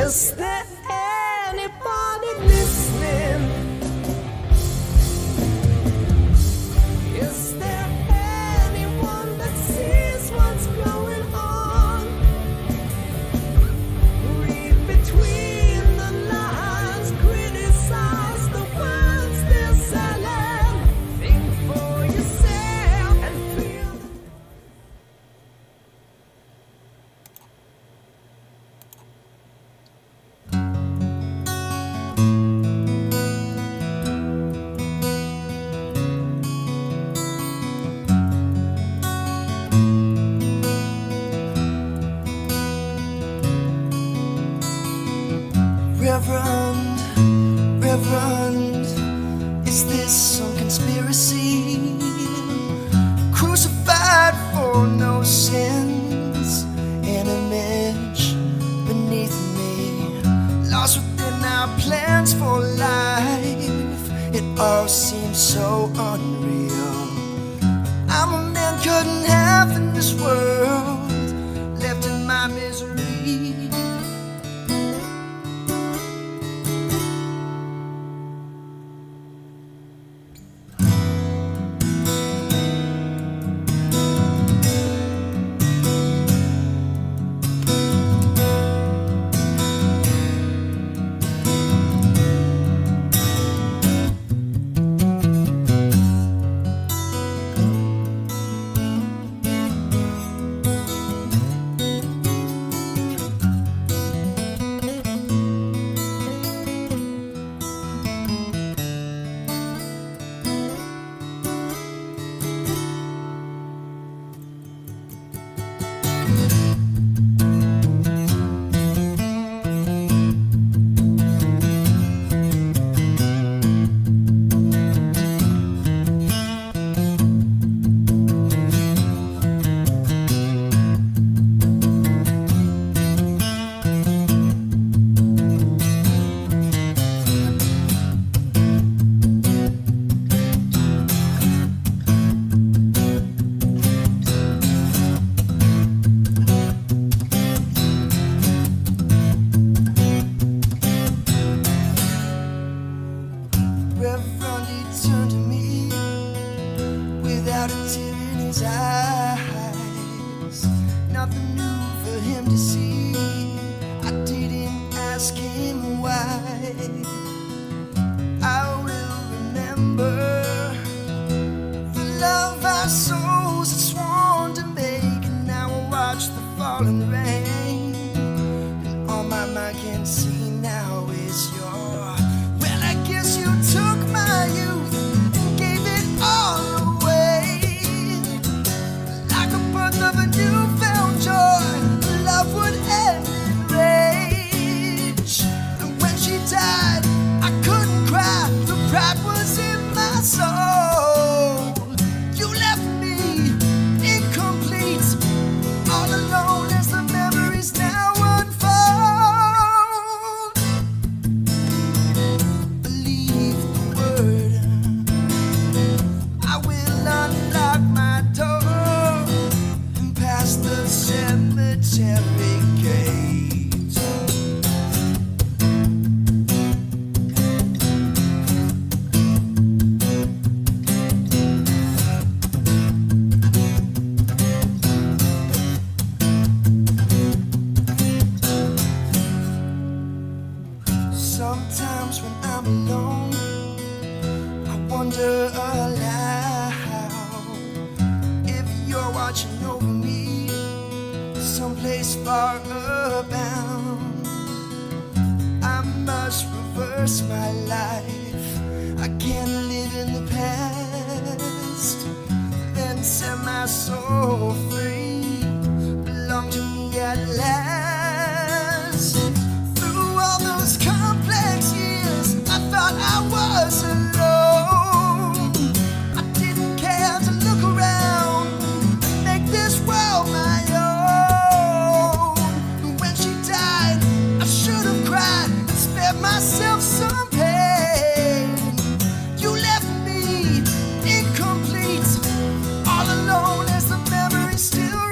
Is there anybody listening? Is there anyone that sees what's going on? Read between the lines, criticize the words they're selling. Think for yourself and feel. Reverend, is this some conspiracy? Crucified for no sins, an image beneath me, lost within our plans for life. It all seems so unreal. I'm a man cut in half in this world, left in my misery. Reverend, he turned to me without a tear in his eyes. Nothing new for him to see. I didn't ask him why. I will remember the love our souls had sworn to make. And now I watch the falling rain, and all my mind can see now is your. Well, I guess you took my youth and gave it all away. Like a birth of a newfound joy, love would end in rage. And when she died, I couldn't cry, the pride was in my soul. You left me incomplete, all alone as the memories now unfold. Believe the word, I will unlock my door and pass the cemetery gate. Sometimes when I'm alone, I wonder aloud if you're watching over me, someplace far abound. I must reverse my life. I can't live in the past, then set my soul free, belong to me at last. Through all those complex years, I thought I was alone. I didn't care to look around and make this world my own. When she died, I should have cried and spared myself some pain. You left me incomplete, all alone as the memory still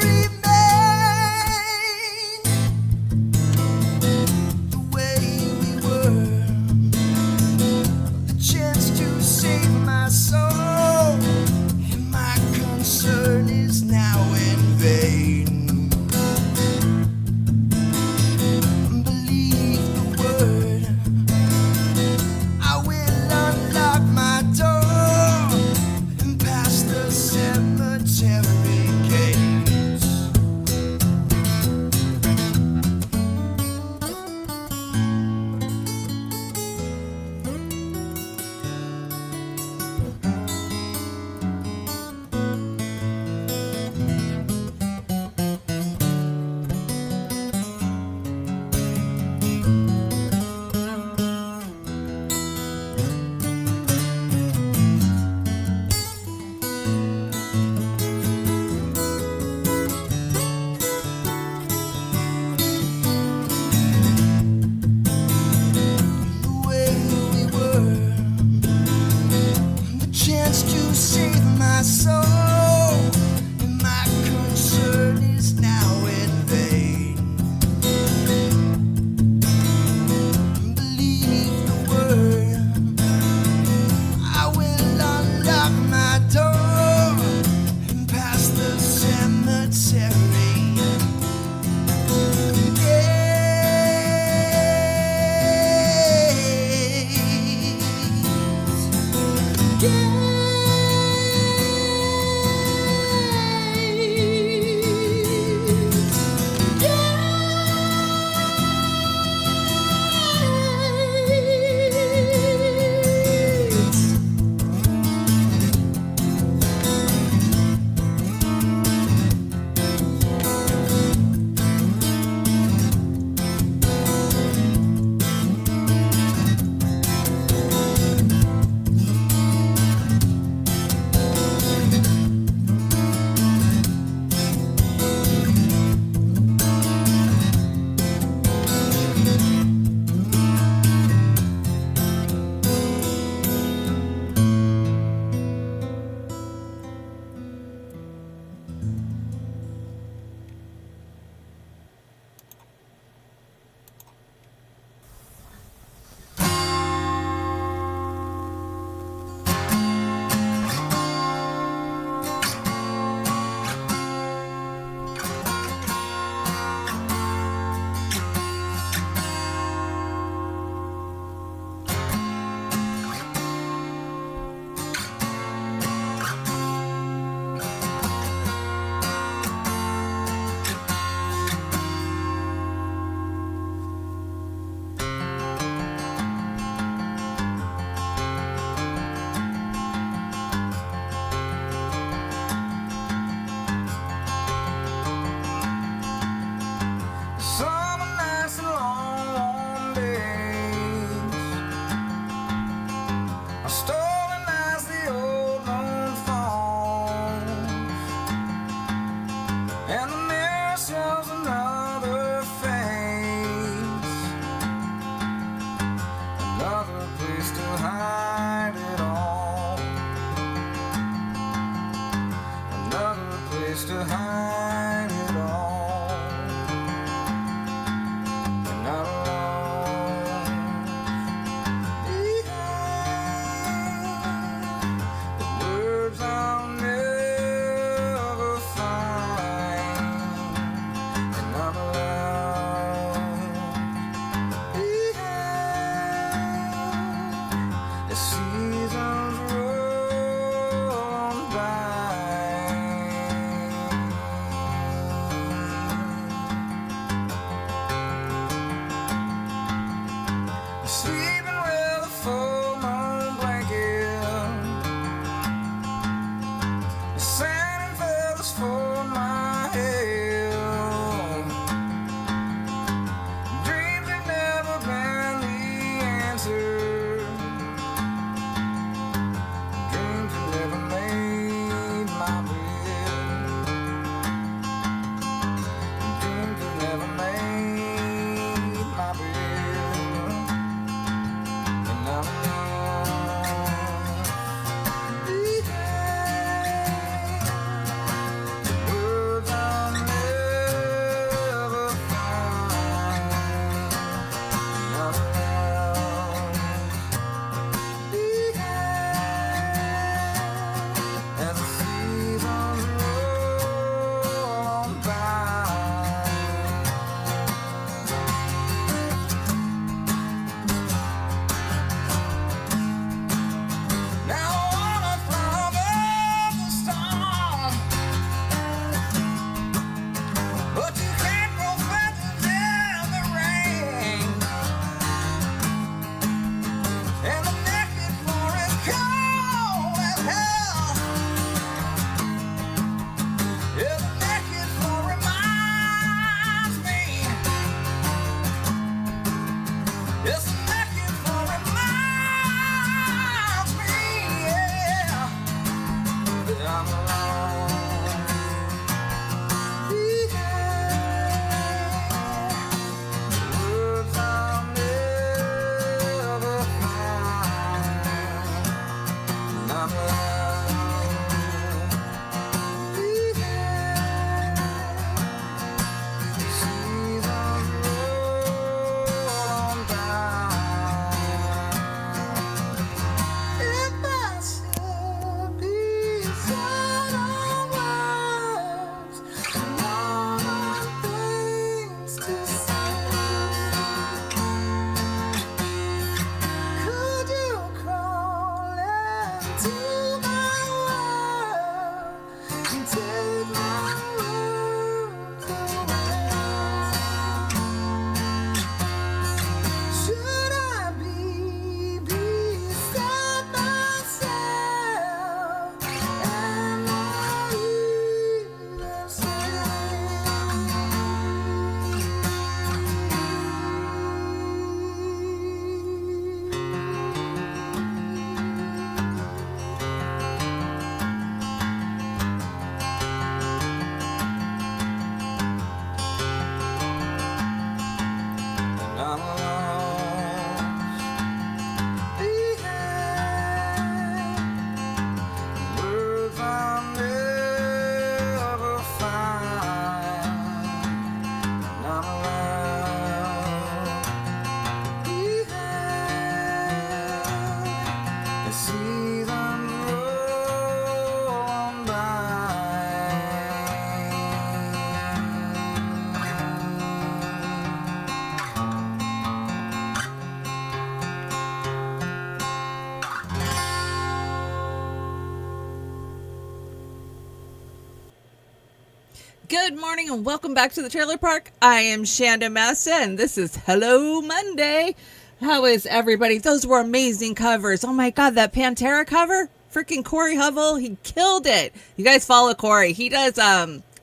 morning and welcome back to the trailer park. I am Chanda-Masta and this is Hello Monday. How is everybody? Those were amazing covers. Oh my God, that Pantera cover? Freaking Corey Hovell, he killed it. You guys follow Corey. He does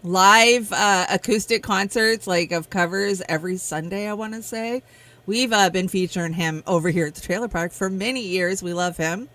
live acoustic concerts like of covers every Sunday, I want to say. We've been featuring him over here at the trailer park for many years. We love him.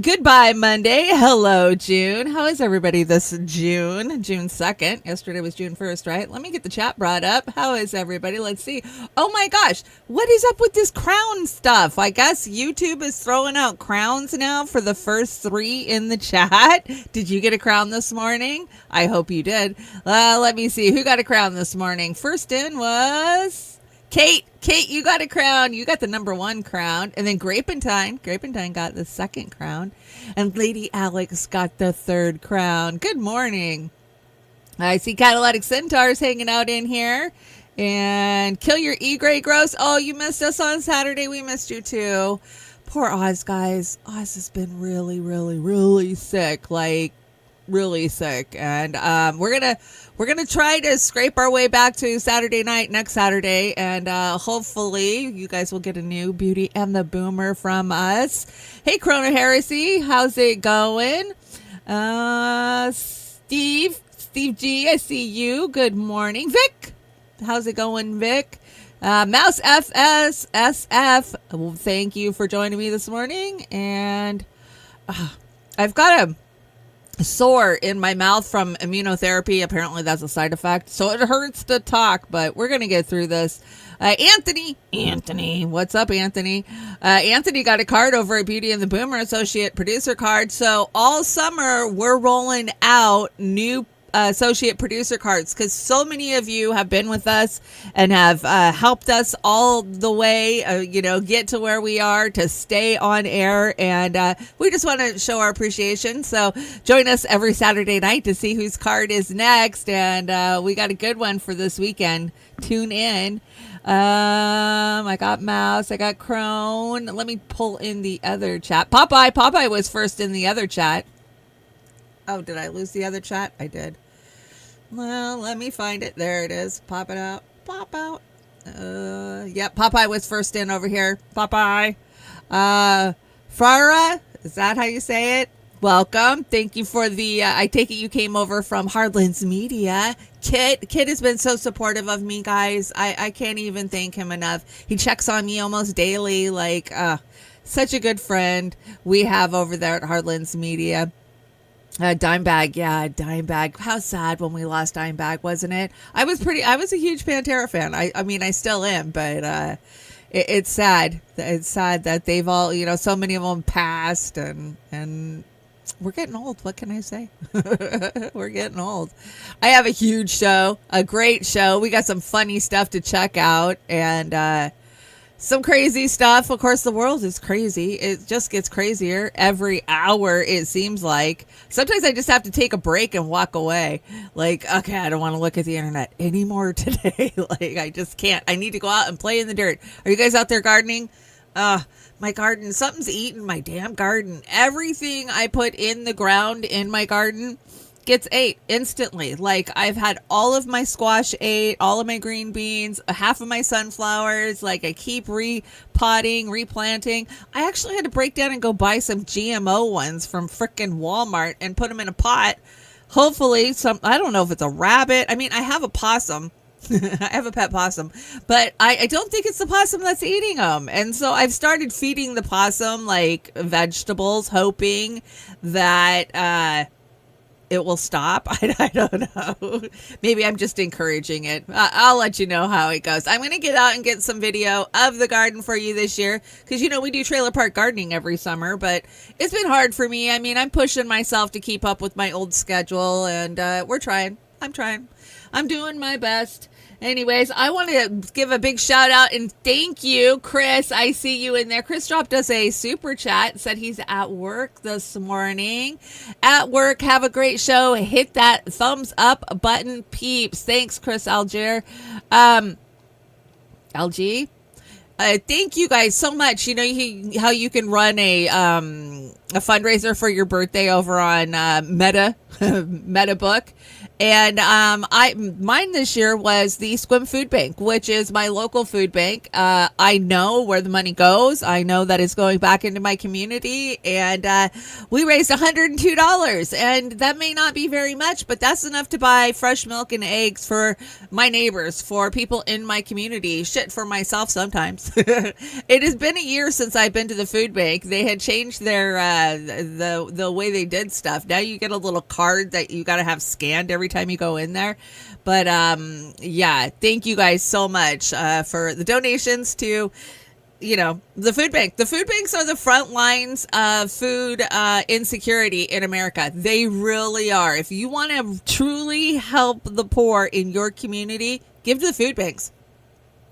Goodbye, Monday. Hello, June. How is everybody this June? June 2nd. Yesterday was June 1st, right? Let me get the chat brought up. How is everybody? Let's see. Oh my gosh. What is up with this crown stuff? I guess YouTube is throwing out crowns now for the first 3 in the chat. Did you get a crown this morning? I hope you did. Let me see. Who got a crown this morning? First in was Kate. Kate, you got a crown. You got the number 1 crown. And then Grapentine got the 2nd crown. And Lady Alex got the 3rd crown. Good morning. I see Catalytic Centaurs hanging out in here. And Kill Your E-Gray Gross. Oh, you missed us on Saturday. We missed you too. Poor Oz, guys. Oz has been really, really, really sick. Like, really sick. And we're gonna try to scrape our way back to Saturday night next Saturday, and hopefully you guys will get a new Beauty and the Boomer from us. Hey, Corona Heresy, how's it going? Steve G, I see you. Good morning. Vic, how's it going, Vic? Mouse FSSF, well, thank you for joining me this morning. And I've got a sore in my mouth from immunotherapy. Apparently that's a side effect, so it hurts to talk, but we're gonna get through this. Anthony, what's up, Anthony? Anthony got a card over at Beauty and the Boomer, associate producer card. So all summer we're rolling out new associate producer cards because so many of you have been with us and have helped us all the way, get to where we are to stay on air, and we just want to show our appreciation. So join us every Saturday night to see whose card is next, and we got a good one for this weekend. Tune in. I got Mouse, I got Crone. Let me pull in the other chat. Popeye was first in the other chat. Oh, did I lose the other chat? I did. Well, let me find it. There it is. Pop it out. Pop out. Yep, Popeye was first in over here. Popeye. Farah, is that how you say it? Welcome. Thank you for the, I take it you came over from Hardlands Media. Kit has been so supportive of me, guys. I can't even thank him enough. He checks on me almost daily. Like, such a good friend we have over there at Hardlands Media. Dimebag. How sad when we lost Dimebag, wasn't it? I was a huge Pantera fan. I mean, I still am, but it's sad. It's sad that they've all, so many of them passed, and we're getting old. What can I say? We're getting old. I have a huge show, a great show. We got some funny stuff to check out, and some crazy stuff. Of course, the world is crazy. It just gets crazier every hour, it seems like. Sometimes I just have to take a break and walk away. Like, okay, I don't want to look at the internet anymore today. Like, I just can't. I need to go out and play in the dirt. Are you guys out there gardening? My garden, something's eating my damn garden. Everything I put in the ground in my garden gets ate instantly. Like, I've had all of my squash ate, all of my green beans, half of my sunflowers. Like, I keep repotting, replanting. I actually had to break down and go buy some GMO ones from frickin' Walmart and put them in a pot. Hopefully I don't know if it's a rabbit. I mean, I have a possum. I have a pet possum, but I don't think it's the possum that's eating them. And so I've started feeding the possum like vegetables, hoping that it will stop. I don't know. Maybe I'm just encouraging it. I'll let you know how it goes. I'm going to get out and get some video of the garden for you this year because, we do trailer park gardening every summer, but it's been hard for me. I mean, I'm pushing myself to keep up with my old schedule, and we're trying. I'm trying. I'm doing my best. Anyways, I want to give a big shout out and thank you, Chris. I see you in there. Chris dropped us a super chat, said he's at work this morning. At work, have a great show. Hit that thumbs up button, peeps. Thanks, Chris Algier. LG. Thank you guys so much. How you can run a fundraiser for your birthday over on Metabook. And mine this year was the Squim Food Bank, which is my local food bank. I know where the money goes. I know that it's going back into my community, and we raised $102. And that may not be very much, but that's enough to buy fresh milk and eggs for my neighbors, for people in my community. Shit, for myself sometimes. It has been a year since I've been to the food bank. They had changed their the way they did stuff. Now you get a little card that you got to have scanned every time you go in there. But yeah, thank you guys so much for the donations to, the food bank. The food banks are the front lines of food insecurity in America. They really are. If you want to truly help the poor in your community, give to the food banks,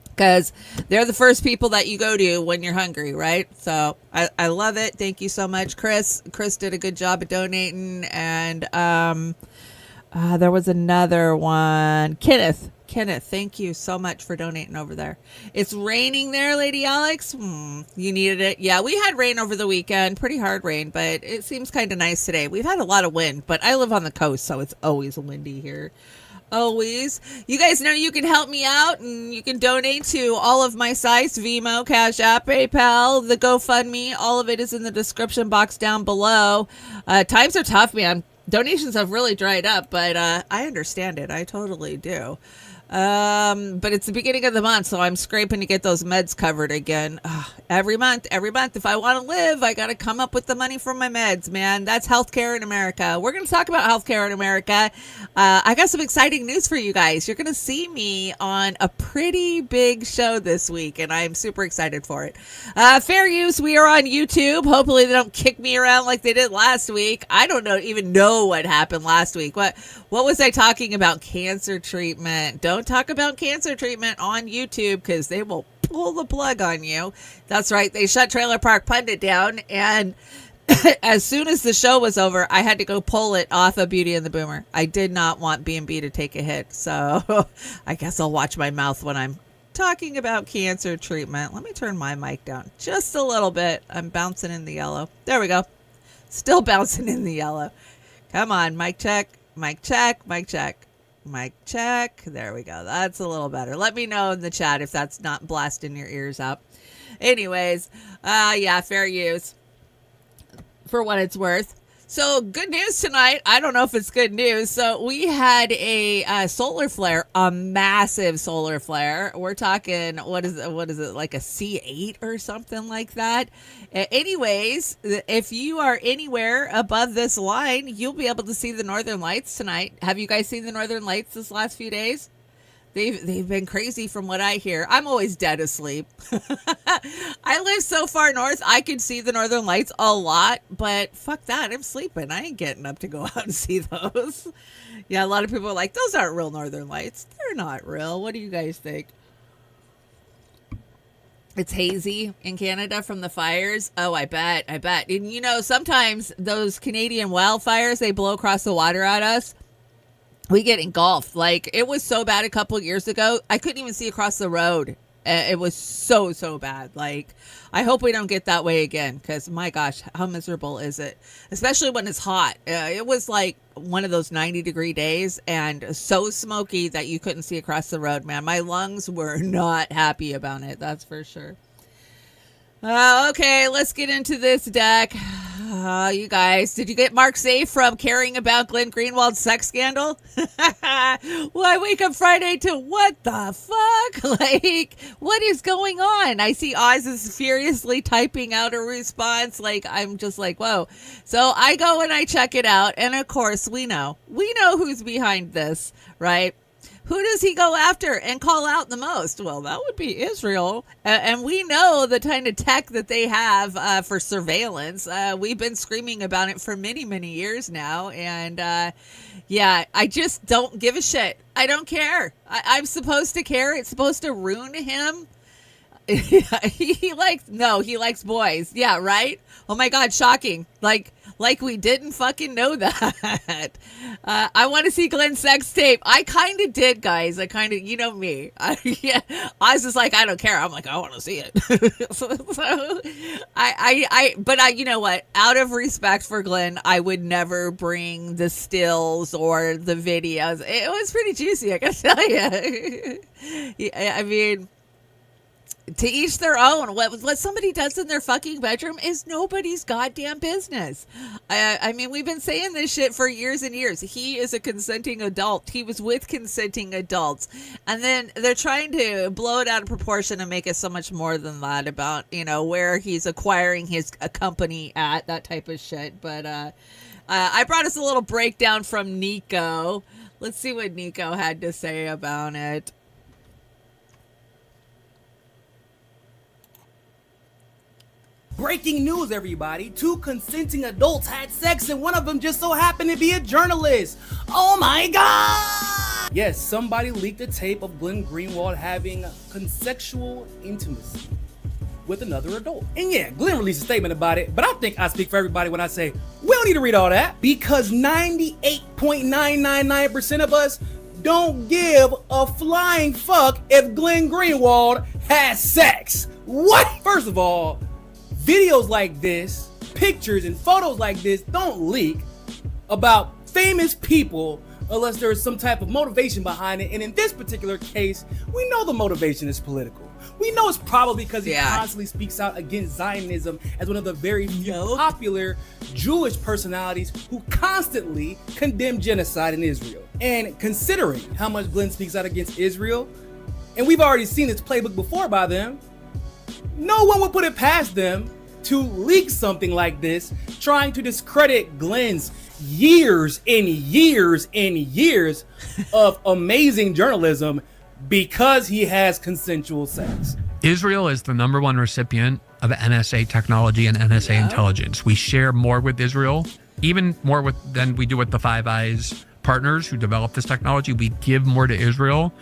because they're the first people that you go to when you're hungry, right? So I love it. Thank you so much, Chris. Chris did a good job of donating. And there was another one. Kenneth, thank you so much for donating over there. It's raining there, Lady Alex. You needed it. Yeah, we had rain over the weekend. Pretty hard rain, but it seems kind of nice today. We've had a lot of wind, but I live on the coast, so it's always windy here. Always. You guys know you can help me out, and you can donate to all of my sites: Venmo, Cash App, PayPal, the GoFundMe. All of it is in the description box down below. Times are tough, man. Donations have really dried up, but I understand it. I totally do. But it's the beginning of the month, so I'm scraping to get those meds covered again. Every month, if I want to live, I got to come up with the money for my meds, man. That's healthcare in America. We're going to talk about healthcare in America. I got some exciting news for you guys. You're going to see me on a pretty big show this week, and I'm super excited for it. Fair use, we are on YouTube. Hopefully they don't kick me around like they did last week. I don't even know what happened last week. What was I talking about? Cancer treatment. Don't talk about cancer treatment on YouTube, because they will pull the plug on you. That's right. They shut Trailer Park Pundit down, and as soon as the show was over, I had to go pull it off of Beauty and the Boomer. I did not want B&B to take a hit, so I guess I'll watch my mouth when I'm talking about cancer treatment. Let me turn my mic down just a little bit. I'm bouncing in the yellow. There we go. Still bouncing in the yellow. Come on, mic check, mic check, mic check. Mic check. There we go. That's a little better. Let me know in the chat if that's not blasting your ears up. Anyways, yeah, fair use for what it's worth. So good news tonight. I don't know if it's good news. So we had a solar flare, a massive solar flare. We're talking, what is it, like a C8 or something like that? Anyways, if you are anywhere above this line, you'll be able to see the Northern Lights tonight. Have you guys seen the Northern Lights this last few days? They've been crazy from what I hear. I'm always dead asleep. I live so far north, I could see the Northern Lights a lot, but fuck that. I'm sleeping. I ain't getting up to go out and see those. Yeah, a lot of people are like, those aren't real Northern Lights. They're not real. What do you guys think? It's hazy in Canada from the fires. Oh, I bet. And sometimes those Canadian wildfires, they blow across the water at us. We get engulfed. Like, it was so bad a couple of years ago, I couldn't even see across the road. It was so bad. Like, I hope we don't get that way again, because my gosh, how miserable is it? Especially when it's hot. It was like one of those 90-degree days, and so smoky that you couldn't see across the road, man. My lungs were not happy about it, that's for sure. Okay, let's get into this deck. You guys, did you get Mark safe from caring about Glenn Greenwald's sex scandal? Well, I wake up Friday to what the fuck? Like, what is going on? I see Oz is furiously typing out a response. Like, I'm just like, whoa. So I go and I check it out. And of course, we know who's behind this, right? Who does he go after and call out the most? Well, that would be Israel. And we know the kind of tech that they have for surveillance. We've been screaming about it for many, many years now. And yeah, I just don't give a shit. I don't care. I'm supposed to care. It's supposed to ruin him. he likes boys. Yeah, right? Oh my God, shocking. Like we didn't fucking know that. I want to see Glenn's sex tape. I kind of did, guys. I kind of, you know me. I was just like, I don't care. I'm like, I want to see it. But you know what? Out of respect for Glenn, I would never bring the stills or the videos. It was pretty juicy, I gotta tell you. Yeah, I mean, to each their own. What somebody does in their fucking bedroom is nobody's goddamn business. I mean, we've been saying this shit for years and years. He is a consenting adult. He was with consenting adults. And then they're trying to blow it out of proportion and make it so much more than that about, where he's acquiring a company at, that type of shit. But I brought us a little breakdown from Nico. Let's see what Nico had to say about it. Breaking news, everybody. 2 consenting adults had sex and one of them just so happened to be a journalist. Oh my God! Yes, somebody leaked a tape of Glenn Greenwald having consensual intimacy with another adult. And yeah, Glenn released a statement about it, but I think I speak for everybody when I say, we don't need to read all that, because 98.999% of us don't give a flying fuck if Glenn Greenwald has sex. What? First of all, videos like this, pictures and photos like this don't leak about famous people unless there is some type of motivation behind it. And in this particular case, we know the motivation is political. We know it's probably because he constantly speaks out against Zionism as one of the very few popular Jewish personalities who constantly condemn genocide in Israel. And considering how much Glenn speaks out against Israel, and we've already seen this playbook before by them, no one would put it past them to leak something like this, trying to discredit Glenn's years and years and years of amazing journalism because he has consensual sex. Israel is the #1 recipient of NSA technology and NSA intelligence. We share more with Israel, even more than we do with the Five Eyes partners who develop this technology. We give more to Israel,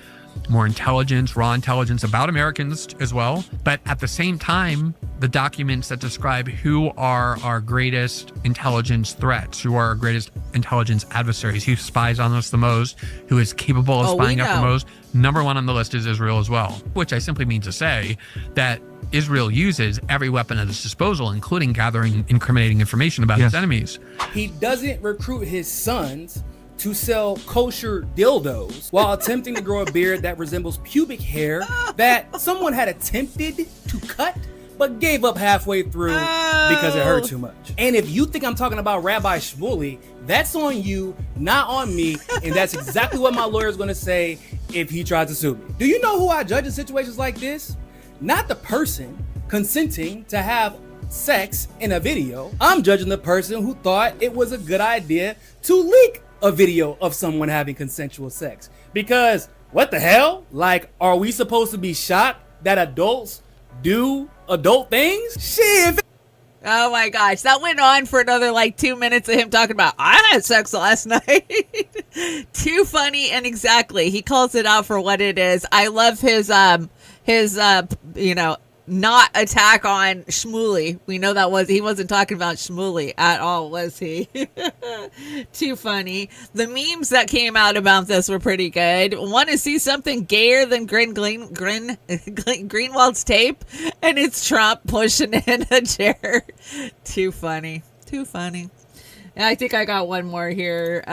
more intelligence, raw intelligence about Americans as well. But at the same time, the documents that describe who are our greatest intelligence threats, who are our greatest intelligence adversaries, who spies on us the most, who is capable of spying out the most, #1 on the list is Israel as well, which I simply mean to say that Israel uses every weapon at its disposal, including gathering incriminating information about its enemies. He doesn't recruit his sons to sell kosher dildos while attempting to grow a beard that resembles pubic hair that someone had attempted to cut but gave up halfway through because it hurt too much. And if you think I'm talking about Rabbi Shmuley, that's on you, not on me, and that's exactly what my lawyer is going to say if he tries to sue me. Do you know who I judge in situations like this? Not the person consenting to have sex in a video. I'm judging the person who thought it was a good idea to leak a video of someone having consensual sex. Because what the hell? Like, are we supposed to be shocked that adults do adult things? Shit. Oh my gosh, that went on for another 2 minutes of him talking about, I had sex last night. Too funny, and exactly, he calls it out for what it is. I love his not attack on Shmuley. We know he wasn't talking about Shmuley at all, was he? Too funny. The memes that came out about this were pretty good. Want to see something gayer than Greenwald's tape? And it's Trump pushing in a chair. Too funny. Too funny. I think I got one more here.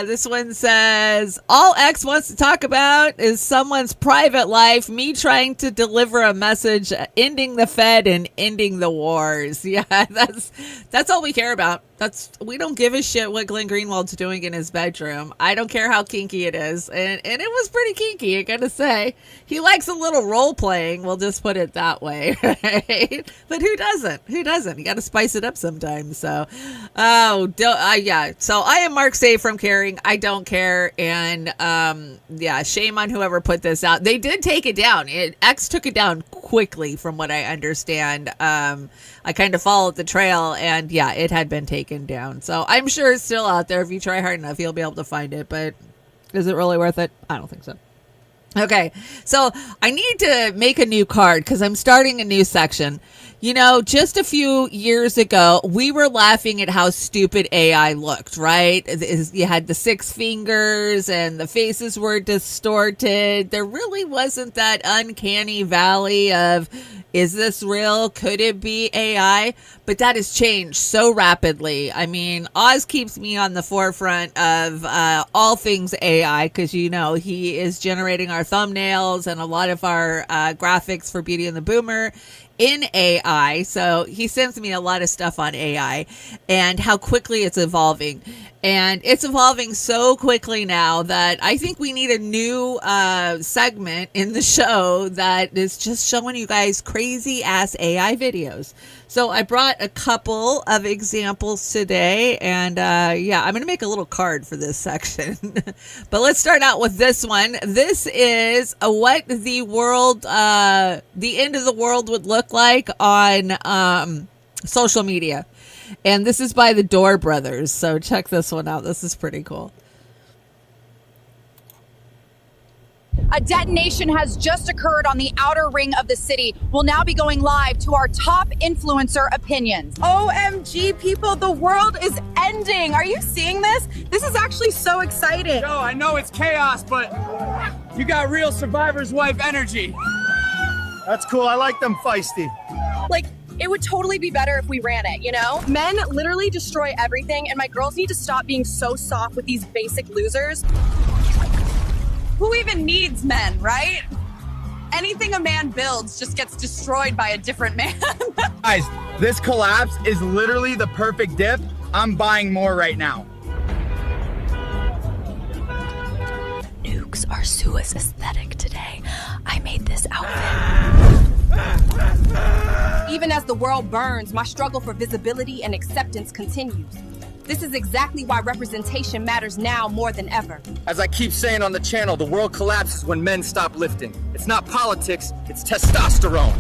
This one says, all X wants to talk about is someone's private life, me trying to deliver a message, ending the Fed and ending the wars. Yeah, that's all we care about. We don't give a shit what Glenn Greenwald's doing in his bedroom. I don't care how kinky it is. And it was pretty kinky, I gotta say. He likes a little role playing, we'll just put it that way, right? But who doesn't? Who doesn't? You gotta spice it up sometimes. So, So I am Mark Safe from Caring. I don't care. And shame on whoever put this out. They did take it down. X took it down quickly, from what I understand. I kind of followed the trail, and it had been taken down. So I'm sure it's still out there. If you try hard enough, you'll be able to find it. But is it really worth it? I don't think so. Okay, so I need to make a new card because I'm starting a new section. You know, just a few years ago, we were laughing at how stupid AI looked, right? You had the 6 fingers and the faces were distorted. There really wasn't that uncanny valley of, is this real? Could it be AI? But that has changed so rapidly. I mean, Oz keeps me on the forefront of all things AI because, you know, he is generating our thumbnails and a lot of our graphics for Beauty and the Boomer in AI. So he sends me a lot of stuff on AI and how quickly it's evolving. And it's evolving so quickly now that I think we need a new segment in the show that is just showing you guys crazy ass AI videos. So I brought a couple of examples today, and yeah, I'm going to make a little card for this section. But let's start out with this one. This is what the world, the end of the world would look like on social media. And this is by the Door Brothers. So check this one out. This is pretty cool. A detonation has just occurred on the outer ring of the city. We'll now be going live to our top influencer opinions. OMG, people, the world is ending. Are you seeing this? This is actually so exciting. Yo, I know it's chaos, but you got real survivor's wife energy. That's cool. I like them feisty. Like, it would totally be better if we ran it, you know? Men literally destroy everything, and my girls need to stop being so soft with these basic losers. Who even needs men, right? Anything a man builds just gets destroyed by a different man. Guys, this collapse is literally the perfect dip. I'm buying more right now. Nukes are Sua's aesthetic today. I made this outfit. Even as the world burns, my struggle for visibility and acceptance continues. This is exactly why representation matters now more than ever. As I keep saying on the channel, the world collapses when men stop lifting. It's not politics, it's testosterone.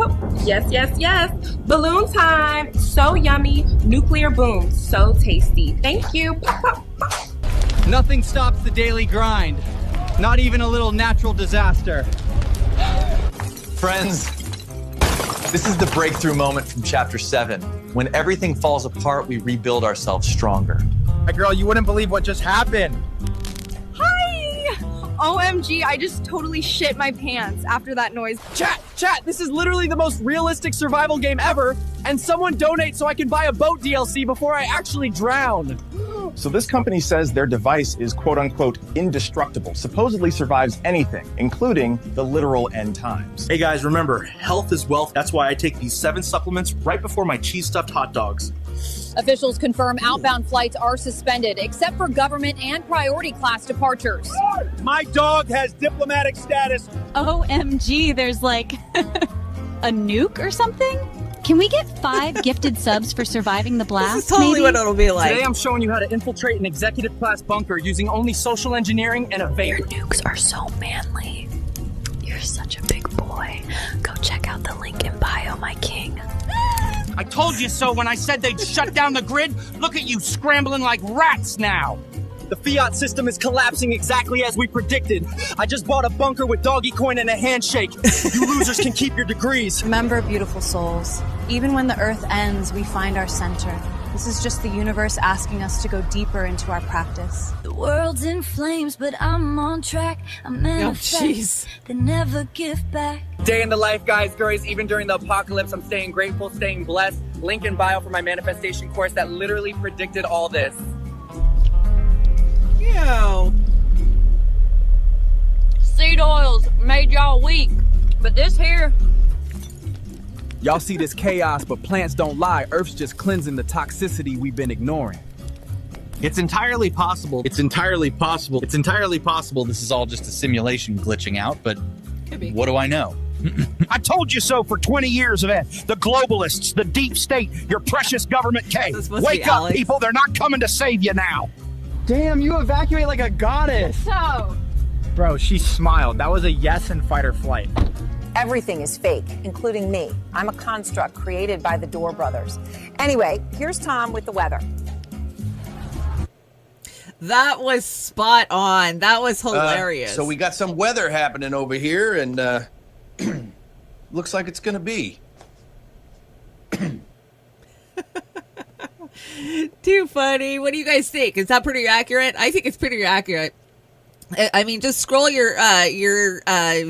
Oh, yes, yes, yes. Balloon time. So yummy. Nuclear boom. So tasty. Thank you. Pop, pop, pop. Nothing stops the daily grind. Not even a little natural disaster. Friends, this is the breakthrough moment from chapter 7. When everything falls apart, we rebuild ourselves stronger. My girl, you wouldn't believe what just happened. Hi. OMG, I just totally shit my pants after that noise. Chat, this is literally the most realistic survival game ever, and someone donate so I can buy a boat DLC before I actually drown. So this company says their device is quote unquote indestructible, supposedly survives anything, including the literal end times. Hey guys, remember, health is wealth. That's why I take these 7 supplements right before my cheese stuffed hot dogs. Officials confirm outbound flights are suspended, except for government and priority class departures. My dog has diplomatic status. OMG, there's like a nuke or something? Can we get 5 gifted subs for surviving the blast? This is totally maybe? what it'll be like. Today I'm showing you how to infiltrate an executive class bunker using only social engineering and a vape. Your nukes are so manly. You're such a big boy. Go check out the link in bio, my king. I told you so when I said they'd shut down the grid. Look at you scrambling like rats now. The fiat system is collapsing exactly as we predicted. I just bought a bunker with doggy coin and a handshake. You losers can keep your degrees. Remember, beautiful souls, even when the earth ends, we find our center. This is just the universe asking us to go deeper into our practice. The world's in flames, but I'm on track. I'm manifest. They never give back. Day in the life, guys, girls. Even during the apocalypse, I'm staying grateful, staying blessed. Link in bio for my manifestation course that literally predicted all this. Yo. Seed oils made y'all weak, but this here. Y'all see this chaos, but plants don't lie. Earth's just cleansing the toxicity we've been ignoring. It's entirely possible. It's entirely possible. It's entirely possible this is all just a simulation glitching out, but what do I know? I told you so for 20 years of it. The globalists, the deep state, your precious government K. Wake up, people. They're not coming to save you now. Damn, you evacuate like a goddess. So, Bro, she smiled. That was a yes in fight or flight. Everything is fake, including me. I'm a construct created by the Door Brothers. Anyway, here's Tom with the weather. That was spot on. That was hilarious. So we got some weather happening over here, and looks like it's going to be. Too funny. What do you guys think? Is that pretty accurate? I think it's pretty accurate. I mean, just scroll your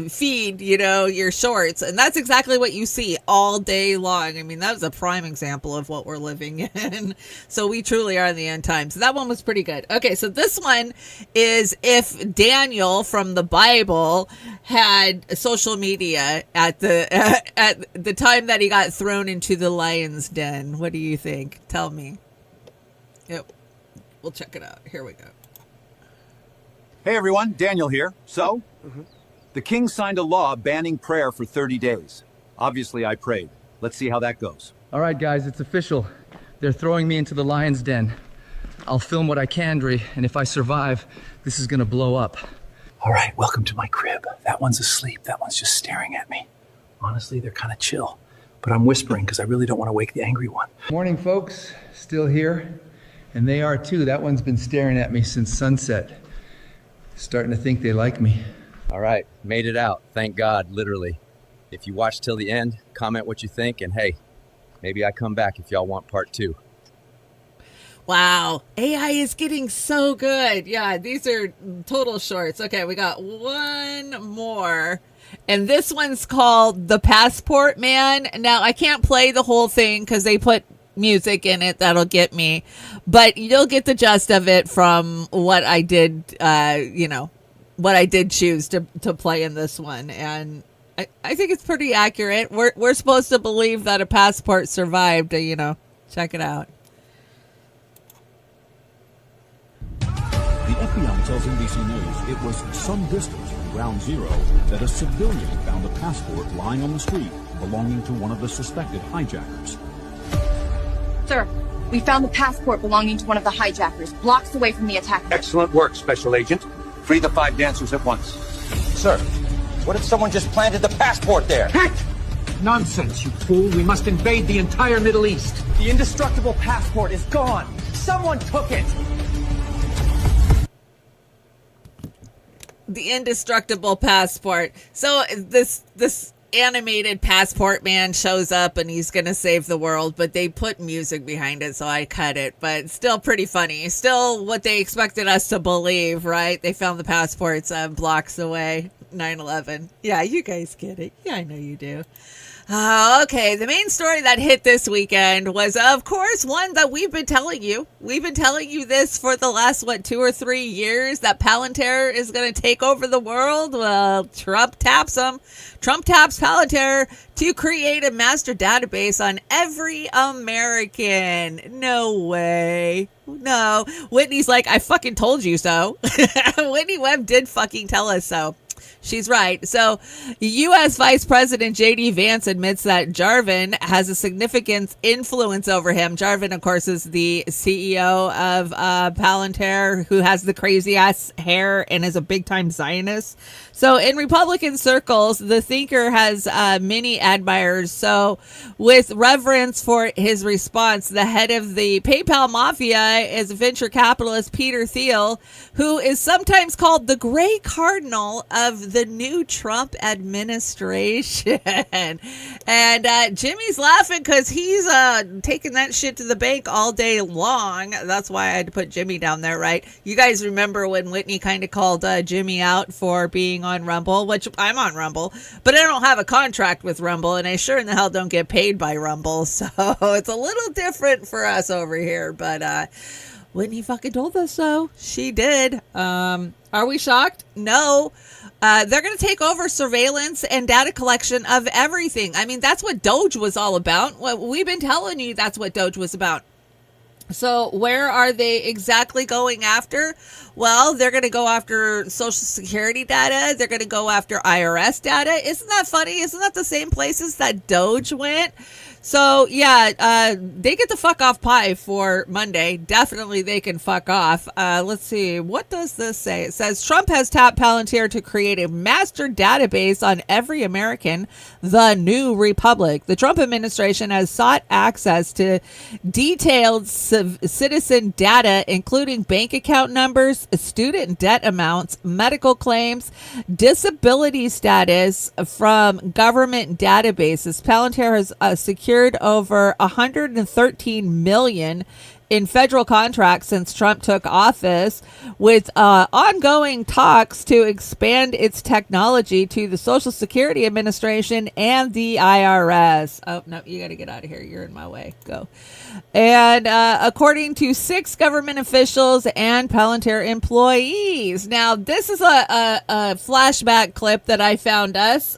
feed, your shorts, and that's exactly what you see all day long. I mean, that was a prime example of what we're living in. So we truly are in the end times. That one was pretty good. Okay, so this one is if Daniel from the Bible had social media at the time that he got thrown into the lion's den. What do you think? Tell me. Yep, we'll check it out. Here we go. Hey everyone, Daniel here. So, the king signed a law banning prayer for 30 days. Obviously, I prayed. Let's see how that goes. All right, guys, it's official. They're throwing me into the lion's den. I'll film what I can, Dre, and if I survive, this is gonna blow up. All right, welcome to my crib. That one's asleep. That one's just staring at me. Honestly, they're kind of chill. But I'm whispering because I really don't want to wake the angry one. Morning, folks. Still here. And they are too. That one's been staring at me since sunset. Starting to think they like me. All right, made it out. Thank God, literally. If you watch till the end, comment what you think, and hey, maybe I come back if y'all want part 2. Wow, AI is getting so good. Yeah, these are total shorts. Okay, we got one more. And this one's called The Passport Man. Now, I can't play the whole thing because they put music in it that'll get me, but you'll get the gist of it from what I did, what I did choose to play in this one. And I think it's pretty accurate. We're supposed to believe that a passport survived, check it out. The FBI tells NBC News it was some distance from Ground Zero that a civilian found a passport lying on the street belonging to one of the suspected hijackers. Sir, we found the passport belonging to one of the hijackers, blocks away from the attack. Excellent work, Special Agent. Free the 5 dancers at once. Sir, what if someone just planted the passport there? Heck! Nonsense, you fool. We must invade the entire Middle East. The indestructible passport is gone. Someone took it. The indestructible passport. So this animated passport man shows up and he's gonna save the world, but they put music behind it, so I cut it. But still pretty funny. Still what they expected us to believe, right? They found the passports blocks away. 9/11. Yeah, you guys get it. Yeah, I know you do. Okay, the main story that hit this weekend was, of course, one that we've been telling you. We've been telling you this for the last, 2 or 3 years, that Palantir is going to take over the world. Well, Trump taps him. Trump taps Palantir to create a master database on every American. No way. No. Whitney's like, I fucking told you so. Whitney Webb did fucking tell us so. She's right. So, U.S. Vice President J.D. Vance admits that Jarvin has a significant influence over him. Jarvin, of course, is the CEO of Palantir, who has the crazy-ass hair and is a big-time Zionist. So, in Republican circles, the thinker has many admirers. So, with reverence for his response, the head of the PayPal Mafia is venture capitalist Peter Thiel, who is sometimes called the Gray Cardinal of the new Trump administration. And Jimmy's laughing because he's taking that shit to the bank all day long. That's why I had to put Jimmy down there, right? You guys remember when Whitney kind of called Jimmy out for being on Rumble, which I'm on Rumble, but I don't have a contract with Rumble, and I sure in the hell don't get paid by Rumble, so it's a little different for us over here, but Whitney fucking told us so. She did. Are we shocked? No. They're going to take over surveillance and data collection of everything. I mean, that's what Doge was all about. We've been telling you that's what Doge was about. So where are they exactly going after? Well, they're going to go after Social Security data. They're going to go after IRS data. Isn't that funny? Isn't that the same places that Doge went? So, they get the fuck off pie for Monday. Definitely they can fuck off. Let's see. What does this say? It says Trump has tapped Palantir to create a master database on every American, the new republic. The Trump administration has sought access to detailed citizen data, including bank account numbers, student debt amounts, medical claims, disability status from government databases. Palantir has secured over $113 million in federal contracts since Trump took office, with ongoing talks to expand its technology to the Social Security Administration and the IRS. Oh, no, you got to get out of here. You're in my way. Go. And according to 6 government officials and Palantir employees. Now, this is a flashback clip that I found us.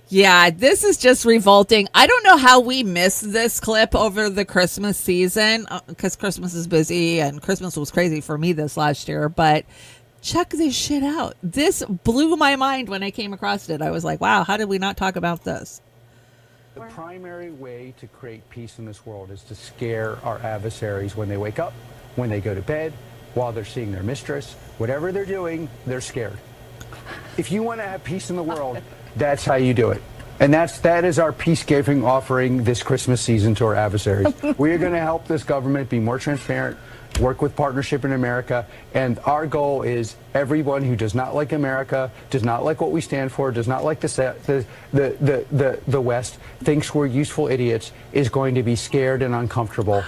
Yeah, this is just revolting. I don't know how we missed this clip over the Christmas season, because Christmas is busy and Christmas was crazy for me this last year, but check this shit out. This blew my mind when I came across it. I was like, wow, how did we not talk about this? The primary way to create peace in this world is to scare our adversaries when they wake up, when they go to bed, while they're seeing their mistress. Whatever they're doing, they're scared. If you want to have peace in the world, that's how you do it. And that is our peace-giving offering this Christmas season to our adversaries. We are going to help this government be more transparent, work with Partnership in America, and our goal is everyone who does not like America, does not like what we stand for, does not like the West, thinks we're useful idiots, is going to be scared and uncomfortable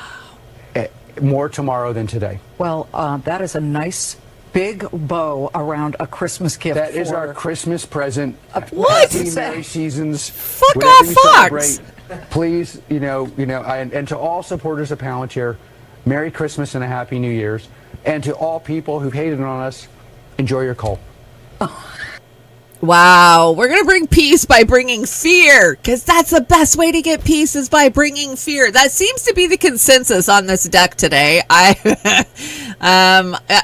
more tomorrow than today. Well, that is a nice big bow around a Christmas gift. That is our Christmas present. What? Happy Merry Seasons. Fuck off, Fox. Please, and to all supporters of Palantir, Merry Christmas and a Happy New Year's. And to all people who've hated on us, enjoy your coal. Wow, we're going to bring peace by bringing fear, because that's the best way to get peace, is by bringing fear. That seems to be the consensus on this deck today. I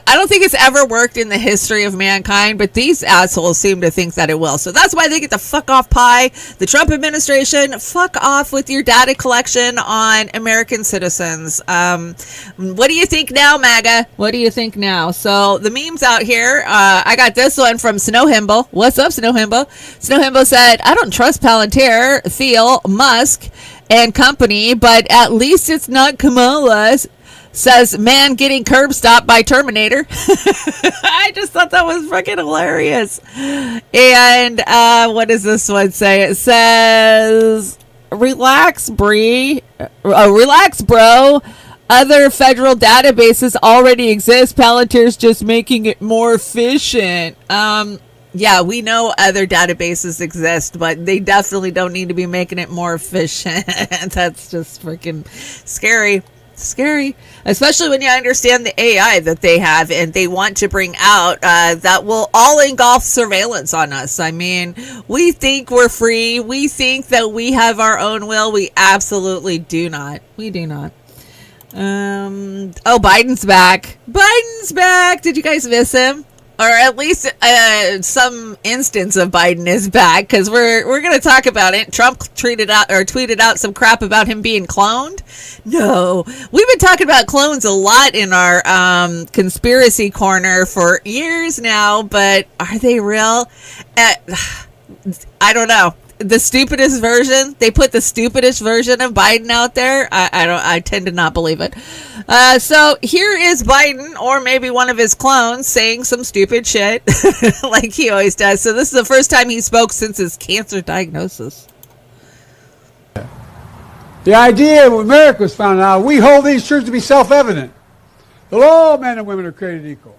don't think it's ever worked in the history of mankind, but these assholes seem to think that it will. So that's why they get the fuck off pie. The Trump administration, fuck off with your data collection on American citizens. What do you think now, MAGA? What do you think now? So the memes out here, I got this one from Snowhimble. What's up, Snowhimbo? Snowhimbo said, I don't trust Palantir, Thiel, Musk, and company, but at least it's not Kamala's. Says man getting curb stopped by Terminator. I just thought that was fucking hilarious. And what does this one say? It says, relax, relax, bro. Other federal databases already exist. Palantir's just making it more efficient. Yeah, we know other databases exist, but they definitely don't need to be making it more efficient. That's just freaking scary. Scary, especially when you understand the AI that they have and they want to bring out that will all engulf surveillance on us. I mean, we think we're free. We think that we have our own will. We absolutely do not. We do not. Oh, Biden's back. Biden's back. Did you guys miss him? Or at least some instance of Biden is back, because we're going to talk about it. Trump tweeted out some crap about him being cloned. No, we've been talking about clones a lot in our conspiracy corner for years now, but are they real? I don't know. The stupidest version, they put the stupidest version of Biden out there. I tend to not believe it. So here is Biden, or maybe one of his clones, saying some stupid shit like he always does. So this is the first time he spoke since his cancer diagnosis. The idea when America was founded out, we hold these truths to be self-evident. That all men and women are created equal,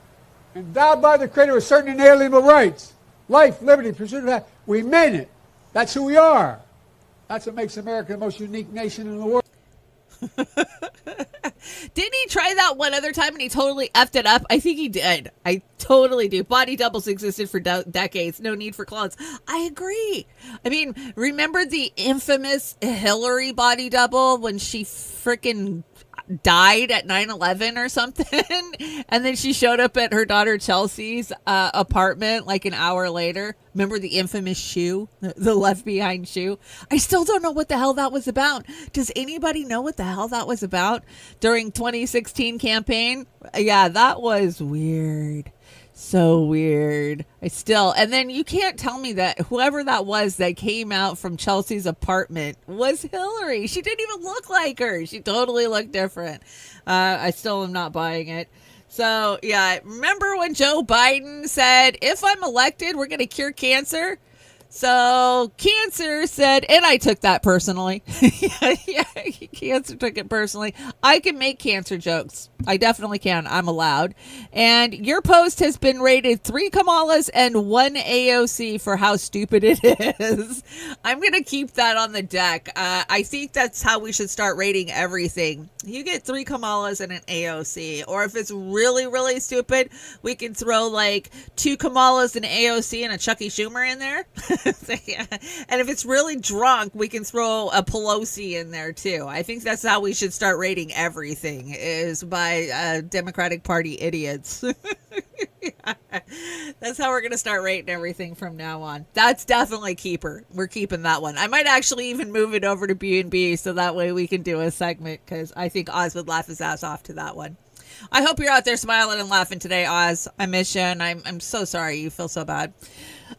endowed by the Creator with certain inalienable rights, life, liberty, pursuit of happiness. We meant it. That's who we are. That's what makes America the most unique nation in the world. Didn't he try that one other time and he totally effed it up? I think he did. I totally do. Body doubles existed for decades. No need for clones. I agree. I mean, remember the infamous Hillary body double when she freaking died at 9/11 or something. And then she showed up at her daughter Chelsea's apartment like an hour later. Remember the infamous shoe, the left behind shoe? I still don't know what the hell that was about. Does anybody know what the hell that was about during 2016 campaign? Yeah, that was weird. So weird. And then you can't tell me that whoever that was that came out from Chelsea's apartment was Hillary. She didn't even look like her. She totally looked different. I still am not buying it. So, yeah, remember when Joe Biden said, if I'm elected, we're going to cure cancer? So Cancer said, and I took that personally. yeah, Cancer took it personally. I can make cancer jokes. I definitely can. I'm allowed. And your post has been rated 3 Kamalas and 1 AOC for how stupid it is. I'm going to keep that on the deck. I think that's how we should start rating everything. You get 3 Kamalas and an AOC. Or if it's really, really stupid, we can throw like 2 Kamalas, an AOC, and a Chucky Schumer in there. Yeah. And if it's really drunk, we can throw a Pelosi in there too. I think that's how we should start rating everything, is by Democratic Party idiots. That's how we're going to start rating everything from now on. That's definitely keeper. We're keeping that one. I might actually even move it over to B&B so that way we can do a segment, because I think Oz would laugh his ass off to that one. I hope you're out there smiling and laughing today, Oz. I miss you, and I'm so sorry you feel so bad.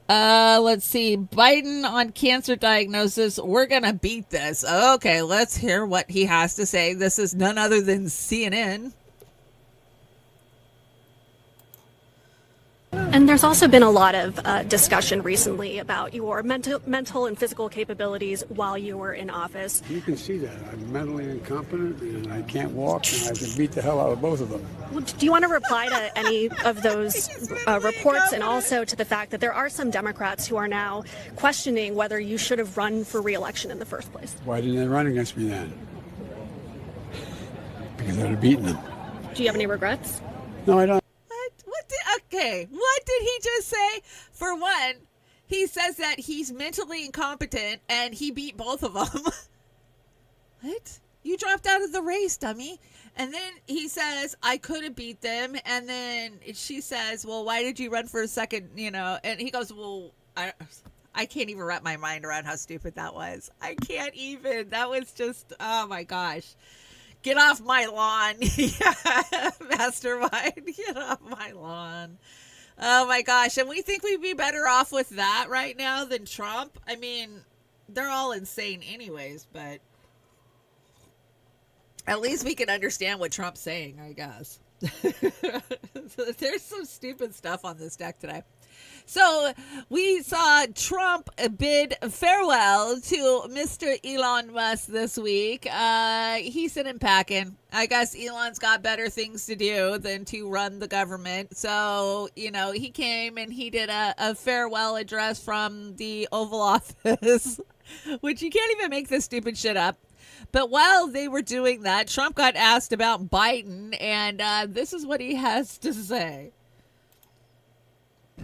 Let's see. Biden on cancer diagnosis. We're going to beat this. Okay, let's hear what he has to say. This is none other than CNN. And there's also been a lot of discussion recently about your mental and physical capabilities while you were in office. You can see that. I'm mentally incompetent, and I can't walk, and I can beat the hell out of both of them. Do you want to reply to any of those reports, and also to the fact that there are some Democrats who are now questioning whether you should have run for re-election in the first place? Why didn't they run against me then? Because I'd have beaten them. Do you have any regrets? No, I don't. Okay, what did he just say? For one, he says that he's mentally incompetent and he beat both of them. What? You dropped out of the race, dummy. And then he says, I could have beat them. And then she says, well, why did you run for a second? You know, and he goes, well, I can't even wrap my mind around how stupid that was. I can't even. That was just, oh my gosh. Get off my lawn. Yeah, mastermind. Get off my lawn. Oh my gosh. And we think we'd be better off with that right now than Trump. I mean, they're all insane anyways, but at least we can understand what Trump's saying, I guess. So there's some stupid stuff on this deck today. So we saw Trump bid farewell to Mr. Elon Musk this week. He sent him packing. I guess Elon's got better things to do than to run the government. So, you know, he came and he did a farewell address from the Oval Office, which you can't even make this stupid shit up. But while they were doing that, Trump got asked about Biden, and this is what he has to say.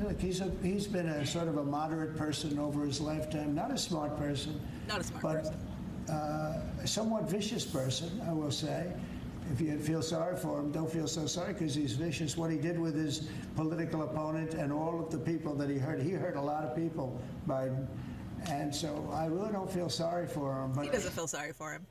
Look, he's been a sort of a moderate person over his lifetime. Not a smart person. Not a smart person. A somewhat vicious person, I will say. If you feel sorry for him, don't feel so sorry, because he's vicious. What he did with his political opponent and all of the people that he hurt a lot of people, Biden. And so I really don't feel sorry for him. But he doesn't feel sorry for him.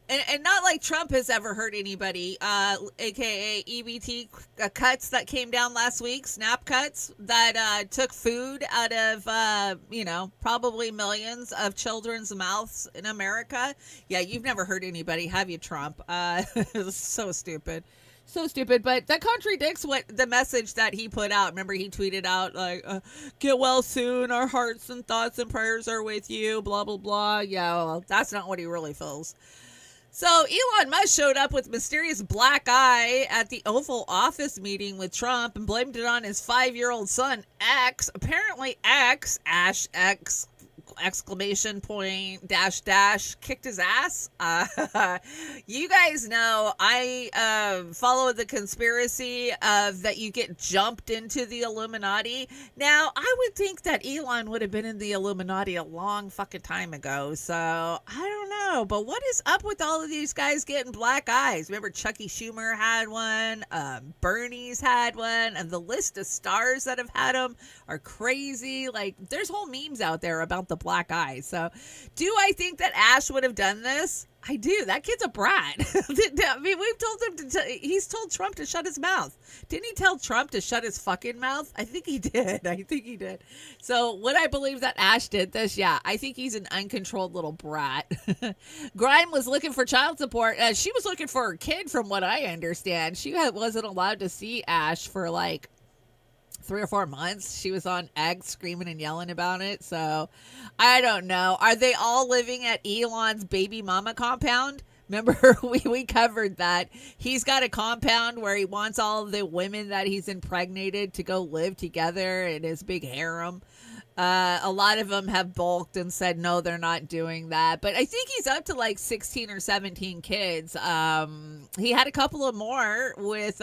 And not like Trump has ever hurt anybody, a.k.a. EBT cuts that came down last week, SNAP cuts that took food out of, probably millions of children's mouths in America. Yeah, you've never hurt anybody, have you, Trump? So stupid. So stupid, but that contradicts what the message that he put out. Remember, he tweeted out, like, get well soon, our hearts and thoughts and prayers are with you, blah, blah, blah. Yeah, well, that's not what he really feels. So Elon Musk showed up with mysterious black eye at the Oval Office meeting with Trump and blamed it on his 5-year-old son, X. Apparently X, exclamation point, dash, kicked his ass. You guys know I follow the conspiracy of that you get jumped into the Illuminati. Now, I would think that Elon would have been in the Illuminati a long fucking time ago. So, I don't know. know, but what is up with all of these guys getting black eyes? Remember Chucky Schumer had one, Bernie's had one, and the list of stars that have had them are crazy. Like, there's whole memes out there about the black eyes. So, do I think that Ash would have done this? I do. That kid's a brat. I mean, we've told him he's told Trump to shut his mouth. Didn't he tell Trump to shut his fucking mouth? I think he did. So would I believe that Ash did this? Yeah, I think he's an uncontrolled little brat. Grime was looking for child support. She was looking for her kid, from what I understand. She wasn't allowed to see Ash for like 3 or 4 months. She was on X screaming and yelling about it. So I don't know. Are they all living at Elon's baby mama compound? Remember, we covered that. He's got a compound where he wants all of the women that he's impregnated to go live together in his big harem. A lot of them have balked and said, no, they're not doing that. But I think he's up to like 16 or 17 kids. He had a couple of more with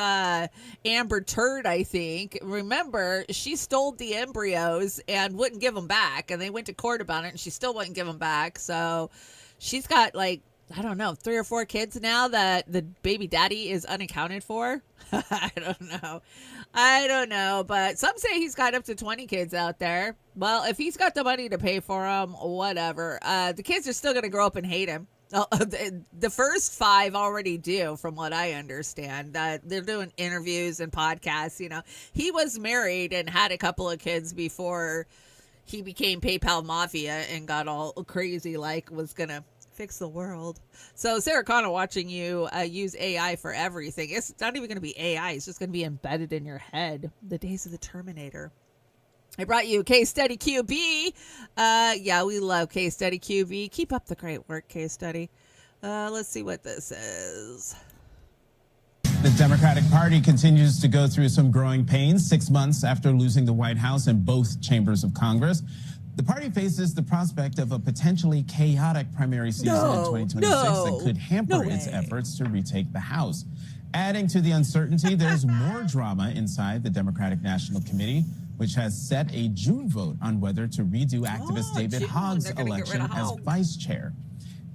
Amber Turd, I think. Remember, she stole the embryos and wouldn't give them back. And they went to court about it, and she still wouldn't give them back. So she's got like, I don't know, 3 or 4 kids now that the baby daddy is unaccounted for. I don't know. But some say he's got up to 20 kids out there. Well, if he's got the money to pay for them, whatever. The kids are still going to grow up and hate him. The first 5 already do, from what I understand. They're doing interviews and podcasts. You know, he was married and had a couple of kids before he became PayPal Mafia and got all crazy, like was going to fix the world. So Sarah Connor, watching you use AI for everything. It's not even going to be AI. It's just going to be embedded in your head. The days of the Terminator. I brought you Case Study QB. Yeah, we love Case Study QB. Keep up the great work, Case Study. Let's see what this is. The Democratic Party continues to go through some growing pains 6 months after losing the White House and both chambers of Congress. The party faces the prospect of a potentially chaotic primary season in 2026 that could hamper its efforts to retake the House. Adding to the uncertainty, there's more drama inside the Democratic National Committee, which has set a June vote on whether to redo activist David Hogg's election as vice chair.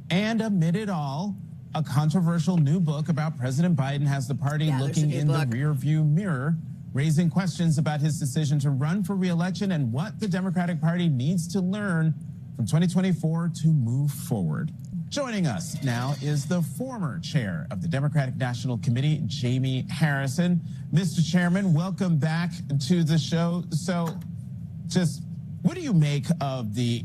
And amid it all, a controversial new book about President Biden has the party looking in the rearview mirror, raising questions about his decision to run for re-election and what the Democratic Party needs to learn from 2024 to move forward. Joining us now is the former chair of the Democratic National Committee, Jamie Harrison. Mr. Chairman, welcome back to the show. So just what do you make of the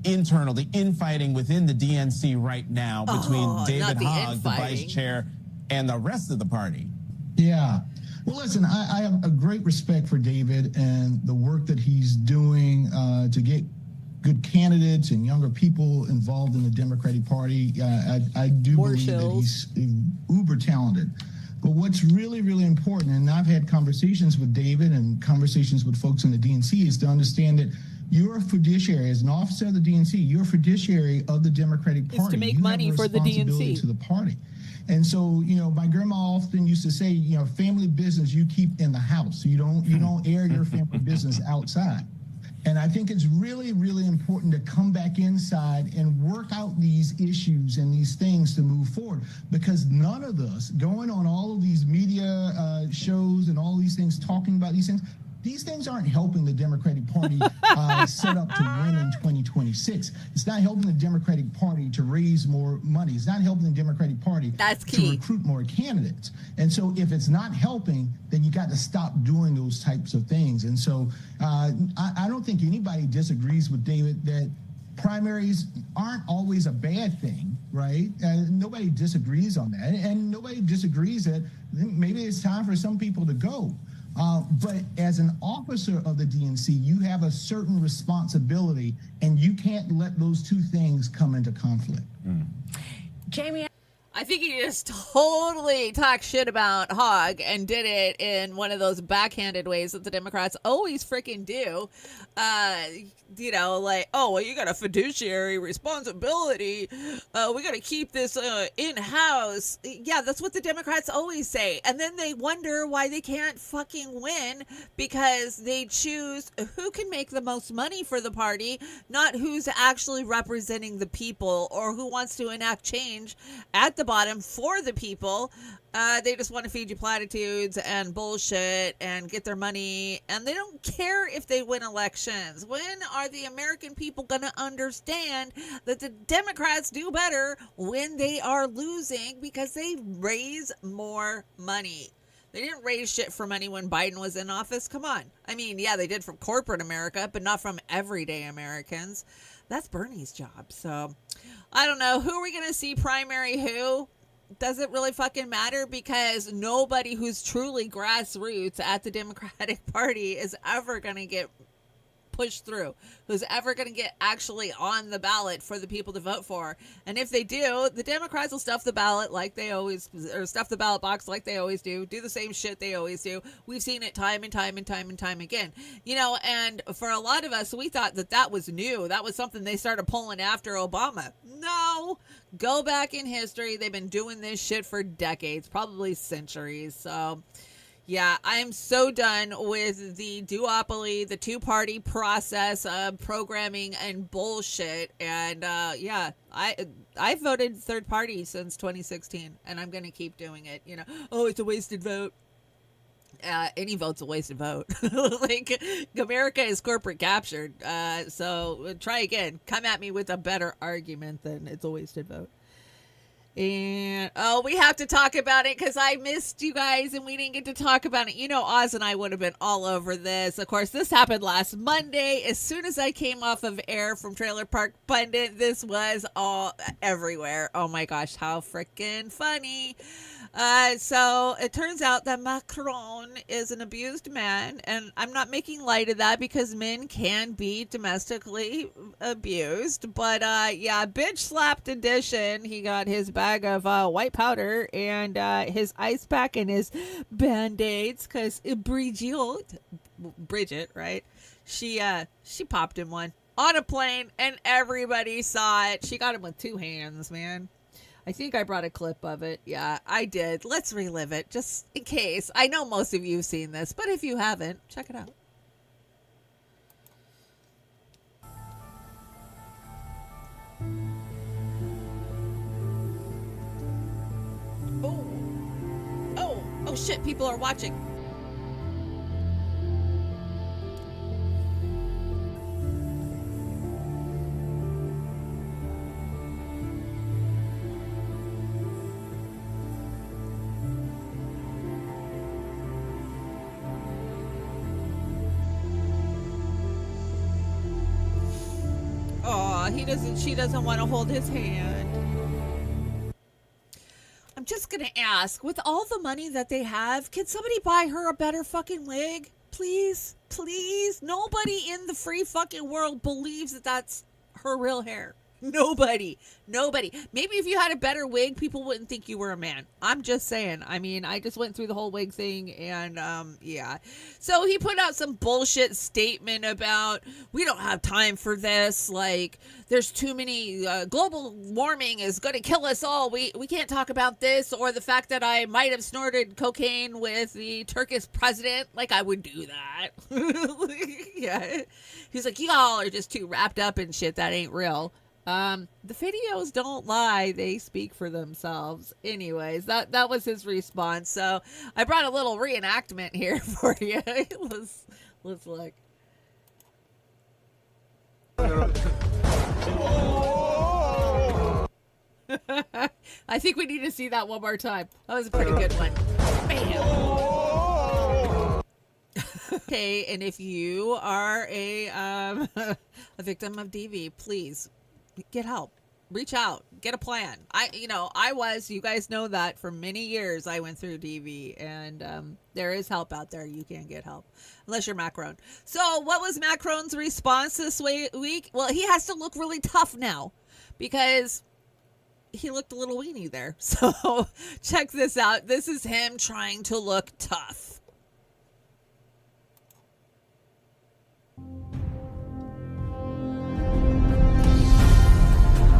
infighting within the DNC right now between David Hogg, the vice chair, and the rest of the party? Yeah. Well, listen, I have a great respect for David and the work that he's doing to get good candidates and younger people involved in the Democratic Party. I do believe that he's uber talented. But what's really, really important, and I've had conversations with David and conversations with folks in the DNC, is to understand that you're a fiduciary. As an officer of the DNC, you're a fiduciary of the Democratic Party. It's to make money for the DNC. To the party. And so, you know, my grandma often used to say, you know, family business you keep in the house. You don't air your family business outside. And I think it's really, really important to come back inside and work out these issues and these things to move forward, because none of us going on all of these media shows and all these things, talking about these things aren't helping the Democratic Party set up to win in 2026. It's not helping the Democratic Party to raise more money. It's not helping the Democratic Party to recruit more candidates. And so if it's not helping, then you got to stop doing those types of things. And so I don't think anybody disagrees with David that primaries aren't always a bad thing, right? Nobody disagrees on that. And nobody disagrees that maybe it's time for some people to go. But as an officer of the DNC, you have a certain responsibility, and you can't let those two things come into conflict. Jamie, I think he just totally talked shit about Hogg and did it in one of those backhanded ways that the Democrats always freaking do. Like, oh, well, you got a fiduciary responsibility. We got to keep this in-house. Yeah, that's what the Democrats always say. And then they wonder why they can't fucking win because they choose who can make the most money for the party, not who's actually representing the people or who wants to enact change at the bottom for the people. They just want to feed you platitudes and bullshit and get their money, and they don't care if they win elections. When are the American people going to understand that the Democrats do better when they are losing because they raise more money? They didn't raise shit for money when Biden was in office. Come on. I mean, yeah, they did from corporate America, but not from everyday Americans. That's Bernie's job. So I don't know. Who are we going to see primary who? Does it really fucking matter? Because nobody who's truly grassroots at the Democratic Party is ever going to get pushed through, who's ever going to get actually on the ballot for the people to vote for. And if they do, the Democrats will stuff the ballot like they always, or stuff the ballot box like they always do the same shit they always do. We've seen it time and time and time and time again, and for a lot of us, we thought that was new. That was something they started pulling after Obama. No, go back in history. They've been doing this shit for decades, probably centuries. So yeah, I am so done with the duopoly, the two-party process of programming and bullshit. And I voted third party since 2016, and I'm going to keep doing it. Oh, it's a wasted vote. Any vote's a wasted vote. Like, America is corporate captured. So try again. Come at me with a better argument than it's a wasted vote. And we have to talk about it because I missed you guys and we didn't get to talk about it. Oz and I would have been all over this. Of course, this happened last Monday. As soon as I came off of air from Trailer Park Pundit, this was all everywhere. Oh my gosh, how freaking funny. So it turns out that Macron is an abused man, and I'm not making light of that because men can be domestically abused. But bitch slapped edition. He got his bag of white powder and his ice pack and his band-aids because Bridget, right? She popped him one on a plane and everybody saw it. She got him with two hands, man. I think I brought a clip of it. Yeah, I did. Let's relive it just in case. I know most of you have seen this, but if you haven't, check it out. Oh shit, people are watching. She doesn't want to hold his hand. I'm just going to ask, with all the money that they have, can somebody buy her a better fucking wig? Please? Please? Nobody in the free fucking world believes that that's her real hair. Nobody. Maybe if you had a better wig, people wouldn't think you were a man. I'm just saying. I mean, I just went through the whole wig thing and, yeah. So he put out some bullshit statement about, we don't have time for this. Like, there's too many, global warming is going to kill us all. We can't talk about this, or the fact that I might have snorted cocaine with the Turkish president. Like, I would do that. Yeah. He's like, y'all are just too wrapped up in shit that ain't real. The videos don't lie. They speak for themselves. Anyways, that was his response. So I brought a little reenactment here for you. Let's look. I think we need to see that one more time. That was a pretty good one. Bam. Okay, and if you are a victim of DV, please get help. Reach out. Get a plan. You guys know that for many years I went through DV, and there is help out there. You can get help. Unless you're Macron. So what was Macron's response this week? Well, he has to look really tough now because he looked a little weenie there. So check this out. This is him trying to look tough.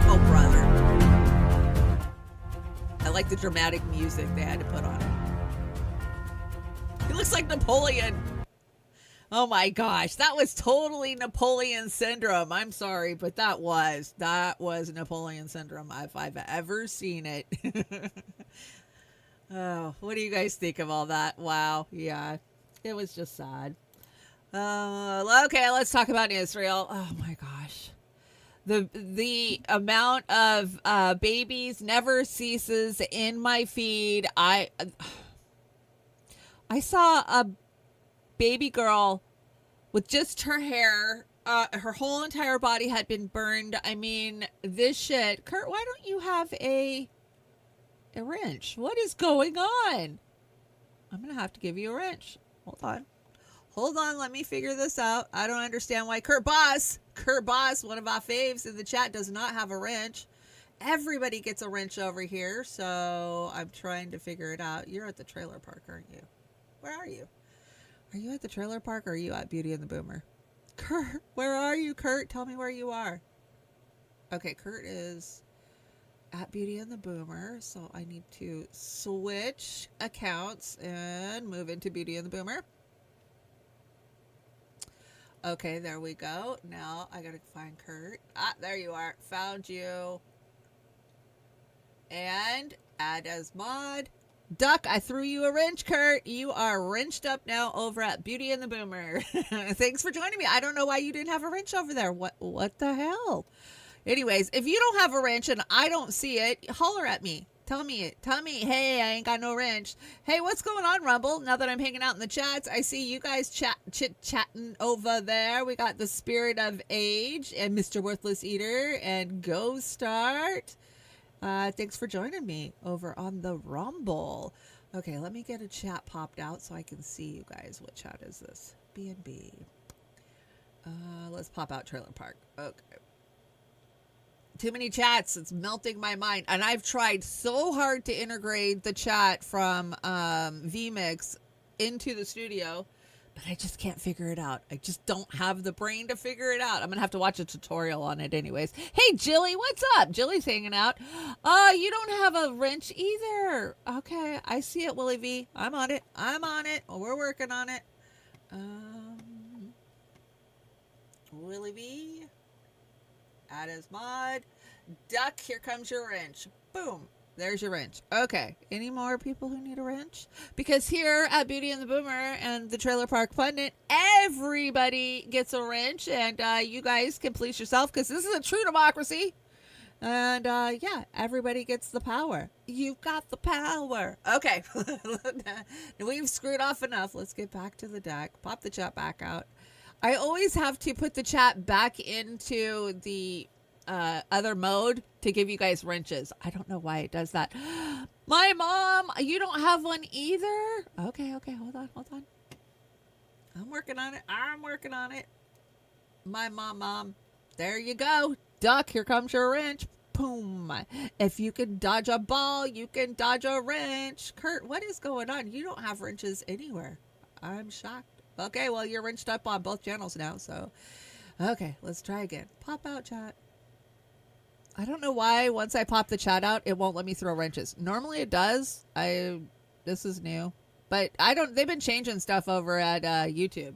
Oh, brother. I like the dramatic music they had to put on it. He looks like Napoleon. Oh my gosh, that was totally Napoleon syndrome. I'm sorry, but that was Napoleon syndrome if I've ever seen it. Oh, what do you guys think of all that? Wow, yeah, it was just sad. Okay, let's talk about Israel. Oh my gosh. The amount of babies never ceases in my feed. I saw a baby girl with just her hair. Her whole entire body had been burned. I mean, this shit. Kurt, why don't you have a wrench? What is going on? I'm going to have to give you a wrench. Hold on, let me figure this out. I don't understand why Kurt Boss, one of our faves in the chat, does not have a wrench. Everybody gets a wrench over here, so I'm trying to figure it out. You're at the trailer park, aren't you? Where are you? Are you at the trailer park or are you at Beauty and the Boomer? Kurt, where are you, Kurt? Tell me where you are. Okay, Kurt is at Beauty and the Boomer, so I need to switch accounts and move into Beauty and the Boomer. Okay, there we go. Now I gotta find Kurt. Ah, there you are. Found you. And add as mod. Duck, I threw you a wrench, Kurt. You are wrenched up now over at Beauty and the Boomer. Thanks for joining me. I don't know why you didn't have a wrench over there. What the hell? Anyways, if you don't have a wrench and I don't see it, holler at me. Tell me, hey, I ain't got no wrench. Hey, what's going on, Rumble? Now that I'm hanging out in the chats, I see you guys chit-chatting over there. We got the Spirit of Age and Mr. Worthless Eater and Go Start. Thanks for joining me over on the Rumble. Okay, let me get a chat popped out so I can see you guys. What chat is this? B&B. Let's pop out Trailer Park. Okay. Too many chats. It's melting my mind. And I've tried so hard to integrate the chat from vMix into the studio, but I just can't figure it out. I just don't have the brain to figure it out. I'm going to have to watch a tutorial on it anyways. Hey, Jilly, what's up? Jilly's hanging out. You don't have a wrench either. Okay, I see it, Willie V. I'm on it. We're working on it. Willie V. Add as mod. Duck, here comes your wrench. Boom. There's your wrench. Okay. Any more people who need a wrench? Because here at Beauty and the Boomer and the Trailer Park Pundit, everybody gets a wrench. And you guys can please yourself because this is a true democracy. And yeah, everybody gets the power. You've got the power. Okay. We've screwed off enough. Let's get back to the deck. Pop the chat back out. I always have to put the chat back into the other mode to give you guys wrenches. I don't know why it does that. My mom, you don't have one either? Okay, hold on. I'm working on it. My mom. There you go. Duck, here comes your wrench. Boom. If you can dodge a ball, you can dodge a wrench. Kurt, what is going on? You don't have wrenches anywhere. I'm shocked. Okay, well, you're wrenched up on both channels now, so. Okay, let's try again. Pop out, chat. I don't know why once I pop the chat out, it won't let me throw wrenches. Normally it does. This is new. But they've been changing stuff over at YouTube.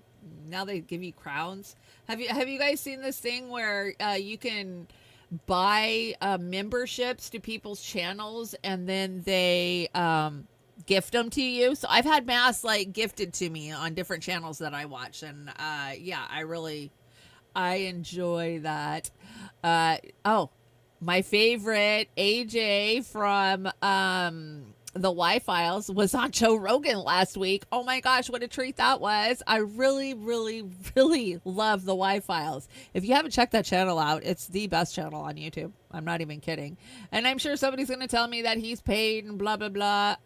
Now they give you crowns. Have you guys seen this thing where you can buy memberships to people's channels and then they gift them to you? So I've had mass gifted to me on different channels that I watch, and yeah, I enjoy that. My favorite AJ from the Y-Files was on Joe Rogan last week. Oh my gosh, what a treat that was. I really, really, really love the Y-Files. If you haven't checked that channel out, it's the best channel on YouTube. I'm not even kidding. And I'm sure somebody's going to tell me that he's paid and blah, blah, blah.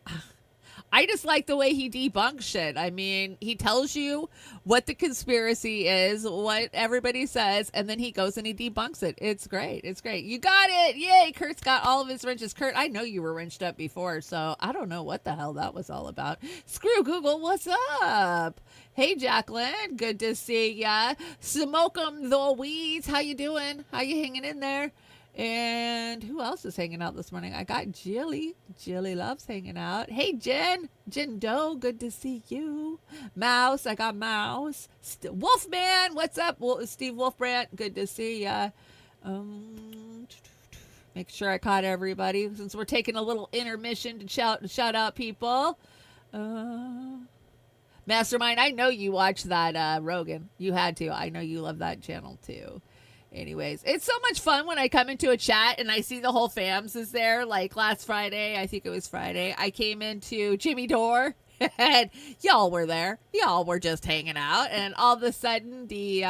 I just like the way he debunks shit. I mean, he tells you what the conspiracy is, what everybody says, and then he goes and he debunks it. It's great. It's great. You got it. Yay. Kurt's got all of his wrenches. Kurt, I know you were wrenched up before, so I don't know what the hell that was all about. Screw Google. What's up? Hey, Jacqueline. Good to see ya. Smoke 'em the weeds. How you doing? How you hanging in there? And who else is hanging out this morning? I got Jilly. Jilly loves hanging out. Hey, Jen. Jen Doe, good to see you. Mouse, I got Mouse. Wolfman, what's up? Steve Wolfbrand, good to see ya. Make sure I caught everybody since we're taking a little intermission to shout out people. Mastermind, I know you watched that, Rogan. You had to. I know you love that channel too. Anyways, it's so much fun when I come into a chat and I see the whole fams is there. Like last Friday, I think it was Friday, I came into Jimmy Dore and y'all were there. Y'all were just hanging out, and all of a sudden the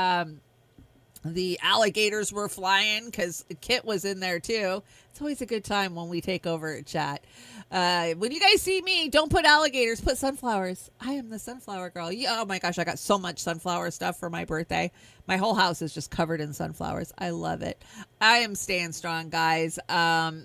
alligators were flying because Kit was in there too. It's always a good time when we take over a chat. When you guys see me, don't put alligators, put sunflowers. I am the sunflower girl. Oh my gosh, I got so much sunflower stuff for my birthday. My whole house is just covered in sunflowers. I love it. I am staying strong, guys.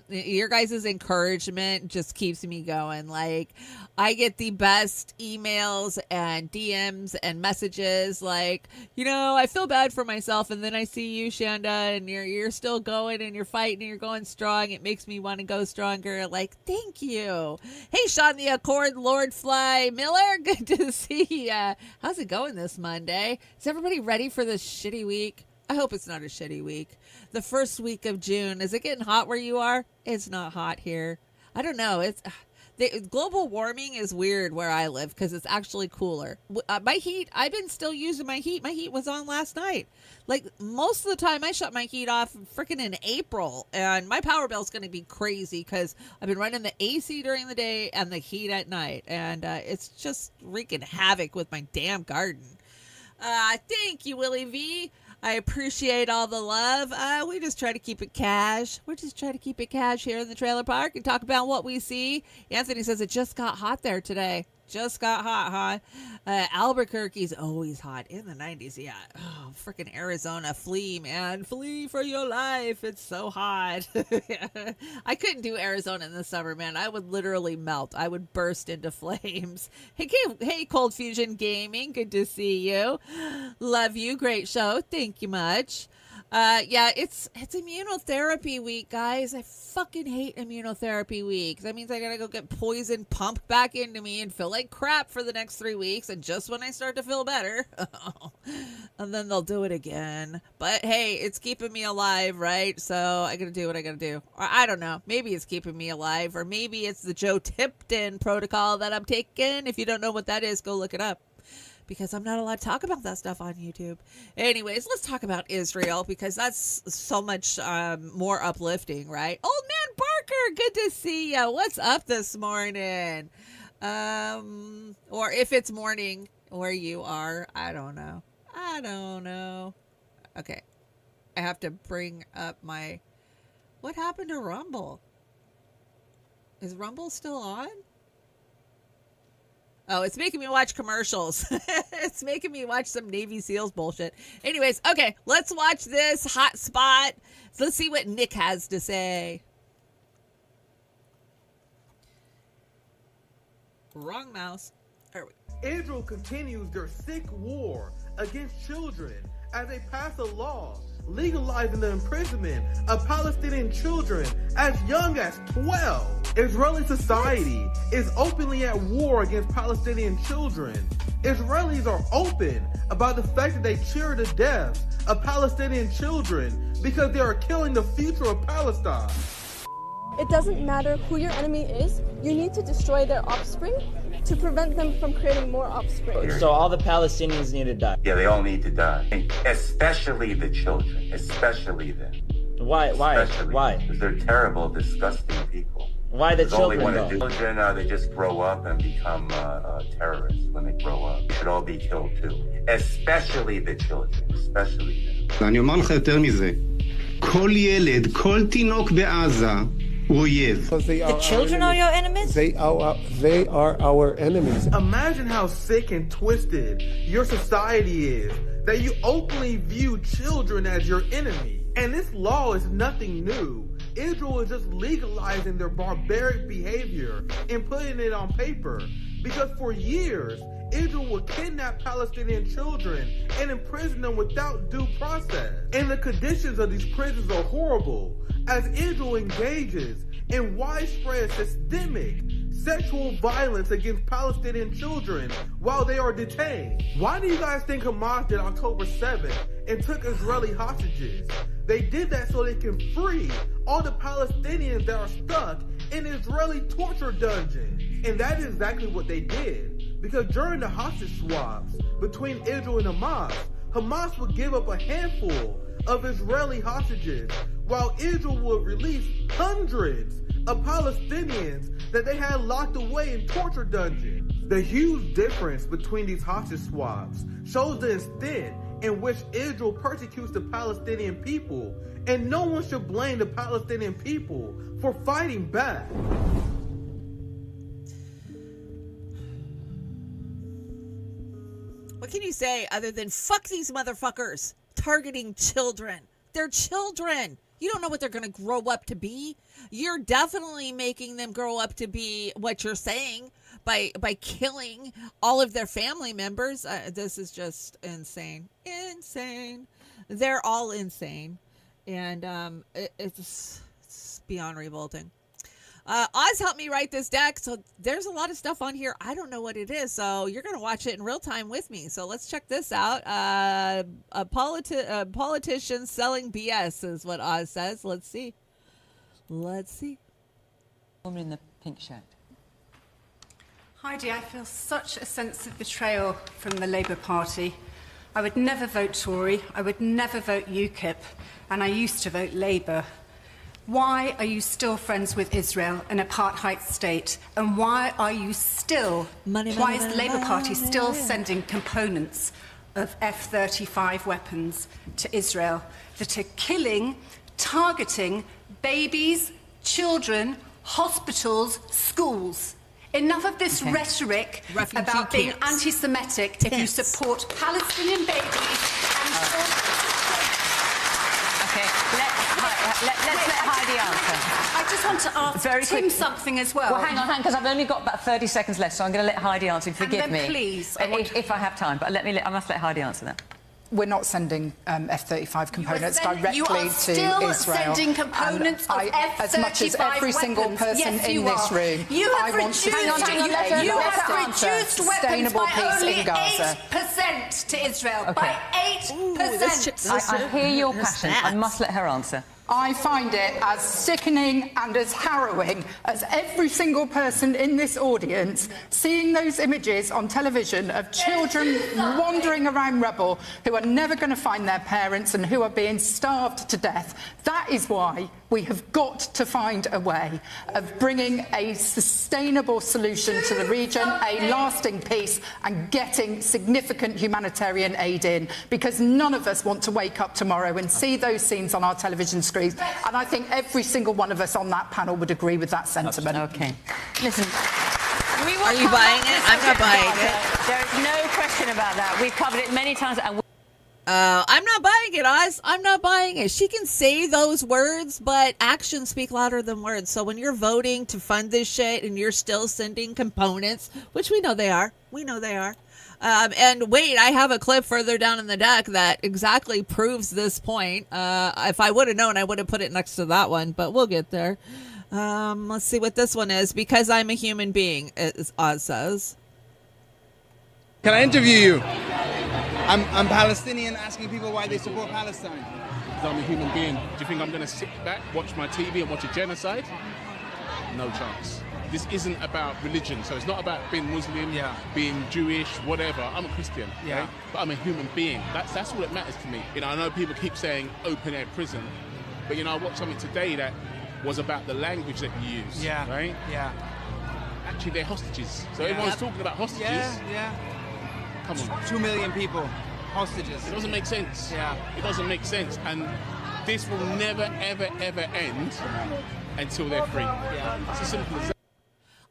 Your guys' encouragement just keeps me going. Like, I get the best emails and DMs and messages like, you know, I feel bad for myself, and then I see you, Shanda, and you're still going and you're fighting and you're going strong. It makes me want to go stronger. Like, thank you. Hey, Sean the Accord, Lord Fly Miller, good to see ya. How's it going this Monday? Is everybody ready for this shitty week? I hope it's not a shitty week. The first week of June. Is it getting hot where you are? It's not hot here. I don't know. Global warming is weird where I live because it's actually cooler. My heat, I've been still using my heat. My heat was on last night. Like, most of the time I shut my heat off freaking in April, and my power bill is going to be crazy because I've been running the AC during the day and the heat at night, and it's just wreaking havoc with my damn garden. Thank you, Willie V. I appreciate all the love. We just try to keep it cash. We're just trying to keep it cash here in the trailer park and talk about what we see. Anthony says it just got hot there today. Just got hot, huh? Albuquerque's always hot in the 90s. Yeah. Oh, freaking Arizona. Flee, man. Flee for your life. It's so hot. I couldn't do Arizona in the summer, man. I would literally melt. I would burst into flames. Hey, Cold Fusion Gaming. Good to see you. Love you. Great show. Thank you much. Yeah, it's immunotherapy week, guys. I fucking hate immunotherapy week. That means I gotta go get poison pumped back into me and feel like crap for the next 3 weeks. And just when I start to feel better, and then they'll do it again. But hey, it's keeping me alive, right? So I gotta do what I gotta do. Or I don't know. Maybe it's keeping me alive, or maybe it's the Joe Tipton protocol that I'm taking. If you don't know what that is, go look it up, because I'm not allowed to talk about that stuff on YouTube. Anyways, let's talk about Israel, because that's so much more uplifting, right? Old Man Barker, good to see you. What's up this morning? Or if it's morning where you are, I don't know. Okay. I have to bring up my... What happened to Rumble? Is Rumble still on? Oh, it's making me watch commercials. It's making me watch some Navy SEALs bullshit. Anyways, okay, let's watch this hot spot. So let's see what Nick has to say. Wrong mouse. There we go. Israel continues their sick war against children as they pass a law legalizing the imprisonment of Palestinian children as young as 12. Israeli society is openly at war against Palestinian children. Israelis are open about the fact that they cheer the deaths of Palestinian children because they are killing the future of Palestine. It doesn't matter who your enemy is, you need to destroy their offspring to prevent them from creating more offspring. So all the Palestinians need to die? Yeah, they all need to die. Especially the children. Especially them. Why? Especially Why? Because they're terrible, disgusting people. Why the children, all they want to do. Children, they just grow up and become terrorists when they grow up. They should all be killed too. Especially the children. Especially them. ואני אומר לך יותר מזה. כל ילד, כל תינוק בעזה, The children are your enemies? They are our enemies. Imagine how sick and twisted your society is that you openly view children as your enemy. And this law is nothing new. Israel is just legalizing their barbaric behavior and putting it on paper. Because for years, Israel would kidnap Palestinian children and imprison them without due process. And the conditions of these prisons are horrible, as Israel engages in widespread systemic sexual violence against Palestinian children while they are detained. Why do you guys think Hamas did October 7th and took Israeli hostages? They did that so they can free all the Palestinians that are stuck in Israeli torture dungeons. And that is exactly what they did. Because during the hostage swaps between Israel and Hamas, Hamas would give up a handful of Israeli hostages, while Israel would release hundreds of Palestinians that they had locked away in torture dungeons. The huge difference between these hostage swaps shows the extent in which Israel persecutes the Palestinian people, and no one should blame the Palestinian people for fighting back. What can you say other than fuck these motherfuckers targeting children? They're children. You don't know what they're going to grow up to be. You're definitely making them grow up to be what you're saying by killing all of their family members. This is just insane. Insane. They're all insane. And it's beyond revolting. Oz helped me write this deck, so there's a lot of stuff on here. I don't know what it is, so you're going to watch it in real time with me. So let's check this out. A politician selling BS is what Oz says. Let's see. Let's see. Woman in the pink shirt. Heidi, I feel such a sense of betrayal from the Labour Party. I would never vote Tory, I would never vote UKIP, and I used to vote Labour. Why are you still friends with Israel, an apartheid state? And why are you still, why is the Labour Party still sending components of F-35 weapons to Israel that are killing, targeting babies, children, hospitals, schools? Enough of this rhetoric about being anti-Semitic if you support Palestinian babies and Let's let Heidi answer. I just want to ask Tim something as well. Well, hang on, because I've only got about 30 seconds left, so I'm going to let Heidi answer. Forgive me. Please. If I have time, but I must let Heidi answer that. We're not sending F-35 components directly you are to still Israel. sending components of F-35 as much as every single person in this room, I want to see you have reduced weapons by only in Gaza. 8% to Israel. By 8%. I hear your passion. I must let her answer. I find it as sickening and as harrowing as every single person in this audience seeing those images on television of children wandering around rubble who are never going to find their parents and who are being starved to death. That is why we have got to find a way of bringing a sustainable solution to the region, a lasting peace, and getting significant humanitarian aid in, because none of us want to wake up tomorrow and see those scenes on our television screens. And I think every single one of us on that panel would agree with that sentiment. Okay. Listen. Are you buying it? I'm not buying it. There's no question about that. We've covered it many times. And I'm not buying it, Oz. I'm not buying it. She can say those words, but actions speak louder than words. So when you're voting to fund this shit and you're still sending components, which we know they are. And wait, I have a clip further down in the deck that exactly proves this point. If I would have known, I would have put it next to that one, but we'll get there. Let's see what this one is. Because I'm a human being, as Oz says. Can I interview you? I'm Palestinian, asking people why they support Palestine. Because I'm a human being. Do you think I'm going to sit back, watch my TV and watch a genocide? No chance. This isn't about religion, so it's not about being Muslim, being Jewish, whatever. I'm a Christian, right? But I'm a human being. That's all that matters to me. You know, I know people keep saying open air prison, but you know, I watched something today that was about the language that you use, right? Yeah. Actually, they're hostages. So everyone's talking about hostages. Yeah. Come on. 2 million people, hostages. It doesn't make sense. Yeah. It doesn't make sense. And this will never, ever, ever end until they're free. It's as simple as that.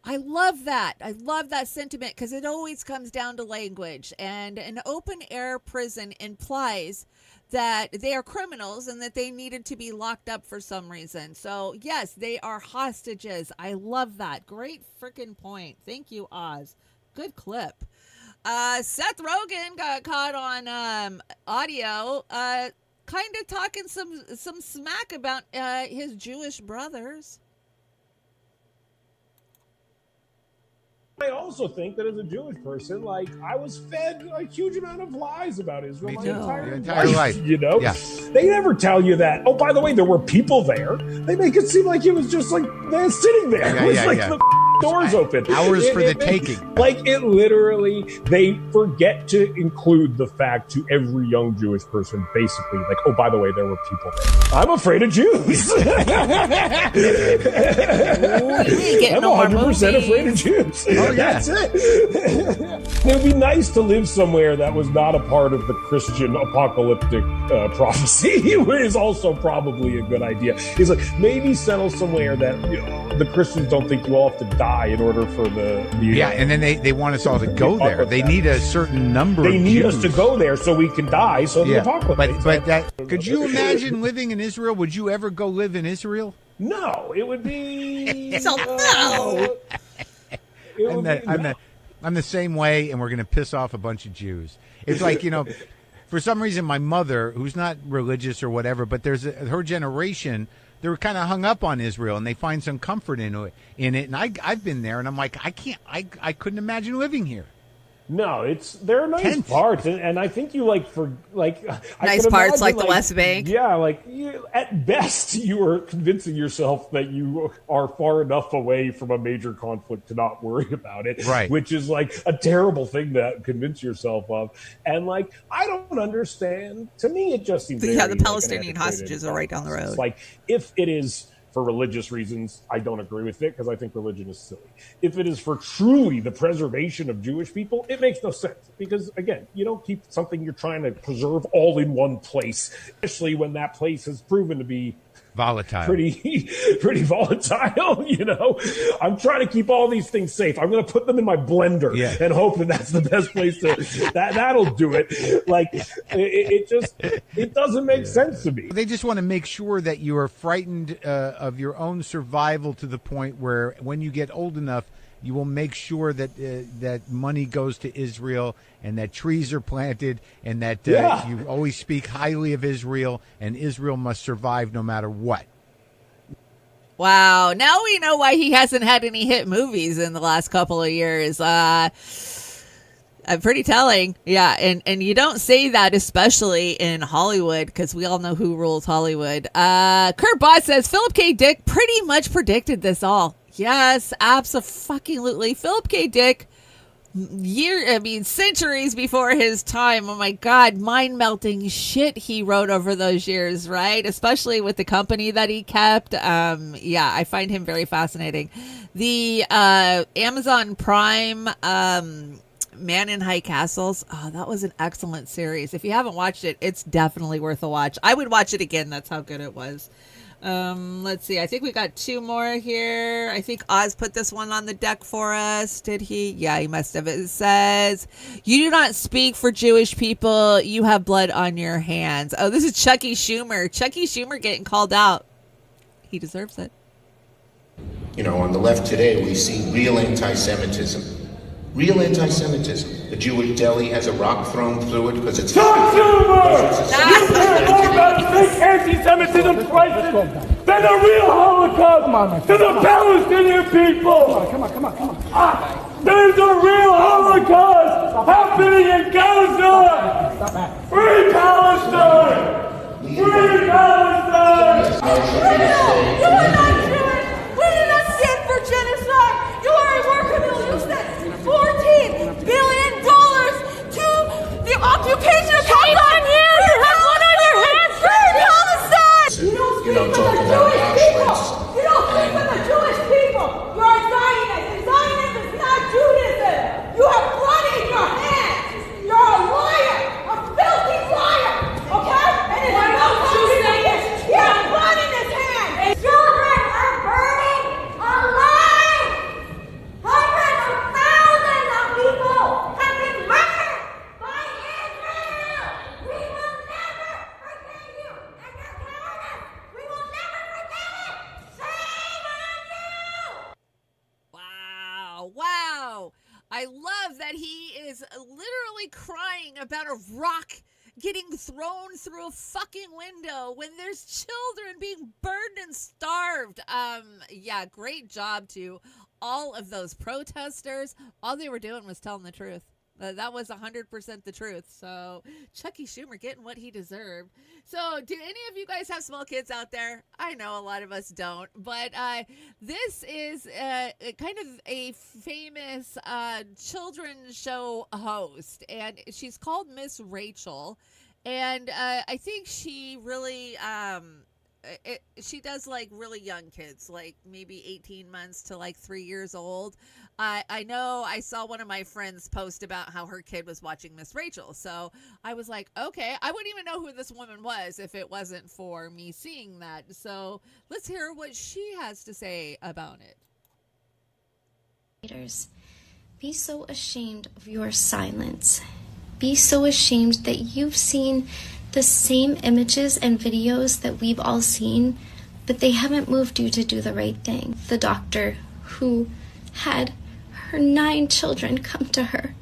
I love that. I love that sentiment because it always comes down to language. And an open-air prison implies that they are criminals and that they needed to be locked up for some reason. So, yes, they are hostages. I love that. Great freaking point. Thank you, Oz. Good clip. Seth Rogen got caught on audio kind of talking some smack about his Jewish brothers. I also think that as a Jewish person, like, I was fed a huge amount of lies about Israel my entire life. You know, they never tell you that. Oh, by the way, there were people there. They make it seem like it was just like they're sitting there. It was the doors open. Hours for the taking. Like, it literally, they forget to include the fact to every young Jewish person, basically, like, oh, by the way, there were people there. I'm afraid of Jews. I'm 100% afraid of Jews. Oh, yeah. That's it. It would be nice to live somewhere that was not a part of the Christian apocalyptic prophecy, which is also probably a good idea. It's like, maybe settle somewhere that, you know, the Christians don't think you all have to die in order for the and then they want us all to go there. They need a certain number of Jews. They need us to go there so we can die, so the apocalypse. But that, could you imagine living in Israel? Would you ever go live in Israel? No, it would be... I'm the same way, and we're going to piss off a bunch of Jews. It's like, you know, for some reason, my mother, who's not religious or whatever, but her generation, they were kind of hung up on Israel, and they find some comfort in it. And I've been there, and I'm like, I couldn't imagine living here. No, there are nice parts, and I think you nice parts like the West Bank. Yeah, like at best you are convincing yourself that you are far enough away from a major conflict to not worry about it, right? Which is like a terrible thing to convince yourself of. And like, I don't understand. To me, it just seems the Palestinian hostages are right down the road. It's like, if it is for religious reasons, I don't agree with it because I think religion is silly. If it is for truly the preservation of Jewish people, it makes no sense because, again, you don't keep something you're trying to preserve all in one place, especially when that place has proven to be volatile, pretty volatile. You know, I'm trying to keep all these things safe. I'm going to put them in my blender and hope that that's the best place to. That'll do it. Like, it doesn't make sense to me. They just want to make sure that you are frightened of your own survival to the point where, when you get old enough, you will make sure that that money goes to Israel and that trees are planted and that you always speak highly of Israel, and Israel must survive no matter what. Wow. Now we know why he hasn't had any hit movies in the last couple of years. Pretty telling. Yeah. And you don't say that, especially in Hollywood, because we all know who rules Hollywood. Kurt Bott says Philip K. Dick pretty much predicted this all. Yes, absolutely. Philip K. Dick, centuries before his time. Oh my God, mind-melting shit he wrote over those years, right? Especially with the company that he kept. I find him very fascinating. The Amazon Prime Man in High Castles. Oh, that was an excellent series. If you haven't watched it, it's definitely worth a watch. I would watch it again. That's how good it was. Let's see. I think we got two more here. I think Oz put this one on the deck for us. Did he? Yeah, he must have. It says, "You do not speak for Jewish people. You have blood on your hands." Oh, this is Chucky Schumer. Chucky Schumer getting called out. He deserves it. You know, on the left today, we see real anti-Semitism. Real anti-Semitism. The Jewish deli has a rock thrown through it because it's... Chuck Schumer! You care more about fake anti-Semitism prices than the real Holocaust to the Palestinian people! Come on. There's a real Holocaust happening in Gaza! Free Palestine! Free Palestine! You are not Jewish! We did not stand for genocide! You are a worker mill! You said $14 billion to the occupation of Palestine! You have blood on your hands! Free Palestine! You don't speak for the Jewish people! You don't speak for the Jewish people! You are a Zionist, and Zionism is not Judaism! You have blood in your hands! You're a liar! A filthy liar! Okay? And it's no you say it's I love that he is literally crying about a rock getting thrown through a fucking window when there's children being burned and starved. Yeah, great job to all of those protesters. All they were doing was telling the truth. That was 100% the truth. So Chucky Schumer getting what he deserved. So do any of you guys have small kids out there? I know a lot of us don't. But this is kind of a famous children's show host. And she's called Miss Rachel. And I think she really... she does like really young kids, like maybe 18 months to like 3 years old. I know I saw one of my friends post about how her kid was watching Miss Rachel. So I was like, okay, I wouldn't even know who this woman was if it wasn't for me seeing that. So let's hear what she has to say about it. Be so ashamed of your silence. Be so ashamed that you've seen the same images and videos that we've all seen, but they haven't moved you to do the right thing. The doctor who had her 9 children come to her,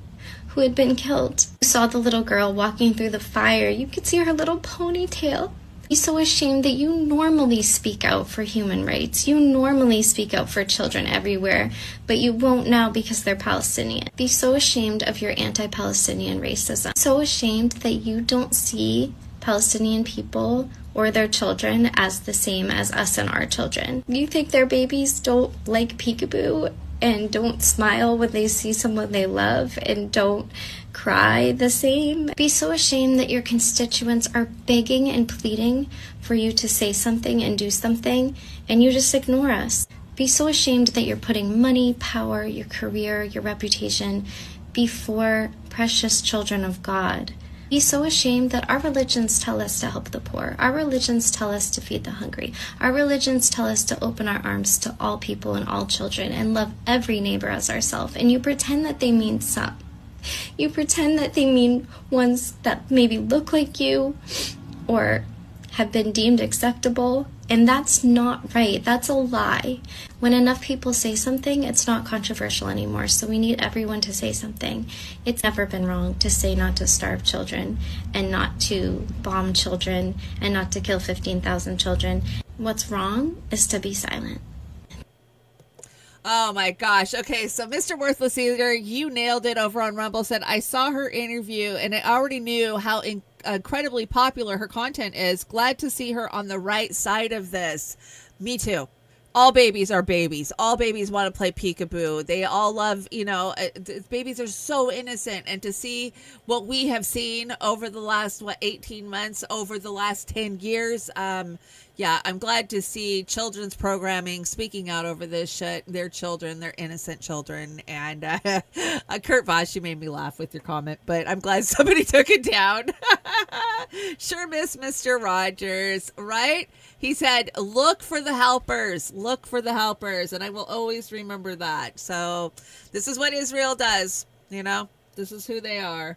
who had been killed. You saw the little girl walking through the fire. You could see her little ponytail. Be so ashamed that you normally speak out for human rights. You normally speak out for children everywhere, but you won't now because they're Palestinian. Be so ashamed of your anti-Palestinian racism. So ashamed that you don't see Palestinian people or their children as the same as us and our children. You think their babies don't like peekaboo and don't smile when they see someone they love and don't cry the same? Be so ashamed that your constituents are begging and pleading for you to say something and do something, and you just ignore us. Be so ashamed that you're putting money, power, your career, your reputation before precious children of God. Be so ashamed that our religions tell us to help the poor. Our religions tell us to feed the hungry. Our religions tell us to open our arms to all people and all children and love every neighbor as ourselves. And you pretend that they mean some. You pretend that they mean ones that maybe look like you or have been deemed acceptable. And that's not right. That's a lie. When enough people say something, it's not controversial anymore. So we need everyone to say something. It's never been wrong to say not to starve children and not to bomb children and not to kill 15,000 children. What's wrong is to be silent. Oh my gosh. Okay, so Mr. Worthless Eater, you nailed it over on Rumble. Said, I saw her interview and I already knew how incredibly popular her content is. Glad to see her on the right side of this. Me too. All babies are babies. All babies want to play peekaboo. They all love, babies are so innocent. And to see what we have seen over the last, 18 months, over the last 10 years, yeah, I'm glad to see children's programming speaking out over this shit. Their children, their innocent children. And Kurt Voss, you made me laugh with your comment, but I'm glad somebody took it down. Sure miss Mr. Rogers, right? He said, look for the helpers. Look for the helpers. And I will always remember that. So this is what Israel does. This is who they are.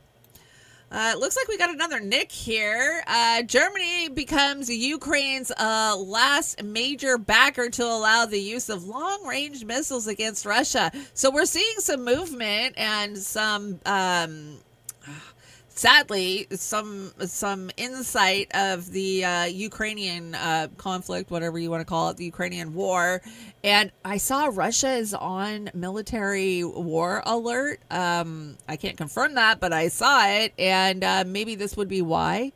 Looks like we got another Nick here. Germany becomes Ukraine's last major backer to allow the use of long-range missiles against Russia. So we're seeing some movement and some, sadly, some insight of the Ukrainian conflict, whatever you want to call it, the Ukrainian war. And I saw Russia is on military war alert. I can't confirm that, but I saw it. And maybe this would be why.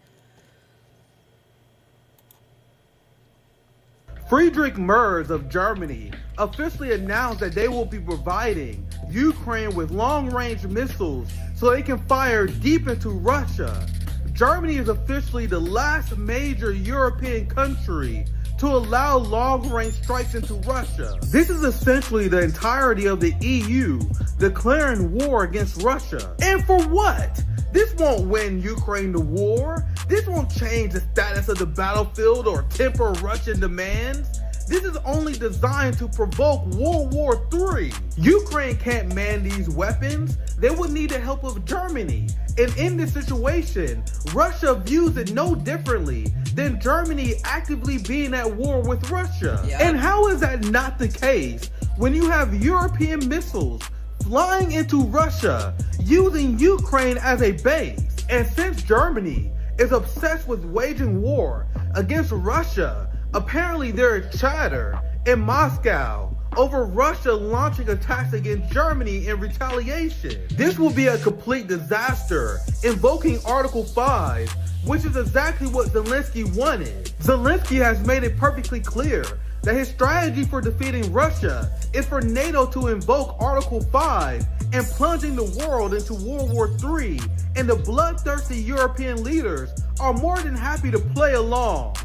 Friedrich Merz of Germany officially announced that they will be providing Ukraine with long-range missiles so they can fire deep into Russia. Germany is officially the last major European country to allow long-range strikes into Russia. This is essentially the entirety of the EU declaring war against Russia. And for what? This won't win Ukraine the war. This won't change the status of the battlefield or temper Russian demands. This is only designed to provoke World War III. Ukraine can't man these weapons. They would need the help of Germany. And in this situation, Russia views it no differently than Germany actively being at war with Russia. Yeah. And how is that not the case when you have European missiles flying into Russia, using Ukraine as a base. And since Germany is obsessed with waging war against Russia, apparently there is chatter in Moscow over Russia launching attacks against Germany in retaliation. This will be a complete disaster, invoking Article 5, which is exactly what Zelensky wanted. Zelensky has made it perfectly clear that his strategy for defeating Russia is for NATO to invoke Article 5 and plunging the world into World War III, and the bloodthirsty European leaders are more than happy to play along.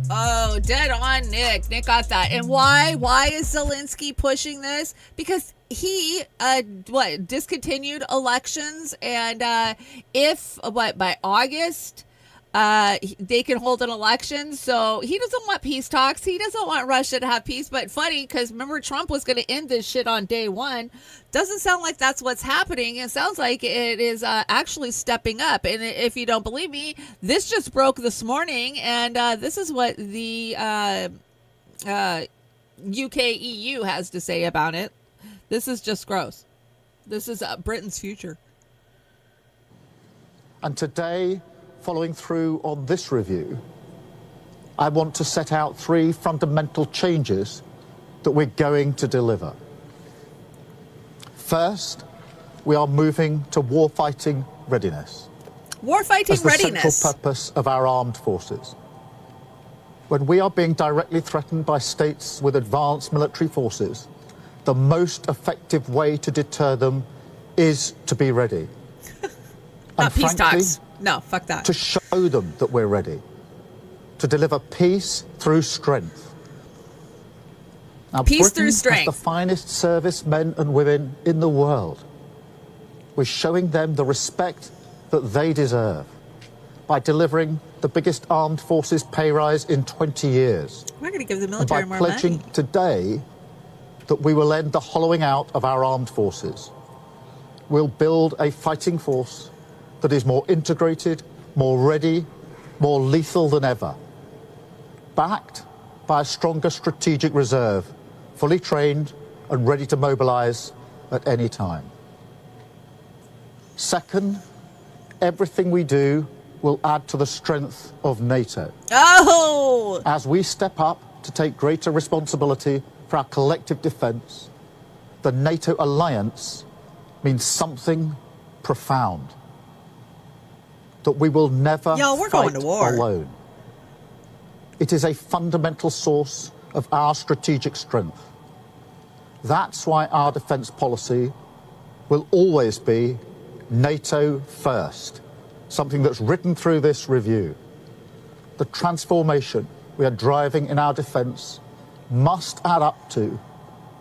Oh, dead on, Nick. Nick got that. And why? Why is Zelensky pushing this? Because he, discontinued elections, and by August, they can hold an election. So he doesn't want peace talks. He doesn't want Russia to have peace. But funny, because remember, Trump was going to end this shit on day one. Doesn't sound like that's what's happening. It sounds like it is actually stepping up. And if you don't believe me, this just broke this morning, and this is what the UK EU has to say about it. This is just gross. This is Britain's future. And today, following through on this review, I want to set out 3 fundamental changes that we're going to deliver. First, we are moving to warfighting readiness. Warfighting readiness. As the central purpose of our armed forces. When we are being directly threatened by states with advanced military forces, the most effective way to deter them is to be ready. Not peace talks. No, fuck that. To show them that we're ready. To deliver peace through strength. Now, peace Britain through strength. has the finest servicemen and women in the world. We're showing them the respect that they deserve by delivering the biggest armed forces pay rise in 20 years. We're going to give the military and by more pledging money. Today that we will end the hollowing out of our armed forces. We'll build a fighting force that is more integrated, more ready, more lethal than ever, backed by a stronger strategic reserve, fully trained and ready to mobilize at any time. Second, everything we do will add to the strength of NATO. Oh! As we step up to take greater responsibility for our collective defense, the NATO alliance means something profound. That we will never we're fight going to war. alone. It is a fundamental source of our strategic strength. That's why our defense policy will always be NATO first, something that's written through this review. The transformation we are driving in our defense must add up to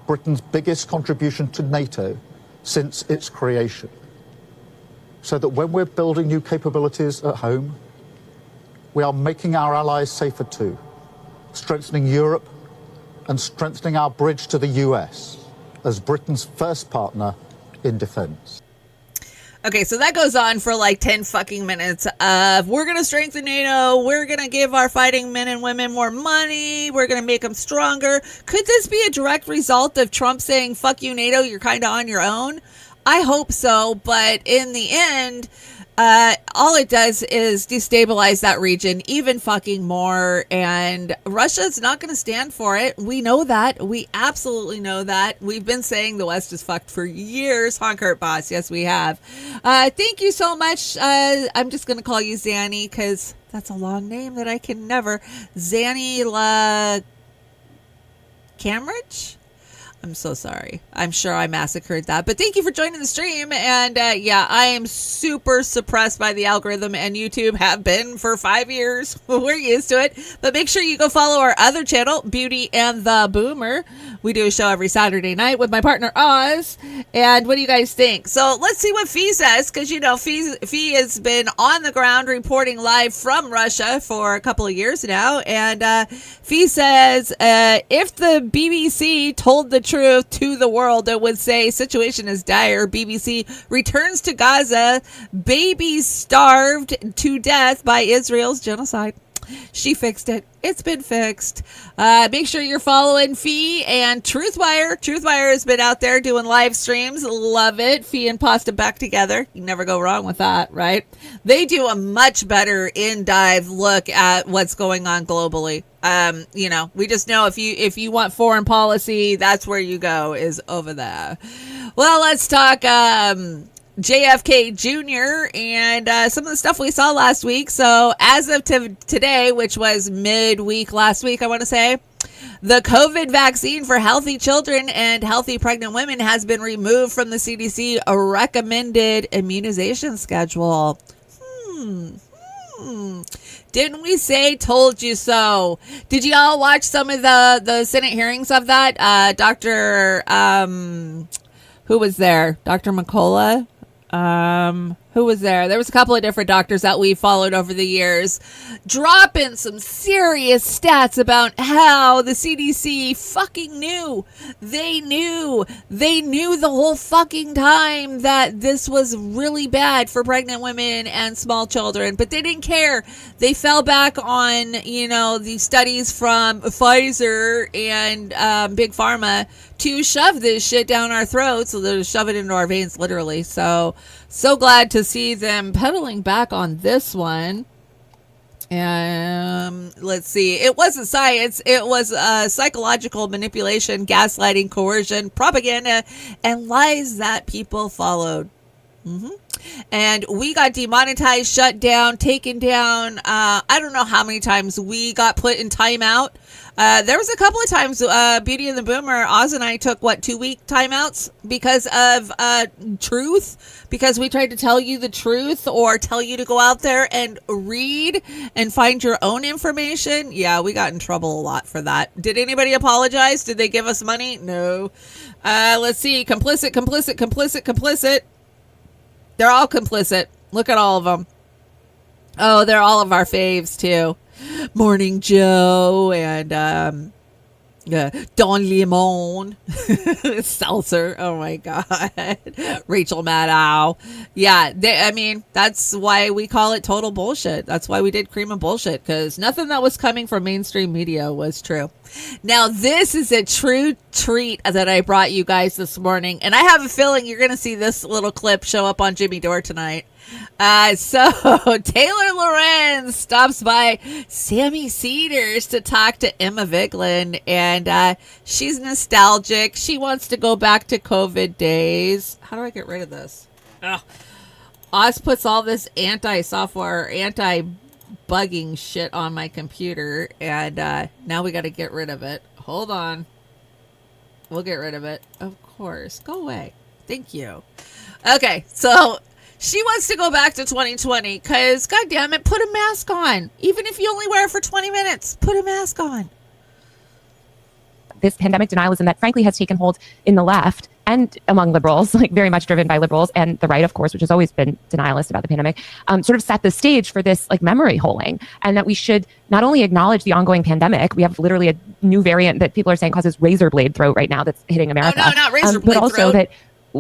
Britain's biggest contribution to NATO since its creation. So that when we're building new capabilities at home, we are making our allies safer too, strengthening Europe and strengthening our bridge to the US as Britain's first partner in defense. Okay, so that goes on for like 10 fucking minutes of we're going to strengthen NATO, we're going to give our fighting men and women more money, we're going to make them stronger. Could this be a direct result of Trump saying, fuck you, NATO, you're kind of on your own? I hope so, but in the end, all it does is destabilize that region even fucking more, and Russia's not going to stand for it. We know that. We absolutely know that. We've been saying the West is fucked for years. Honk Hurt Boss. Yes, we have. Thank you so much. I'm just going to call you Zanny because that's a long name that I can never. Zanny La Camrich? I'm so sorry. I'm sure I massacred that. But thank you for joining the stream. And I am super suppressed by the algorithm, and YouTube have been for 5 years. We're used to it. But make sure you go follow our other channel, Beauty and the Boomer. We do a show every Saturday night with my partner, Oz. And what do you guys think? So let's see what Fee says, because, you know, Fee has been on the ground reporting live from Russia for a couple of years now. And Fee says, if the BBC told the truth to the world, it would say situation is dire. BBC returns to Gaza, babies starved to death by Israel's genocide. She fixed it. It's been fixed. Make sure you're following Fee and Truthwire. Truthwire has been out there doing live streams. Love it. Fee and Pasta back together. You never go wrong with that, right? They do a much better in-dive look at what's going on globally. We just know if you want foreign policy, that's where you go, is over there. Well, let's talk JFK Jr. and some of the stuff we saw last week. So as of today, which was midweek last week, I want to say, the COVID vaccine for healthy children and healthy pregnant women has been removed from the CDC recommended immunization schedule. Didn't we say told you so? Did you all watch some of the Senate hearings of that? Dr. Who was there? Dr. McCullough? Who was there? There was a couple of different doctors that we followed over the years, dropping some serious stats about how the CDC fucking knew. They knew the whole fucking time that this was really bad for pregnant women and small children, but they didn't care. They fell back on, the studies from Pfizer and Big Pharma to shove this shit down our throats. So they'll shove it into our veins, literally. So glad to see them pedaling back on this one. Let's see. It wasn't science. It was psychological manipulation, gaslighting, coercion, propaganda, and lies that people followed. And we got demonetized, shut down, taken down. I don't know how many times we got put in timeout. There was a couple of times Beauty and the Boomer, Oz and I took 2-week timeouts because of truth, because we tried to tell you the truth or tell you to go out there and read and find your own information. Yeah, we got in trouble a lot for that. Did anybody apologize? Did they give us money? No. Let's see. Complicit. They're all complicit. Look at all of them. Oh, they're all of our faves too. Morning Joe and Don Lemon, Seltzer. Oh my God, Rachel Maddow. Yeah, that's why we call it total bullshit. That's why we did Cream of Bullshit, because nothing that was coming from mainstream media was true. Now, this is a true treat that I brought you guys this morning, and I have a feeling you're going to see this little clip show up on Jimmy Dore tonight. So Taylor Lorenz stops by Sammy Cedars to talk to Emma Vigeland, and she's nostalgic. She wants to go back to COVID days. How do I get rid of this? Oz puts all this anti-software, anti-bugging shit on my computer, and now we got to get rid of it. Hold on. We'll get rid of it. Of course. Go away. Thank you. Okay, so she wants to go back to 2020 because, goddamn it, put a mask on. Even if you only wear it for 20 minutes, put a mask on. This pandemic denialism that frankly has taken hold in the left and among liberals, like very much driven by liberals, and the right, of course, which has always been denialist about the pandemic, sort of set the stage for this like memory holing, and that we should not only acknowledge the ongoing pandemic. We have literally a new variant that people are saying causes razor blade throat right now that's hitting America. Oh, no, not razor blade but also throat. That,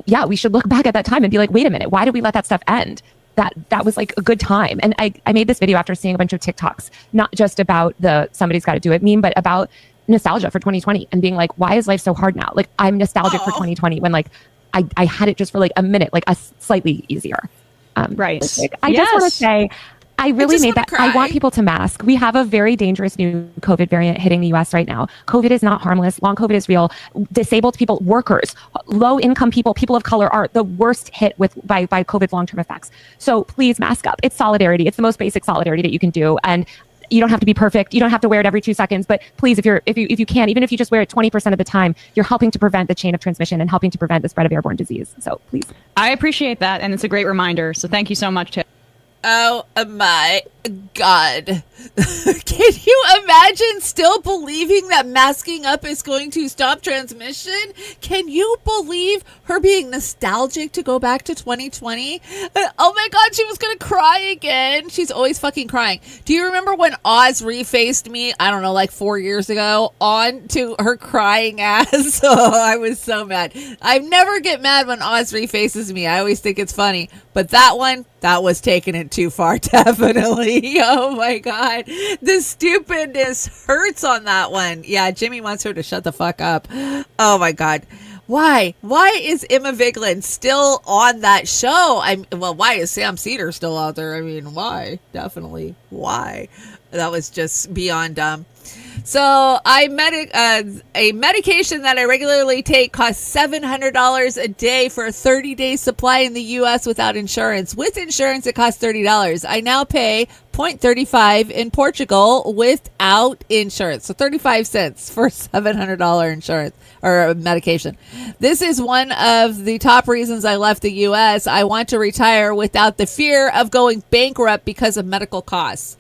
yeah, we should look back at that time and be like, wait a minute, why did we let that stuff end? That was like a good time. And I made this video after seeing a bunch of TikToks, not just about the somebody's got to do it meme, but about nostalgia for 2020 and being like, why is life so hard now? Like, I'm nostalgic for 2020 when like I had it just for like a minute, like a slightly easier. Right. I just want to say, I really made that. I want people to mask. We have a very dangerous new COVID variant hitting the US right now. COVID is not harmless. Long COVID is real. Disabled people, workers, low income people, people of color are the worst hit by COVID long-term effects. So please mask up. It's solidarity. It's the most basic solidarity that you can do. And you don't have to be perfect. You don't have to wear it every 2 seconds, but please, if you can, even if you just wear it 20% of the time, you're helping to prevent the chain of transmission and helping to prevent the spread of airborne disease. So please. I appreciate that. And it's a great reminder. So thank you so much, Tim. Oh my God. Can you imagine still believing that masking up is going to stop transmission? Can you believe her being nostalgic to go back to 2020? Oh my God, she was going to cry again. She's always fucking crying. Do you remember when Oz refaced me, I don't know, like 4 years ago, on to her crying ass? Oh, I was so mad. I never get mad when Oz refaces me. I always think it's funny. But that one, that was taking it too far, definitely. Seriously. Oh my God. The stupidness hurts on that one. Yeah, Jimmy wants her to shut the fuck up. Oh my God. Why? Why is Emma Vigeland still on that show? Why is Sam Cedar still out there? I mean, why? Definitely. Why? That was just beyond dumb. So a medication that I regularly take costs $700 a day for a 30-day supply in the U.S. without insurance. With insurance, it costs $30. I now pay $0.35 in Portugal without insurance. So 35 cents for $700 insurance or medication. This is one of the top reasons I left the U.S. I want to retire without the fear of going bankrupt because of medical costs.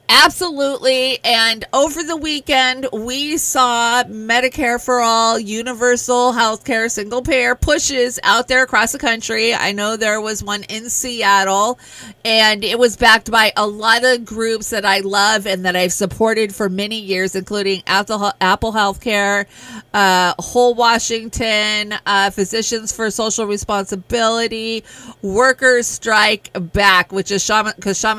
Absolutely. And over the weekend, we saw Medicare for All, universal healthcare, single payer pushes out there across the country. I know there was one in Seattle, and it was backed by a lot of groups that I love and that I've supported for many years, including Apple Healthcare, Whole Washington, Physicians for Social Responsibility, Workers Strike Back, which is Shama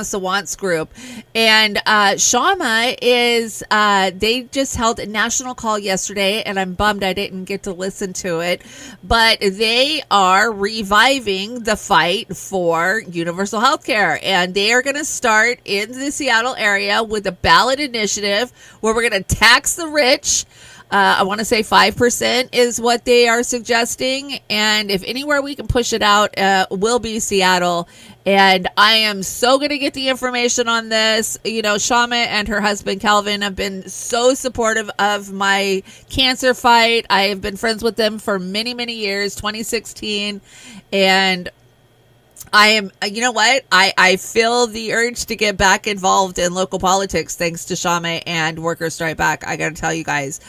Sawant's group. And Shama is, they just held a national call yesterday, and I'm bummed I didn't get to listen to it, but they are reviving the fight for universal health care, and they are going to start in the Seattle area with a ballot initiative where we're going to tax the rich. I want to say 5% is what they are suggesting. And if anywhere we can push it out, will be Seattle. And I am so going to get the information on this. You know, Shama and her husband, Calvin, have been so supportive of my cancer fight. I have been friends with them for many, many years, 2016. And I am, you know what? I feel the urge to get back involved in local politics thanks to Chime and Workers Strike Back. I got to tell you guys,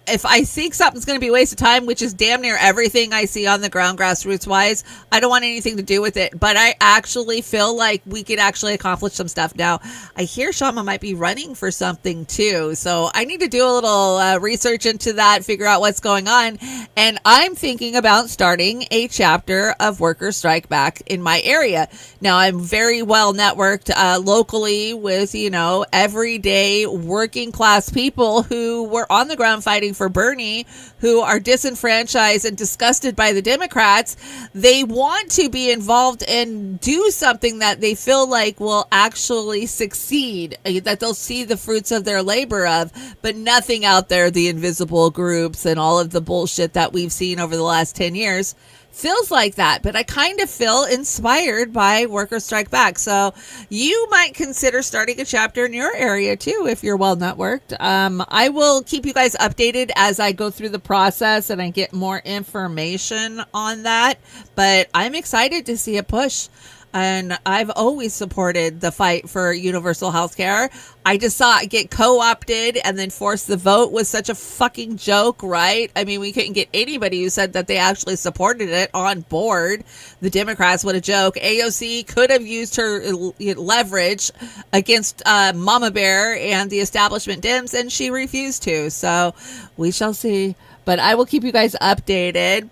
if I think something's going to be a waste of time, which is damn near everything I see on the ground grassroots wise, I don't want anything to do with it. But I actually feel like we could actually accomplish some stuff. Now, I hear Shama might be running for something too. So I need to do a little research into that, figure out what's going on. And I'm thinking about starting a chapter of Workers Strike Back in my area. Now, I'm very well networked locally with, you know, everyday working class people who were on the ground fighting for Bernie, who are disenfranchised and disgusted by the Democrats. They want to be involved and do something that they feel like will actually succeed, that they'll see the fruits of their labor of, but nothing out there, the invisible groups and all of the bullshit that we've seen over the last 10 years feels like that. But I kind of feel inspired by Workers Strike Back. So you might consider starting a chapter in your area too, if you're well networked. I will keep you guys updated as I go through the process and I get more information on that. But I'm excited to see a push. And I've always supported the fight for universal health care. I just saw it get co-opted and then forced the vote was such a fucking joke, right? I mean, we couldn't get anybody who said that they actually supported it on board. The Democrats, what a joke. AOC could have used her leverage against Mama Bear and the establishment Dems, and she refused to. So we shall see. But I will keep you guys updated.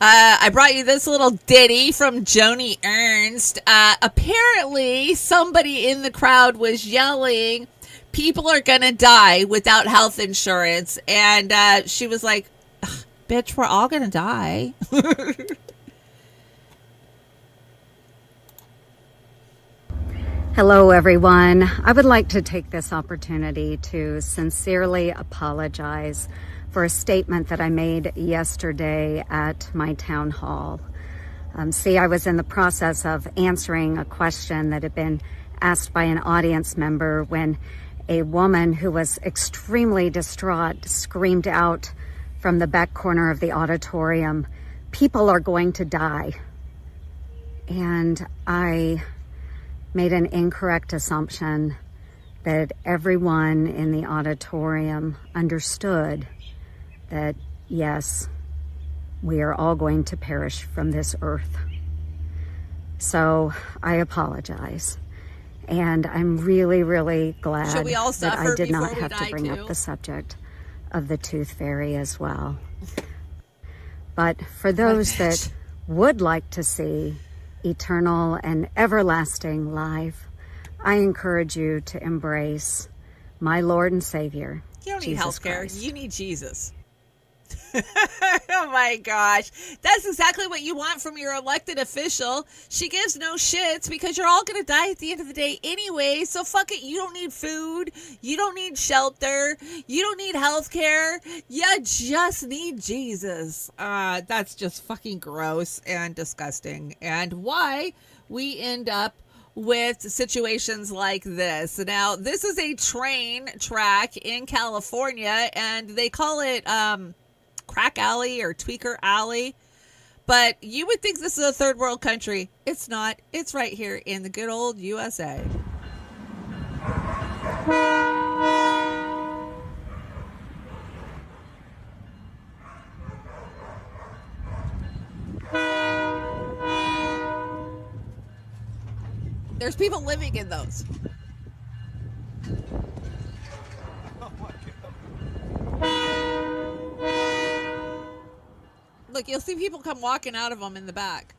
I brought you this little ditty from Joni Ernst. Apparently, somebody in the crowd was yelling, "People are going to die without health insurance." And she was like, "Bitch, we're all going to die." Hello, everyone. I would like to take this opportunity to sincerely apologize for a statement that I made yesterday at my town hall. I was in the process of answering a question that had been asked by an audience member when a woman who was extremely distraught screamed out from the back corner of the auditorium, "People are going to die." And I made an incorrect assumption that everyone in the auditorium understood that, yes, we are all going to perish from this earth. So I apologize. And I'm really, really glad that I did not have to bring up the subject of the tooth fairy as well. But for those that would like to see eternal and everlasting life, I encourage you to embrace my Lord and Savior, You don't need Jesus health care. Christ. You need Jesus. Oh my gosh. That's exactly what you want from your elected official. She gives no shits because you're all going to die at the end of the day anyway. So fuck it. You don't need food. You don't need shelter. You don't need health care. You just need Jesus. That's just fucking gross and disgusting. And why we end up with situations like this. Now, this is a train track in California, and they call it Crack Alley or Tweaker Alley. But you would think this is a third world country. It's not. It's right here in the good old USA. There's people living in those. Look, you'll see people come walking out of them in the back.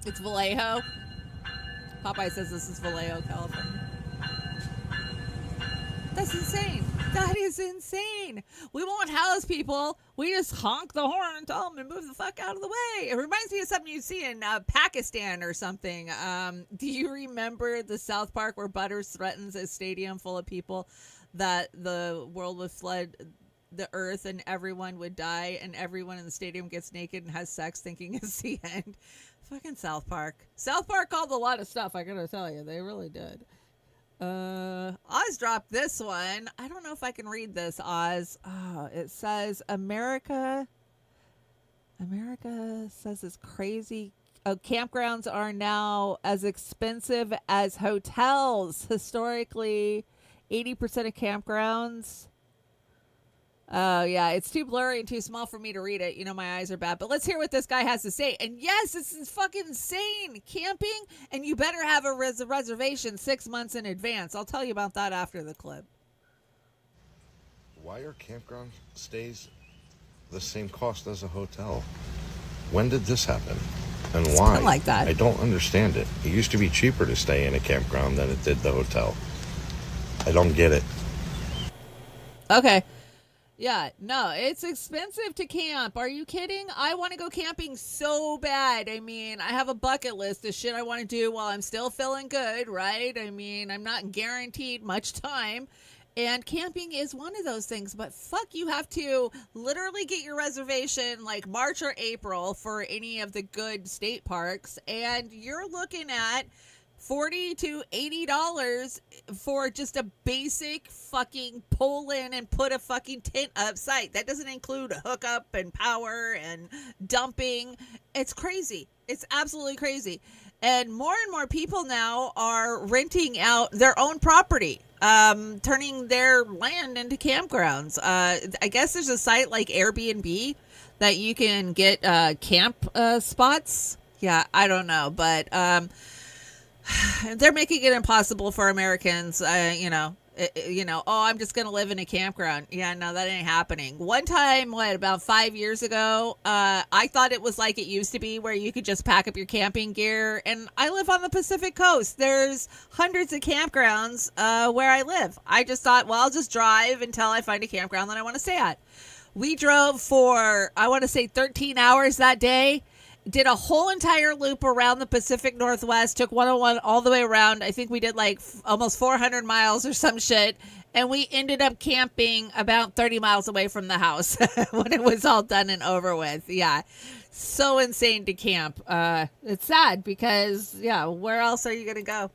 It's Vallejo. Popeye says this is Vallejo, California. That's insane. That is insane. We won't house people. We just honk the horn and tell them to move the fuck out of the way. It reminds me of something you see in Pakistan or something. Do you remember the South Park where Butters threatens a stadium full of people that the world would flood the earth and everyone would die and everyone in the stadium gets naked and has sex thinking it's the end? Fucking South Park. South Park called a lot of stuff, I gotta tell you. They really did. Oz dropped this one. I don't know if I can read this, Oz. Oh, it says America says it's crazy. Campgrounds are now as expensive as hotels. Historically, 80% of campgrounds. Oh, yeah, it's too blurry and too small for me to read it. You know, my eyes are bad. But let's hear what this guy has to say. And yes, this is fucking insane. Camping, and you better have a reservation 6 months in advance. I'll tell you about that after the clip. Why are campground stays the same cost as a hotel? When did this happen? And why? Something like that. I don't understand it. It used to be cheaper to stay in a campground than it did the hotel. I don't get it. Okay. Yeah, no, it's expensive to camp. Are you kidding? I want to go camping so bad. I mean, I have a bucket list of shit I want to do while I'm still feeling good, right? I mean, I'm not guaranteed much time. And camping is one of those things. But fuck, you have to literally get your reservation like March or April for any of the good state parks. And you're looking at $40 to $80 for just a basic fucking pull in and put a fucking tent up site. That doesn't include hookup and power and dumping. It's crazy. It's absolutely crazy. And more people now are renting out their own property, turning their land into campgrounds. I guess there's a site like Airbnb that you can get camp spots. Yeah, I don't know, but they're making it impossible for Americans, oh, I'm just going to live in a campground. Yeah, no, that ain't happening. One time, about 5 years ago, I thought it was like it used to be where you could just pack up your camping gear. And I live on the Pacific Coast. There's hundreds of campgrounds where I live. I just thought, well, I'll just drive until I find a campground that I want to stay at. We drove for, I want to say 13 hours that day. Did a whole entire loop around the Pacific Northwest, took 101 all the way around. I think we did like almost 400 miles or some shit. And we ended up camping about 30 miles away from the house when it was all done and over with. Yeah. So insane to camp. It's sad because, yeah, where else are you going to go?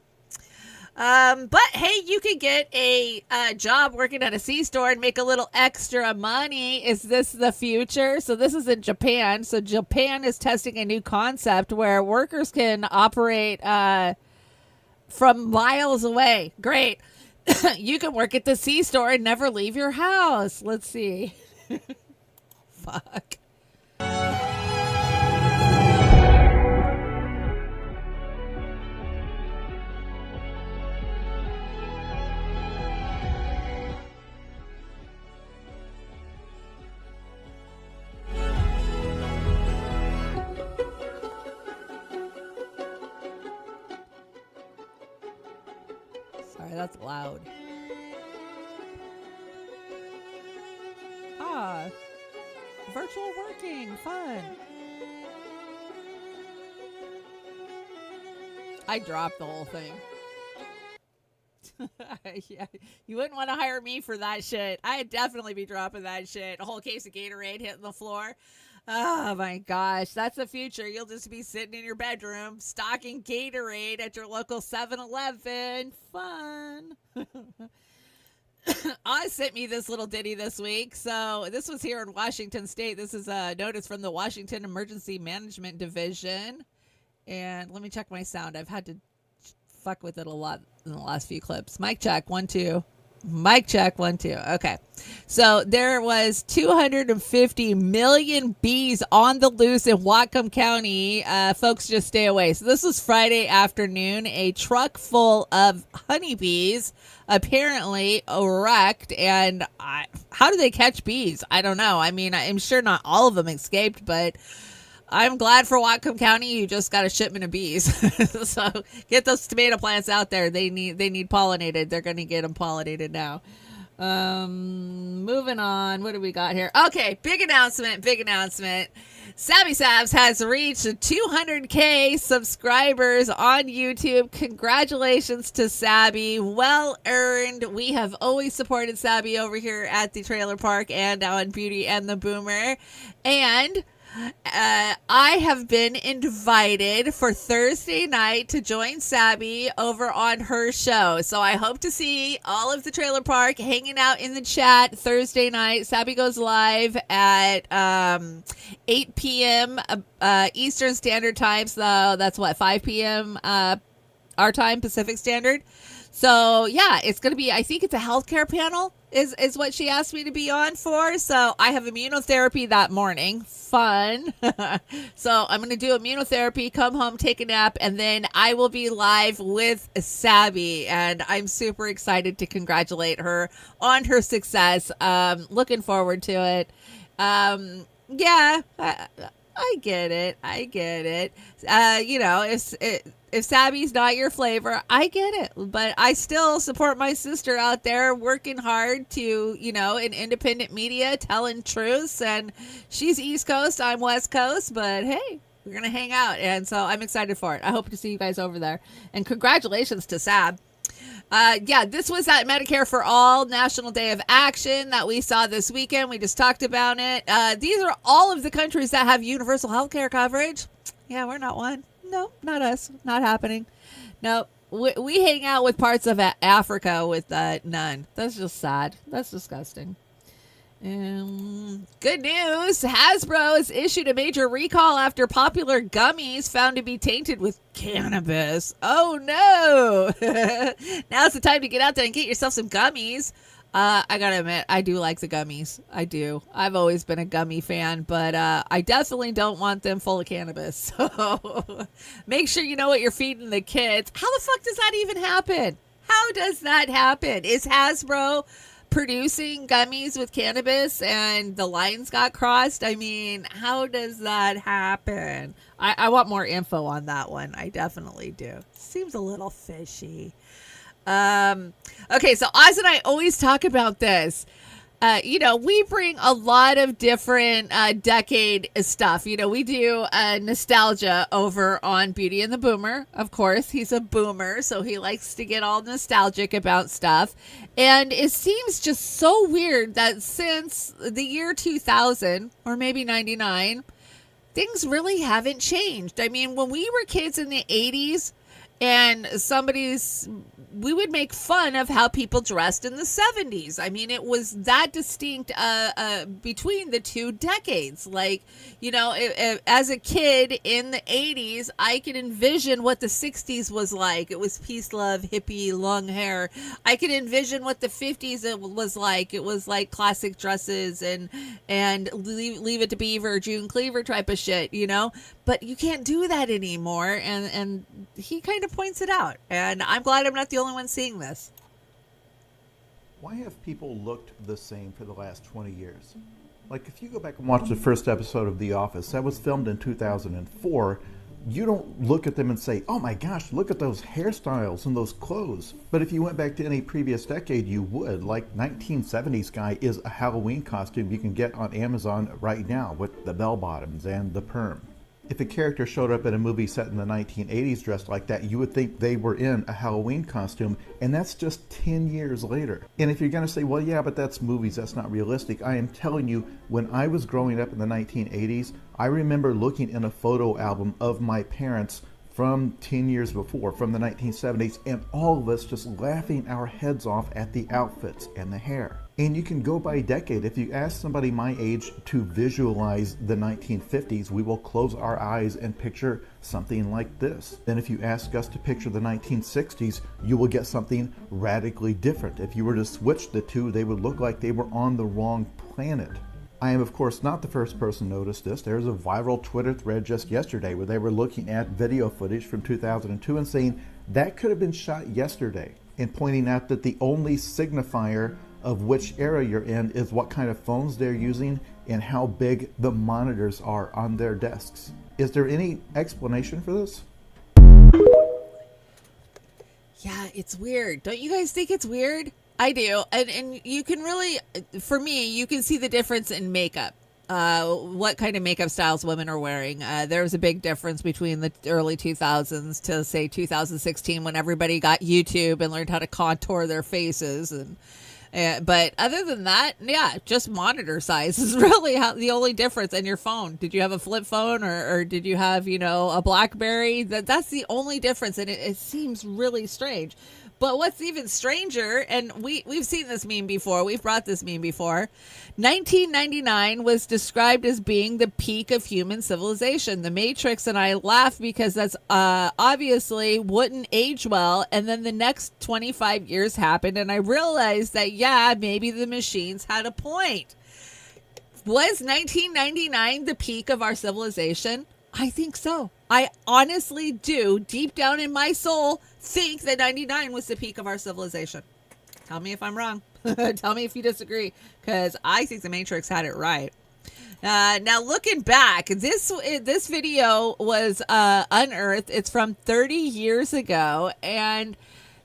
But hey, you could get a job working at a C-store and make a little extra money. Is this the future? So this is in Japan. So Japan is testing a new concept where workers can operate from miles away. Great. You can work at the C-store and never leave your house. Let's see. Fuck. Sorry, that's loud. Virtual working, fun. I dropped the whole thing. Yeah, you wouldn't want to hire me for that shit. I'd definitely be dropping that shit. A whole case of Gatorade hitting the floor. Oh my gosh, that's the future. You'll just be sitting in your bedroom stocking Gatorade at your local 7-Eleven. Fun. Oz sent me this little ditty this week. So this was here in Washington State. This is a notice from the Washington Emergency Management Division. And let me check my sound. I've had to fuck with it a lot in the last few clips. Mic check, 1, 2. Mic check, 1, 2. Okay. So there was 250 million bees on the loose in Whatcom County. Folks, just stay away. So this was Friday afternoon. A truck full of honeybees apparently wrecked. And how do they catch bees? I don't know. I mean, I'm sure not all of them escaped, but I'm glad for Whatcom County you just got a shipment of bees. So get those tomato plants out there. They need pollinated. They're going to get them pollinated now. Moving on. What do we got here? Okay, big announcement. Sabby Sabs has reached 200K subscribers on YouTube. Congratulations to Sabby. Well earned. We have always supported Sabby over here at the Trailer Park and on Beauty and the Boomer. And I have been invited for Thursday night to join Sabby over on her show. So I hope to see all of the Trailer Park hanging out in the chat Thursday night. Sabby goes live at 8 p.m. Eastern Standard Time. So that's 5 p.m. Our time, Pacific Standard. So yeah, it's going to be, I think it's a healthcare panel is what she asked me to be on for. So I have immunotherapy that morning. Fun. So I'm going to do immunotherapy, come home, take a nap, and then I will be live with Sabby. And I'm super excited to congratulate her on her success. Looking forward to it. Yeah, I get it. If Sabby's not your flavor, I get it. But I still support my sister out there working hard to, in independent media, telling truths. And she's East Coast, I'm West Coast. But hey, we're going to hang out. And so I'm excited for it. I hope to see you guys over there. And congratulations to Sab. This was that Medicare for All National Day of Action that we saw this weekend. We just talked about it. These are all of the countries that have universal health care coverage. Yeah, we're not one. No, not us. Not happening. No, we hang out with parts of Africa with none. That's just sad. That's disgusting. Good news. Hasbro has issued a major recall after popular gummies found to be tainted with cannabis. Oh, no. Now's the time to get out there and get yourself some gummies. I gotta admit, I do like the gummies. I do. I've always been a gummy fan, but I definitely don't want them full of cannabis. So make sure you know what you're feeding the kids. How the fuck does that even happen? How does that happen? Is Hasbro producing gummies with cannabis and the lines got crossed? I mean, how does that happen? I want more info on that one. I definitely do. Seems a little fishy. Okay, so Oz and I always talk about this. We bring a lot of different decade stuff. We do nostalgia over on Beauty and the Boomer. Of course, he's a boomer, so he likes to get all nostalgic about stuff. And it seems just so weird that since the year 2000, or maybe 99, things really haven't changed. I mean, when we were kids in the 80s, and we would make fun of how people dressed in the 70s. I mean, it was that distinct between the two decades. Like, you know, as a kid in the 80s, I can envision what the 60s was like. It was peace, love, hippie, long hair. I could envision what the 50s was like. It was like classic dresses and Leave It to Beaver, June Cleaver type of shit, you know? But you can't do that anymore, and he kind of points it out. And I'm glad I'm not the only one seeing this. Why have people looked the same for the last 20 years? Like, if you go back and watch the first episode of The Office, that was filmed in 2004, you don't look at them and say, oh my gosh, look at those hairstyles and those clothes. But if you went back to any previous decade, you would. Like, 1970s guy is a Halloween costume you can get on Amazon right now with the bell bottoms and the perm. If a character showed up in a movie set in the 1980s dressed like that, you would think they were in a Halloween costume, and that's just 10 years later. And if you're going to say, well, yeah, but that's movies, that's not realistic, I am telling you, when I was growing up in the 1980s, I remember looking in a photo album of my parents from 10 years before, from the 1970s, and all of us just laughing our heads off at the outfits and the hair. And you can go by decade. If you ask somebody my age to visualize the 1950s, we will close our eyes and picture something like this. Then if you ask us to picture the 1960s, you will get something radically different. If you were to switch the two, they would look like they were on the wrong planet. I am, of course, not the first person to notice this. There's a viral Twitter thread just yesterday where they were looking at video footage from 2002 and saying that could have been shot yesterday, and pointing out that the only signifier of which era you're in is what kind of phones they're using and how big the monitors are on their desks. Is there any explanation for this? Yeah, it's weird. Don't you guys think it's weird? I do. And you can really, for me, you can see the difference in makeup. What kind of makeup styles women are wearing. There was a big difference between the early 2000s to, say, 2016 when everybody got YouTube and learned how to contour their faces. But other than that, yeah, just monitor size is really the only difference. And your phone. Did you have a flip phone or did you have, a BlackBerry? That's the only difference. And it seems really strange. But what's even stranger, and we've seen this meme before, we've brought this meme before, 1999 was described as being the peak of human civilization. The Matrix and I laugh because that's obviously wouldn't age well, and then the next 25 years happened, and I realized that, yeah, maybe the machines had a point. Was 1999 the peak of our civilization? I think so. I honestly do, deep down in my soul, think that 99 was the peak of our civilization. Tell me if I'm wrong. Tell me if you disagree, because I think the Matrix had it right. Now, looking back, this video was unearthed. It's from 30 years ago, and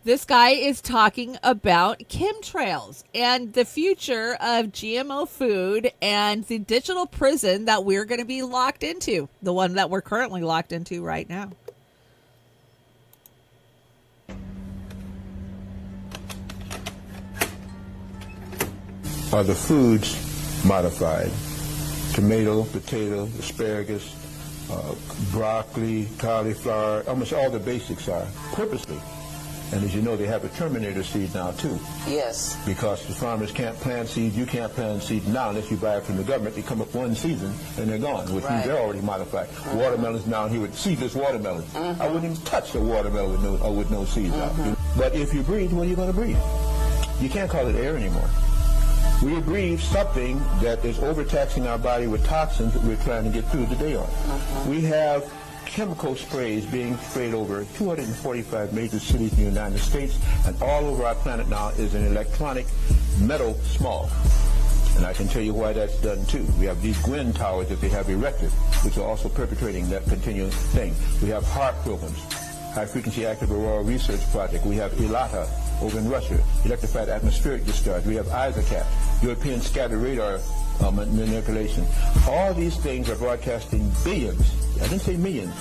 this guy is talking about chemtrails and the future of GMO food and the digital prison that we're going to be locked into, the one that we're currently locked into right now. Are the foods modified? Tomato, potato, asparagus, broccoli, cauliflower, almost all the basics are purposely. And as you know, they have a terminator seed now, too. Yes. Because the farmers can't plant seeds, you can't plant seeds now unless you buy it from the government. They come up one season, and they're gone, which means they're already modified. Watermelons now, here with seedless watermelons. I wouldn't even touch a watermelon with no seeds out. But if you breathe, what are you going to breathe? You can't call it air anymore. We breathe something that is overtaxing our body with toxins that we're trying to get through the day on. We have chemical sprays being sprayed over 245 major cities in the United States, and all over our planet now is an electronic metal smog. And I can tell you why that's done too. We have these Gwen towers that they have erected, which are also perpetrating that continuous thing. We have HAARP programs, High Frequency Active Aurora Research Project. We have ELATA over in Russia, electrified atmospheric discharge. We have ISACAP, European scattered radar manipulation. All these things are broadcasting billions, I didn't say millions,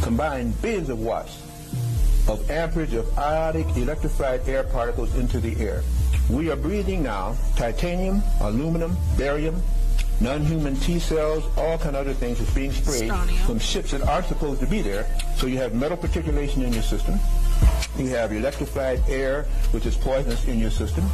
combined billions of watts of amperage of ionic electrified air particles into the air. We are breathing now titanium, aluminum, barium, non-human T cells, all kind of other things that's being sprayed from ships that aren't supposed to be there, So you have metal particulation in your system. You have electrified air, which is poisonous in your system.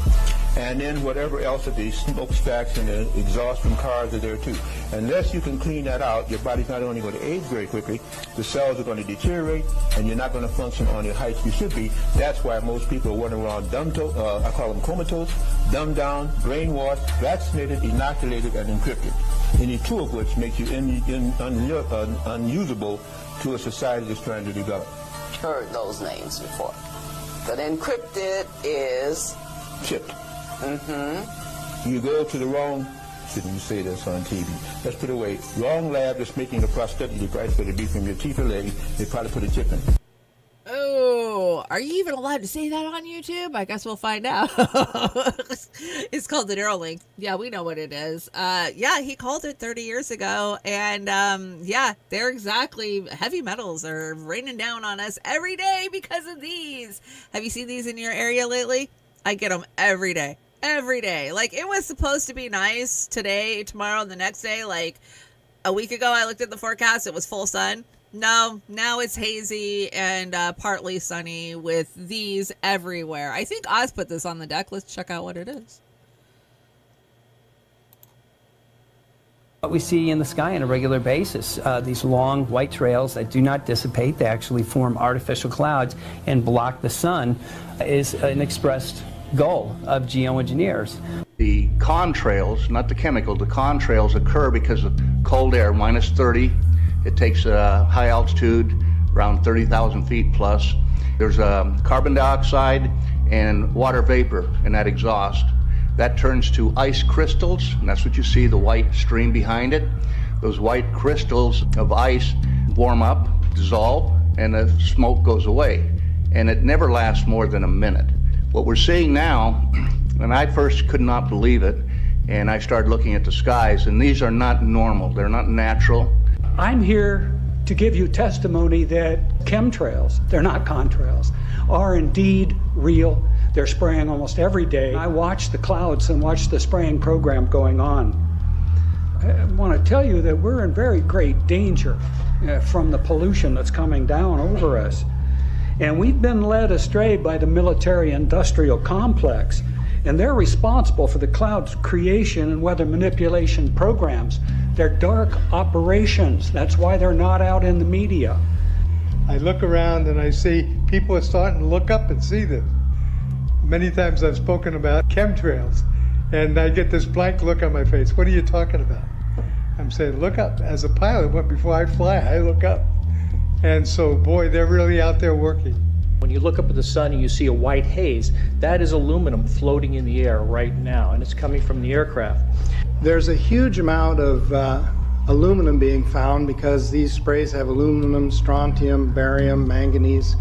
And then whatever else of the smokestacks and the exhaust from cars are there too. Unless you can clean that out, your body's not only going to age very quickly, the cells are going to deteriorate, and you're not going to function on the heights you should be. That's why most people are running around I call them comatose, dumbed down, brainwashed, vaccinated, inoculated, and encrypted. Any two of which makes you unusable to a society that's trying to develop. Heard those names before. But encrypted is chipped. You go to the wrong, shouldn't you say this on TV? Let's put it away. Wrong lab that's making a prosthetic device that it be from your teeth or leg, they probably put a chip in. Oh, are you even allowed to say that on YouTube? I guess we'll find out. It's called the Neuralink. Yeah, we know what it is. Yeah, he called it 30 years ago. And yeah, they're exactly, heavy metals are raining down on us every day because of these. Have you seen these in your area lately? I get them every day. Every day. Like, it was supposed to be nice today, tomorrow, and the next day. Like, a week ago, I looked at the forecast. It was full sun. No, now it's hazy and partly sunny with these everywhere. I think Oz put this on the deck. Let's check out what it is. What we see in the sky on a regular basis, these long white trails that do not dissipate, they actually form artificial clouds and block the sun, is an expressed goal of geoengineers. The contrails, not the chemical, the contrails occur because of cold air, minus 30. It takes high altitude, around 30,000 feet plus. There's carbon dioxide and water vapor in that exhaust. That turns to ice crystals, and that's what you see, the white stream behind it. Those white crystals of ice warm up, dissolve, and the smoke goes away. And it never lasts more than a minute. What we're seeing now, and I first could not believe it, and I started looking at the skies, and these are not normal, they're not natural. I'm here to give you testimony that chemtrails, they're not contrails, are indeed real. They're spraying almost every day. I watch the clouds and watch the spraying program going on. I want to tell you that we're in very great danger from the pollution that's coming down over us. And we've been led astray by the military-industrial complex, and they're responsible for the cloud's creation and weather manipulation programs. They're dark operations. That's why they're not out in the media. I look around and I see people are starting to look up and see this. Many times I've spoken about chemtrails, and I get this blank look on my face. What are you talking about? I'm saying, look up. As a pilot, before I fly, I look up. And so, boy, they're really out there working. When you look up at the sun and you see a white haze, that is aluminum floating in the air right now, and it's coming from the aircraft. There's a huge amount of aluminum being found because these sprays have aluminum, strontium, barium, manganese.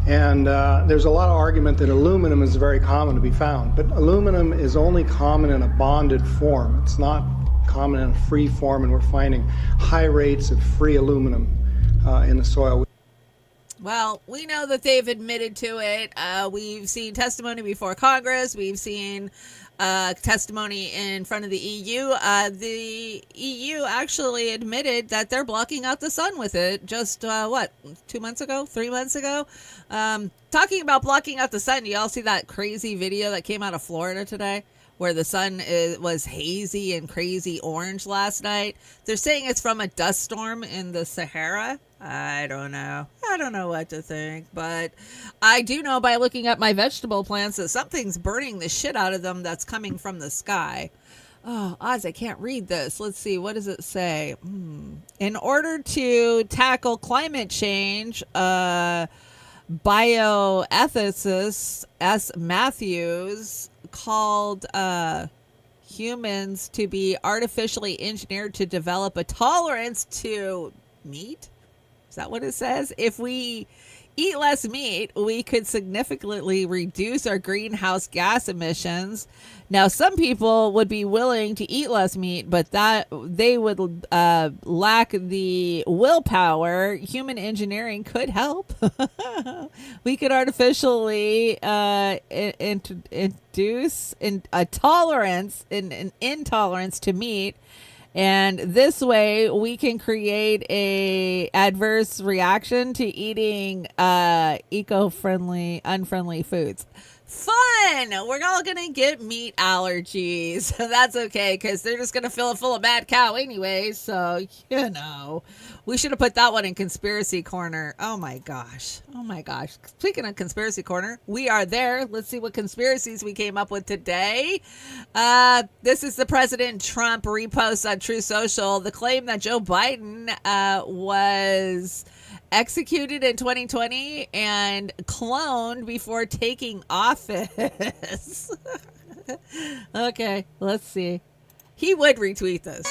And there's a lot of argument that aluminum is very common to be found, but aluminum is only common in a bonded form. It's not common in a free form, and we're finding high rates of free aluminum in the soil. Well, we know that they've admitted to it. We've seen testimony before Congress. We've seen testimony in front of the EU. The EU actually admitted that they're blocking out the sun with it just, 2 months ago, 3 months ago? Talking about blocking out the sun, you all see that crazy video that came out of Florida today where the sun was hazy and crazy orange last night? They're saying it's from a dust storm in the Sahara. I don't know. I don't know what to think, but I do know by looking at my vegetable plants that something's burning the shit out of them that's coming from the sky. Oh, Oz, I can't read this. Let's see. What does it say? In order to tackle climate change, bioethicist S. Matthews called humans to be artificially engineered to develop a tolerance to meat. Is that what it says? If we eat less meat, we could significantly reduce our greenhouse gas emissions. Now, some people would be willing to eat less meat, but that they would lack the willpower. Human engineering could help. We could artificially introduce a tolerance, an intolerance to meat, And this way we can create a adverse reaction to eating eco-friendly, unfriendly foods. Fun! We're all gonna get meat allergies. That's okay, because they're just gonna fill it full of mad cow anyway. So, we should have put that one in Conspiracy Corner. Oh my gosh. Speaking of Conspiracy Corner, we are there. Let's see what conspiracies we came up with today. This is the President Trump repost on True Social. The claim that Joe Biden was executed in 2020 and cloned before taking office. Okay, let's see. He would retweet this.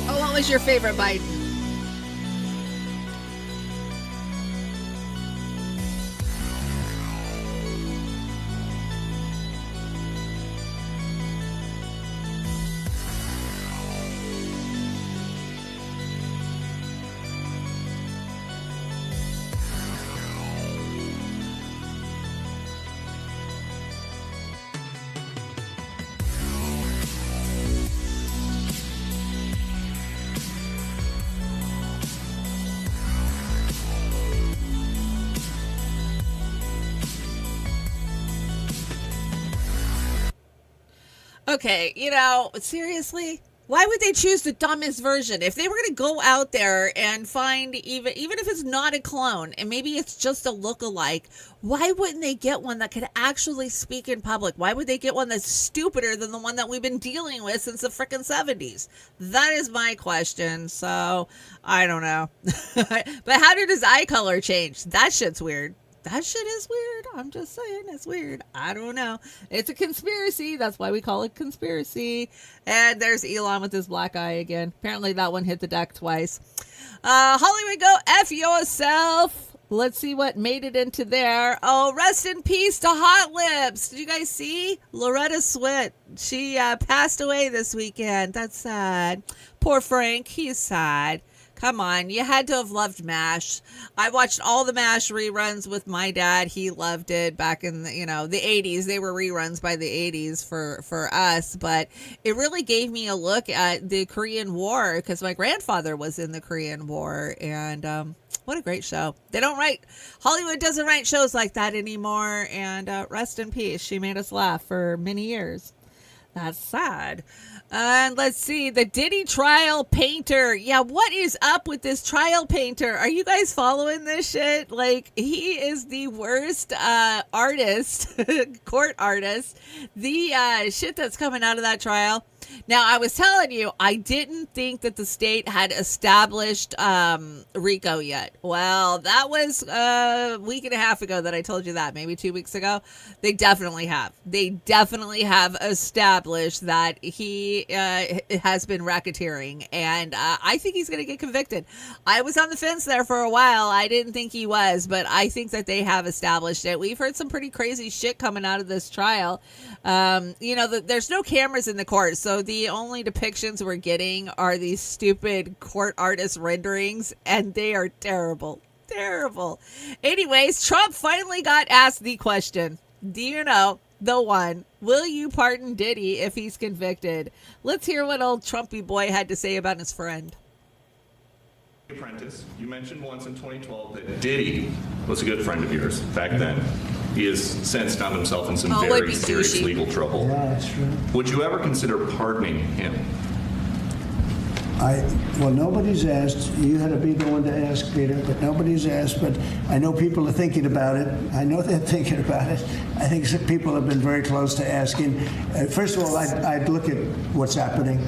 Oh, what was your favorite Biden? Okay, seriously? Why would they choose the dumbest version? If they were going to go out there and find, even if it's not a clone, and maybe it's just a look-alike, why wouldn't they get one that could actually speak in public? Why would they get one that's stupider than the one that we've been dealing with since the frickin' 70s? That is my question, so I don't know. But how did his eye color change? That shit's weird. That shit is weird. I'm just saying, it's weird. I don't know. It's a conspiracy. That's why we call it conspiracy. And there's Elon with his black eye again. Apparently that one hit the deck twice. Hollywood, go F yourself. Let's see what made it into there. Oh, rest in peace to Hot Lips. Did you guys see? Loretta Swit. She passed away this weekend. That's sad. Poor Frank. He's sad. Come on, you had to have loved MASH. I watched all the MASH reruns with my dad. He loved it back in the 80s. They were reruns by the 80s for us, but it really gave me a look at the Korean War because my grandfather was in the Korean War, and what a great show. Hollywood doesn't write shows like that anymore, and rest in peace. She made us laugh for many years. That's sad. And let's see, the Diddy trial painter. Yeah, what is up with this trial painter? Are you guys following this shit? Like, he is the worst artist, court artist. The shit that's coming out of that trial. Now, I was telling you, I didn't think that the state had established RICO yet. Well, that was a week and a half ago that I told you that, maybe 2 weeks ago. They definitely have. They definitely have established that he has been racketeering, and I think he's going to get convicted. I was on the fence there for a while. I didn't think he was, but I think that they have established it. We've heard some pretty crazy shit coming out of this trial. There's no cameras in the court, so the only depictions we're getting are these stupid court artist renderings, and they are terrible. Terrible. Anyways, Trump finally got asked the question. Do you know the one? Will you pardon Diddy if he's convicted? Let's hear what old Trumpy boy had to say about his friend. Apprentice, you mentioned once in 2012 that Diddy was a good friend of yours back then. He has since found himself in some very serious legal trouble. Yeah, that's true. Would you ever consider pardoning him? Well, nobody's asked. You had to be the one to ask, Peter, but nobody's asked. But I know people are thinking about it. I know they're thinking about it. I think some people have been very close to asking. First of all, I'd look at what's happening.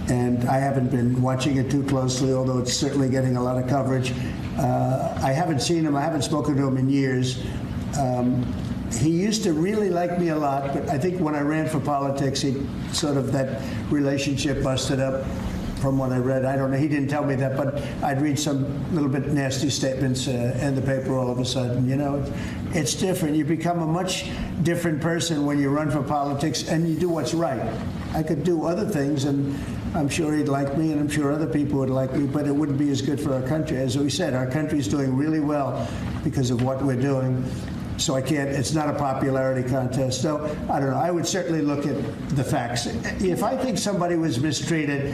And I haven't been watching it too closely, although it's certainly getting a lot of coverage. I haven't seen him. I haven't spoken to him in years. He used to really like me a lot, but I think when I ran for politics, that relationship busted up from what I read. I don't know. He didn't tell me that, but I'd read some little bit nasty statements in the paper all of a sudden. It's different. You become a much different person when you run for politics and you do what's right. I could do other things, and I'm sure he'd like me, and I'm sure other people would like me, but it wouldn't be as good for our country. As we said, our country is doing really well because of what we're doing. So it's not a popularity contest. So I don't know. I would certainly look at the facts. If I think somebody was mistreated,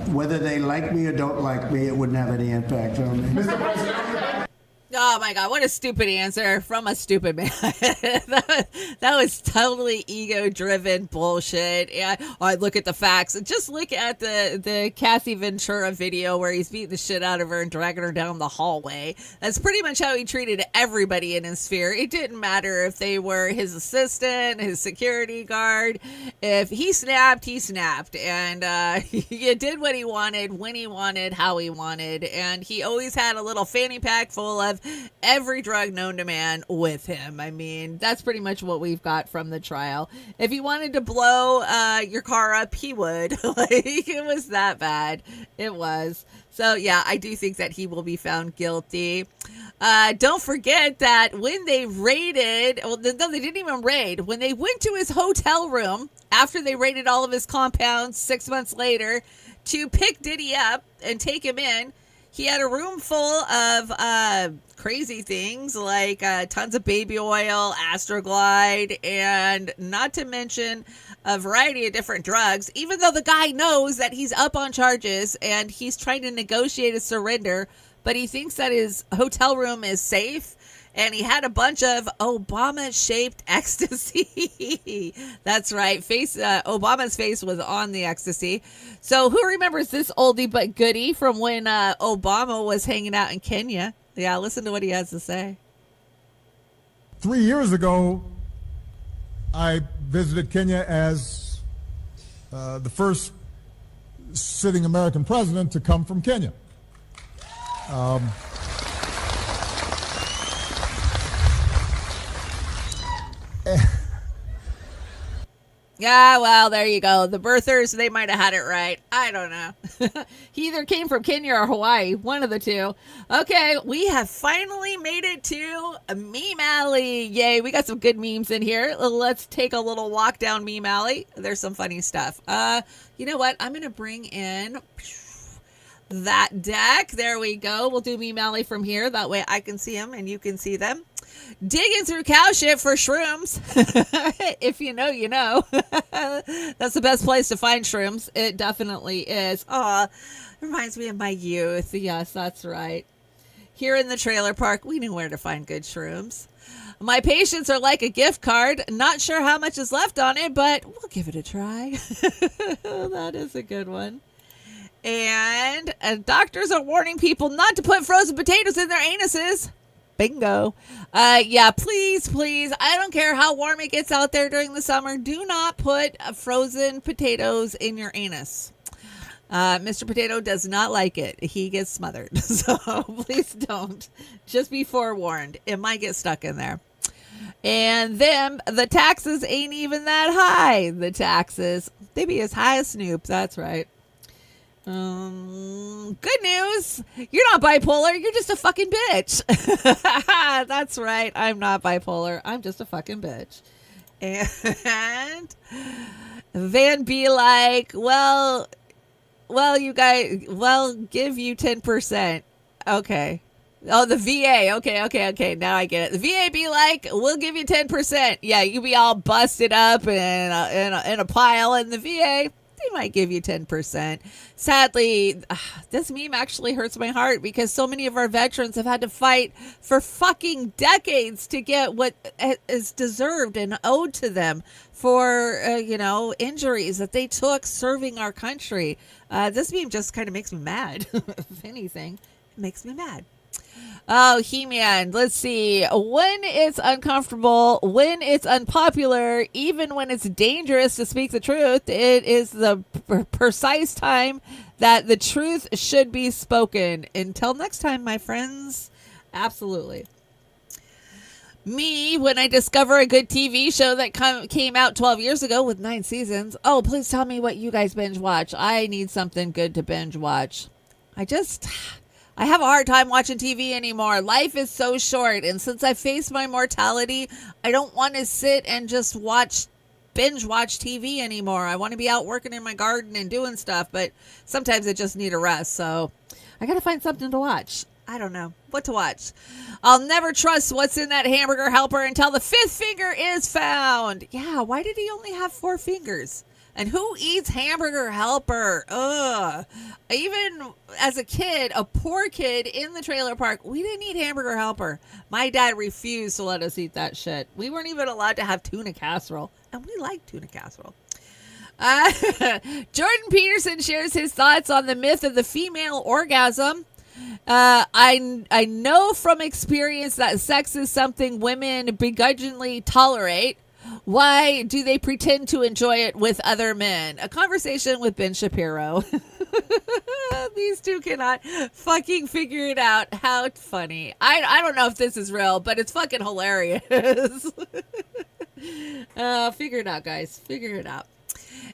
whether they like me or don't like me, it wouldn't have any impact on me. Mr. President. Oh my God, what a stupid answer from a stupid man. that was totally ego-driven bullshit. Yeah, I look at the facts. Just look at the Kathy Ventura video where he's beating the shit out of her and dragging her down the hallway. That's pretty much how he treated everybody in his sphere. It didn't matter if they were his assistant, his security guard. If he snapped, he snapped. And he did what he wanted, when he wanted, how he wanted. And he always had a little fanny pack full of every drug known to man with him. I mean, that's pretty much what we've got from the trial. If he wanted to blow your car up, he would. Like, it was that bad. It was. So, yeah, I do think that he will be found guilty. Don't forget that when they raided, well, no, they didn't even raid. When they went to his hotel room after they raided all of his compounds 6 months later to pick Diddy up and take him in, he had a room full of crazy things like tons of baby oil, Astroglide, and not to mention a variety of different drugs, even though the guy knows that he's up on charges and he's trying to negotiate a surrender, but he thinks that his hotel room is safe. And he had a bunch of Obama-shaped ecstasy. That's right. Obama's face was on the ecstasy. So who remembers this oldie but goodie from when Obama was hanging out in Kenya? Yeah, listen to what he has to say. 3 years ago, I visited Kenya as the first sitting American president to come from Kenya. Yeah, well, there you go. The birthers, they might have had it right. I don't know. He either came from Kenya or Hawaii, one of the two. Okay, we have finally made it to Meme Alley. Yay, we got some good memes in here. Let's take a little walk down Meme Alley. There's some funny stuff. You know what? I'm going to bring in that deck. There we go. We'll do Meme Alley from here. That way I can see them and you can see them. Digging through cow shit for shrooms. If you know, you know. That's the best place to find shrooms. It definitely is. Aw, reminds me of my youth. Yes, that's right. Here in the trailer park, we knew where to find good shrooms. My patients are like a gift card. Not sure how much is left on it, but we'll give it a try. That is a good one. And doctors are warning people not to put frozen potatoes in their anuses. Bingo. Yeah, please. I don't care how warm it gets out there during the summer. Do not put frozen potatoes in your anus. Mr. Potato does not like it. He gets smothered. So please don't. Just be forewarned. It might get stuck in there. And then the taxes ain't even that high. The taxes. They be as high as Snoop. That's right. Good news. You're not bipolar. You're just a fucking bitch. That's right. I'm not bipolar. I'm just a fucking bitch. And Van be like, well, you guys, give you 10%. Okay. Oh, the VA. Okay. Now I get it. The VA be like, we'll give you 10%. Yeah, you be all busted up in a pile, and the VA, they might give you 10%. Sadly, this meme actually hurts my heart because so many of our veterans have had to fight for fucking decades to get what is deserved and owed to them for, injuries that they took serving our country. This meme just kind of makes me mad. If anything, it makes me mad. Oh, He-Man, let's see. When it's uncomfortable, when it's unpopular, even when it's dangerous to speak the truth, it is the precise time that the truth should be spoken. Until next time, my friends. Absolutely. Me, when I discover a good TV show that came out 12 years ago with 9 seasons. Oh, please tell me what you guys binge watch. I need something good to binge watch. I have a hard time watching TV anymore. Life is so short. And since I face my mortality, I don't want to sit and just watch binge watch TV anymore. I want to be out working in my garden and doing stuff, but sometimes I just need a rest. So I got to find something to watch. I don't know what to watch. I'll never trust what's in that hamburger helper until the fifth finger is found. Yeah, why did he only have 4 fingers? And who eats hamburger helper? Ugh. Even as a kid, a poor kid in the trailer park, we didn't eat hamburger helper. My dad refused to let us eat that shit. We weren't even allowed to have tuna casserole. And we like tuna casserole. Jordan Peterson shares his thoughts on the myth of the female orgasm. I know from experience that sex is something women begrudgingly tolerate. Why do they pretend to enjoy it with other men? A conversation with Ben Shapiro. These two cannot fucking figure it out. How funny. I don't know if this is real, but it's fucking hilarious. Figure it out, guys. Figure it out.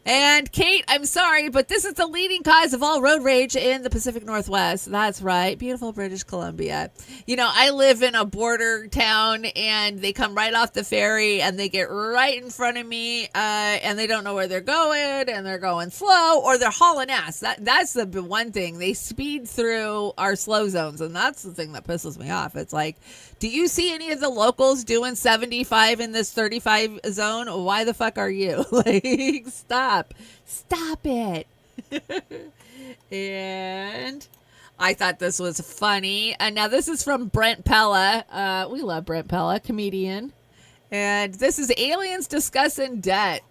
And Kate, I'm sorry, but this is the leading cause of all road rage in the Pacific Northwest. That's right. Beautiful British Columbia. You know, I live in a border town and they come right off the ferry and they get right in front of me and they don't know where they're going and they're going slow or they're hauling ass. That's the one thing. They speed through our slow zones and that's the thing that pisses me off. It's like, do you see any of the locals doing 75 in this 35 zone? Why the fuck are you? Like, stop it. And I thought this was funny. And now this is from Brent Pella. We love Brent Pella, comedian. And this is aliens discussing debt.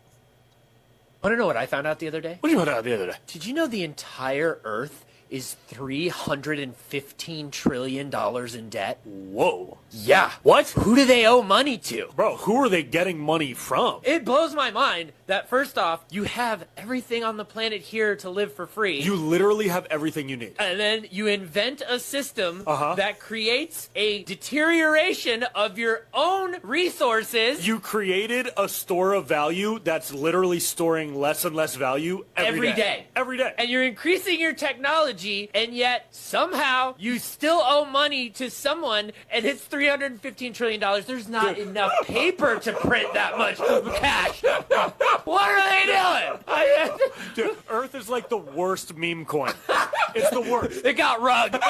Want to know what I found out the other day? What did you find out the other day? Did you know the entire Earth is $315 trillion in debt? Whoa. Yeah. What? Who do they owe money to? Bro, who are they getting money from? It blows my mind that first off, you have everything on the planet here to live for free. You literally have everything you need. And then you invent a system that creates a deterioration of your own resources. You created a store of value that's literally storing less and less value every day. Every day. And you're increasing your technology, and yet somehow you still owe money to someone, and it's $315 trillion. There's not enough paper to print that much cash. What are they doing? Dude, Earth is like the worst meme coin. It's the worst. It got rugged.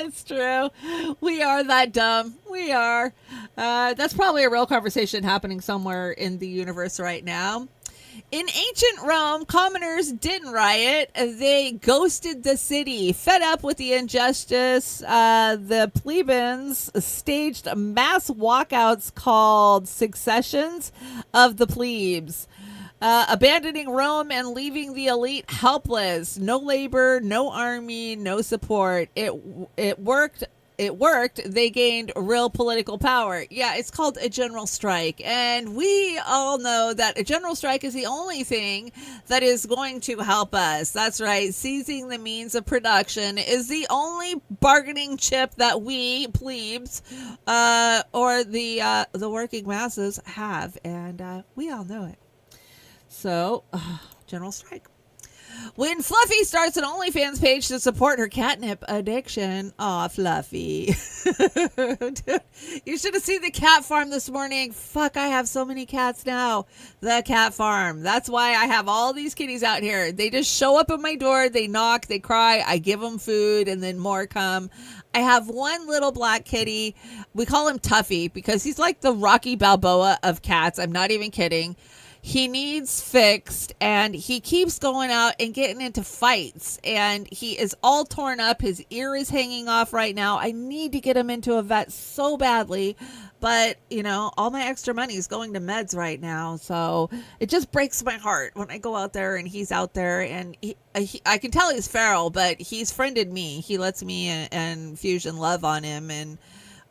It's true. We are that dumb. We are. That's probably a real conversation happening somewhere in the universe right now. In ancient Rome, commoners didn't riot. They ghosted the city. Fed up with the injustice, the plebeians staged mass walkouts called successions of the plebes. Abandoning Rome and leaving the elite helpless. No labor, no army, no support. It worked. It worked. They gained real political power. Yeah, it's called a general strike. And we all know that a general strike is the only thing that is going to help us. That's right. Seizing the means of production is the only bargaining chip that we plebes or the working masses have. And we all know it. So, general strike. When Fluffy starts an OnlyFans page to support her catnip addiction. Aw, Fluffy. Dude, you should have seen the cat farm this morning. Fuck, I have so many cats now. The cat farm. That's why I have all these kitties out here. They just show up at my door. They knock. They cry. I give them food and then more come. I have one little black kitty. We call him Tuffy because he's like the Rocky Balboa of cats. I'm not even kidding. He needs fixed and he keeps going out and getting into fights and he is all torn up. His ear is hanging off right now. I need to get him into a vet so badly, but you know, all my extra money is going to meds right now. So it just breaks my heart when I go out there and he's out there and I can tell he's feral, but he's friended me. He lets me and Fusion love on him and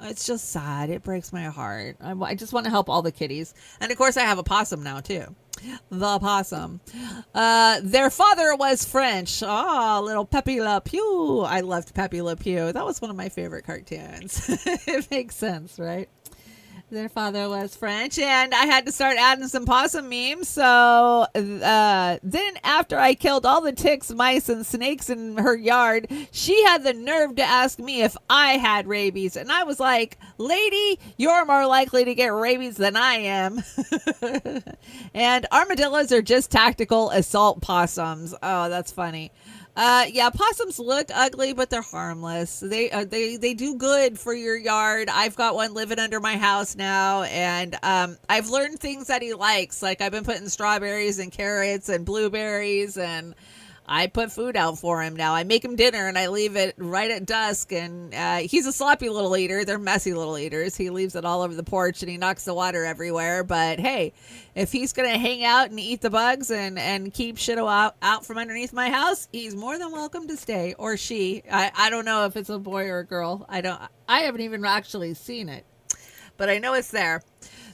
it's just sad. It breaks my heart. I just want to help all the kitties. And of course, I have a possum now, too. The possum. Their father was French. Oh, little Pepe Le Pew. I loved Pepe Le Pew. That was one of my favorite cartoons. It makes sense, right? Their father was French, and I had to start adding some possum memes. So then after I killed all the ticks, mice, and snakes in her yard, she had the nerve to ask me if I had rabies. And I was like, lady, you're more likely to get rabies than I am. And armadillos are just tactical assault possums. Oh, that's funny. Yeah, possums look ugly, but they're harmless. They do good for your yard. I've got one living under my house now, and I've learned things that he likes. Like I've been putting strawberries and carrots and blueberries, and I put food out for him now. I make him dinner, and I leave it right at dusk, and he's a sloppy little eater. They're messy little eaters. He leaves it all over the porch, and he knocks the water everywhere. But hey, if he's going to hang out and eat the bugs and keep shit out from underneath my house, he's more than welcome to stay. Or she. I don't know if it's a boy or a girl. I haven't even actually seen it, but I know it's there.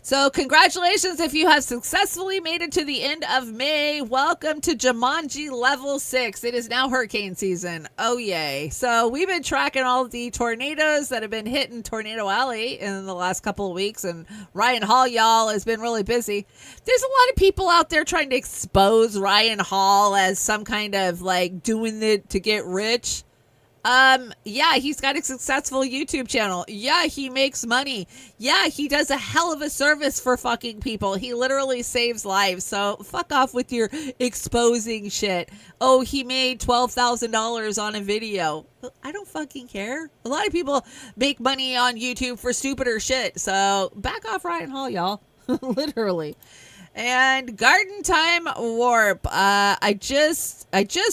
So congratulations if you have successfully made it to the end of May. Welcome to Jumanji Level 6. It is now hurricane season. Oh, yay. So we've been tracking all the tornadoes that have been hitting Tornado Alley in the last couple of weeks. And Ryan Hall, y'all, has been really busy. There's a lot of people out there trying to expose Ryan Hall as some kind of like doing it to get rich. Yeah, he's got a successful YouTube channel. Yeah, he makes money. Yeah, he does a hell of a service for fucking people. He literally saves lives. So fuck off with your exposing shit. Oh, he made $12,000 on a video. I don't fucking care. A lot of people make money on YouTube for stupider shit. So back off Ryan Hall, y'all. Literally. And garden time warp. I just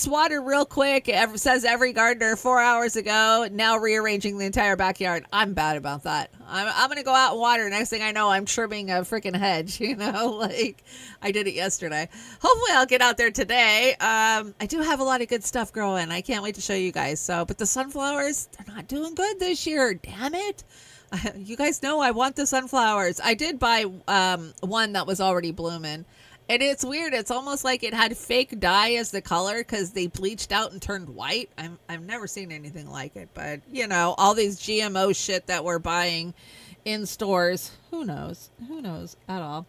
watered real quick. Says every gardener 4 hours ago. Now rearranging the entire backyard. I'm bad about that. I'm gonna go out and water. Next thing I know, I'm trimming a freaking hedge. You know, like I did it yesterday. Hopefully, I'll get out there today. I do have a lot of good stuff growing. I can't wait to show you guys. So, but the sunflowers, they're not doing good this year. Damn it. You guys know I want the sunflowers. I did buy one that was already blooming. And it's weird. It's almost like it had fake dye as the color because they bleached out and turned white. I've never seen anything like it. But, you know, all these GMO shit that we're buying in stores. Who knows? Who knows at all?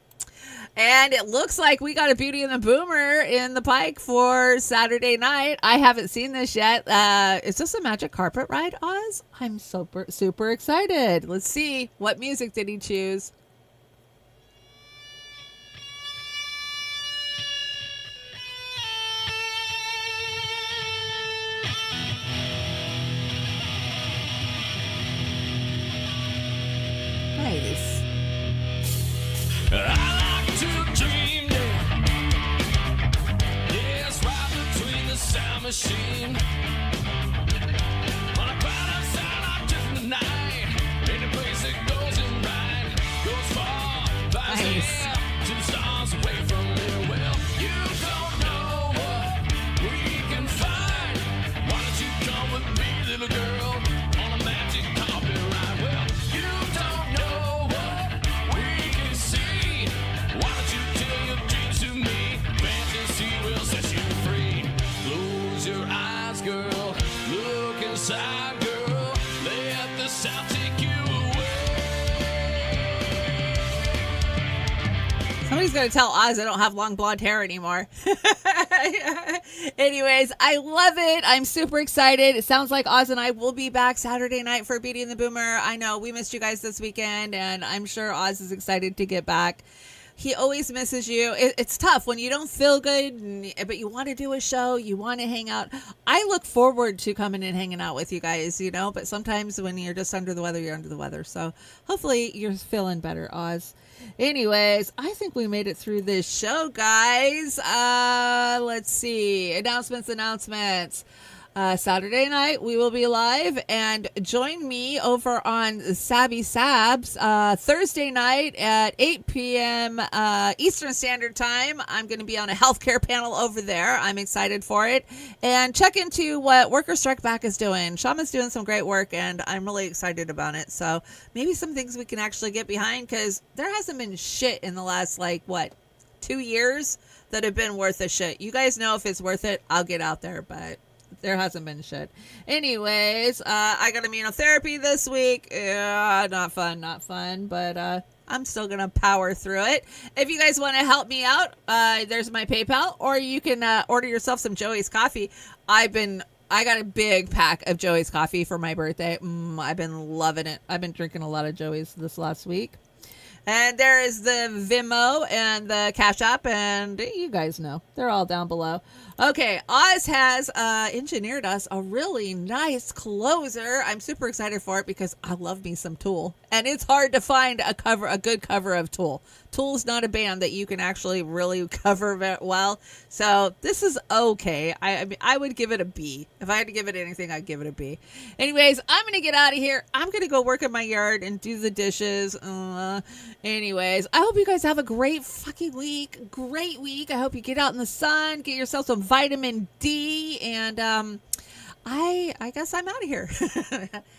And it looks like we got a Beauty and the Boomer in the Pike for Saturday night. I haven't seen this yet. Is this a magic carpet ride, Oz? I'm super excited. Let's see. What music did he choose? Nice. Machine. When I cry outside, I'm just the night. Any place that goes in right, goes far, flies here, 2 stars away from me. Well, you don't know what we can find. Why don't you come with me, little girl, on a magic carpet ride? Well, you don't know what we can see. Why don't you tell your dreams to me? Fantasy will set you free. Close your eyes, girl. Look inside, girl. Let the sound take you away. Somebody's going to tell Oz I don't have long blonde hair anymore. Anyways, I love it. I'm super excited. It sounds like Oz and I will be back Saturday night for Beauty and the Boomer. I know we missed you guys this weekend, and I'm sure Oz is excited to get back. He always misses you. It's tough when you don't feel good, but you want to do a show, you want to hang out. I look forward to coming and hanging out with you guys, you know, but sometimes when you're just under the weather, you're under the weather. So hopefully you're feeling better, Oz. Anyways, I think we made it through this show, guys. Let's see. Announcements. Saturday night, we will be live, and join me over on Sabby Sabs Thursday night at 8 p.m. Eastern Standard Time. I'm going to be on a healthcare panel over there. I'm excited for it. And check into what Worker Strike Back is doing. Shama's doing some great work, and I'm really excited about it. So maybe some things we can actually get behind, because there hasn't been shit in the last, 2 years that have been worth a shit. You guys know if it's worth it, I'll get out there, but There hasn't been shit. Anyways, I got immunotherapy this week. Yeah, not fun, but I'm still going to power through it. If you guys want to help me out, there's my PayPal, or you can order yourself some Joey's coffee. I got a big pack of Joey's coffee for my birthday. I've been loving it. I've been drinking a lot of Joey's this last week. And there is the Venmo and the Cash App, and you guys know. They're all down below. Okay, Oz has engineered us a really nice closer. I'm super excited for it because I love me some Tool. And it's hard to find a good cover of Tool. Tool's not a band that you can actually really cover well. So this is okay. I mean, I would give it a B. If I had to give it anything, I'd give it a B. Anyways, I'm going to get out of here. I'm going to go work in my yard and do the dishes. Anyways, I hope you guys have a great fucking week. Great week. I hope you get out in the sun, get yourself some vitamin D, and I guess I'm out of here.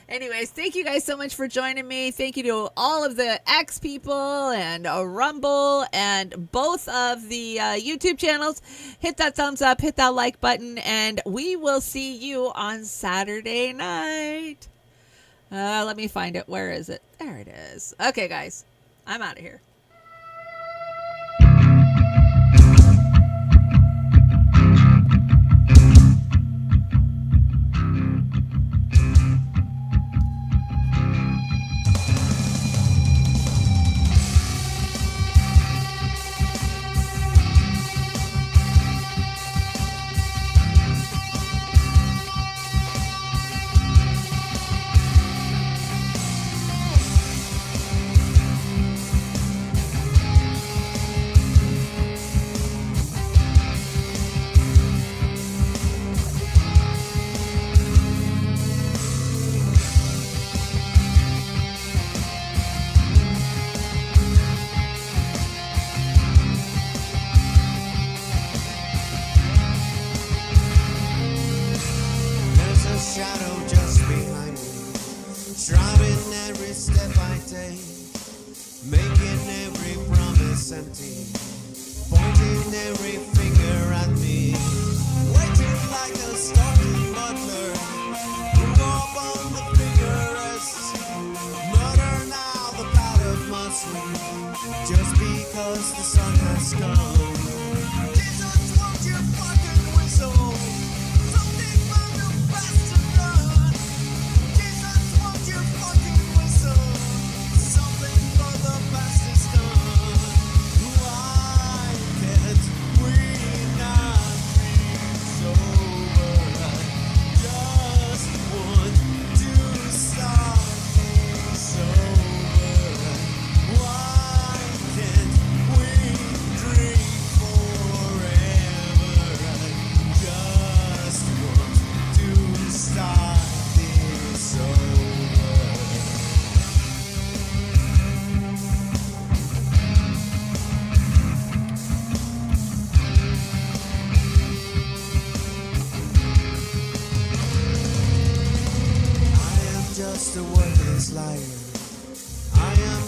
Anyways, thank you guys so much for joining me. Thank you to all of the X people and Rumble and both of the YouTube channels. Hit that thumbs up, hit that like button, and we will see you on Saturday night. Let me find it. Where is it? There it is. Okay, guys, I'm out of here.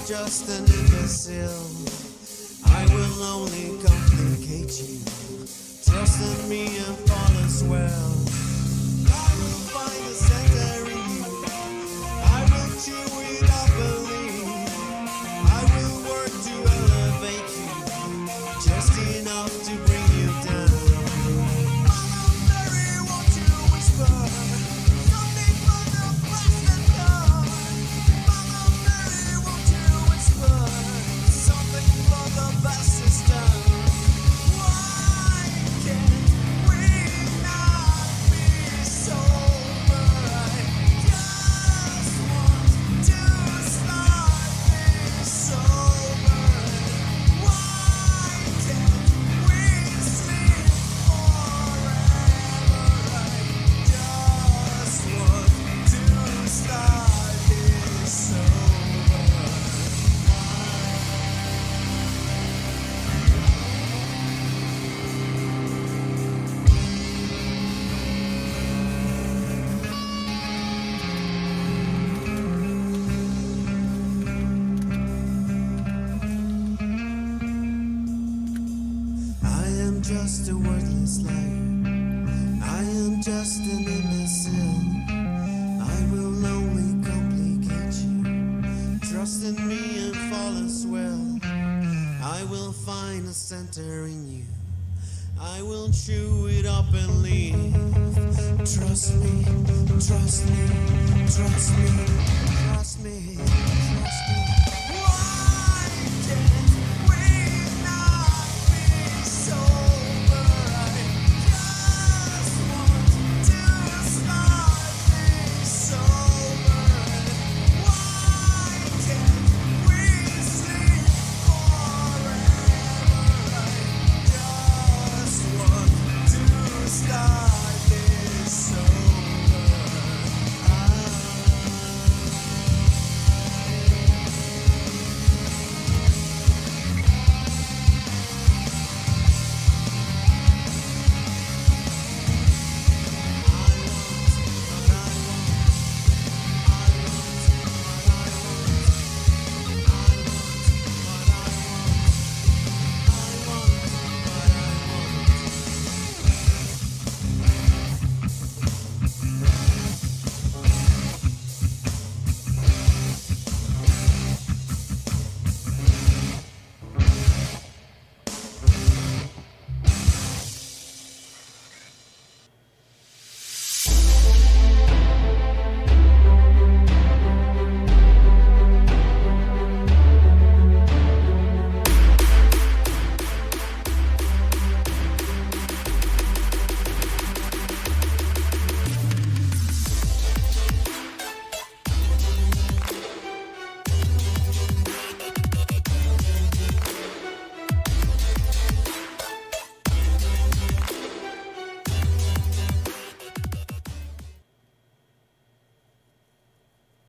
Just an imbecile. I will only complicate you. Trust in me and fall as well. I will find a center in you. I will chew it up and leave. I will work to elevate you, just enough to bring you down. Mama Mary, won't you whisper something from the past and done? Mama Mary, won't you whisper something for the best is done? Why can't we not be the center in you. I will chew it up and leave. Trust me, trust me, trust me.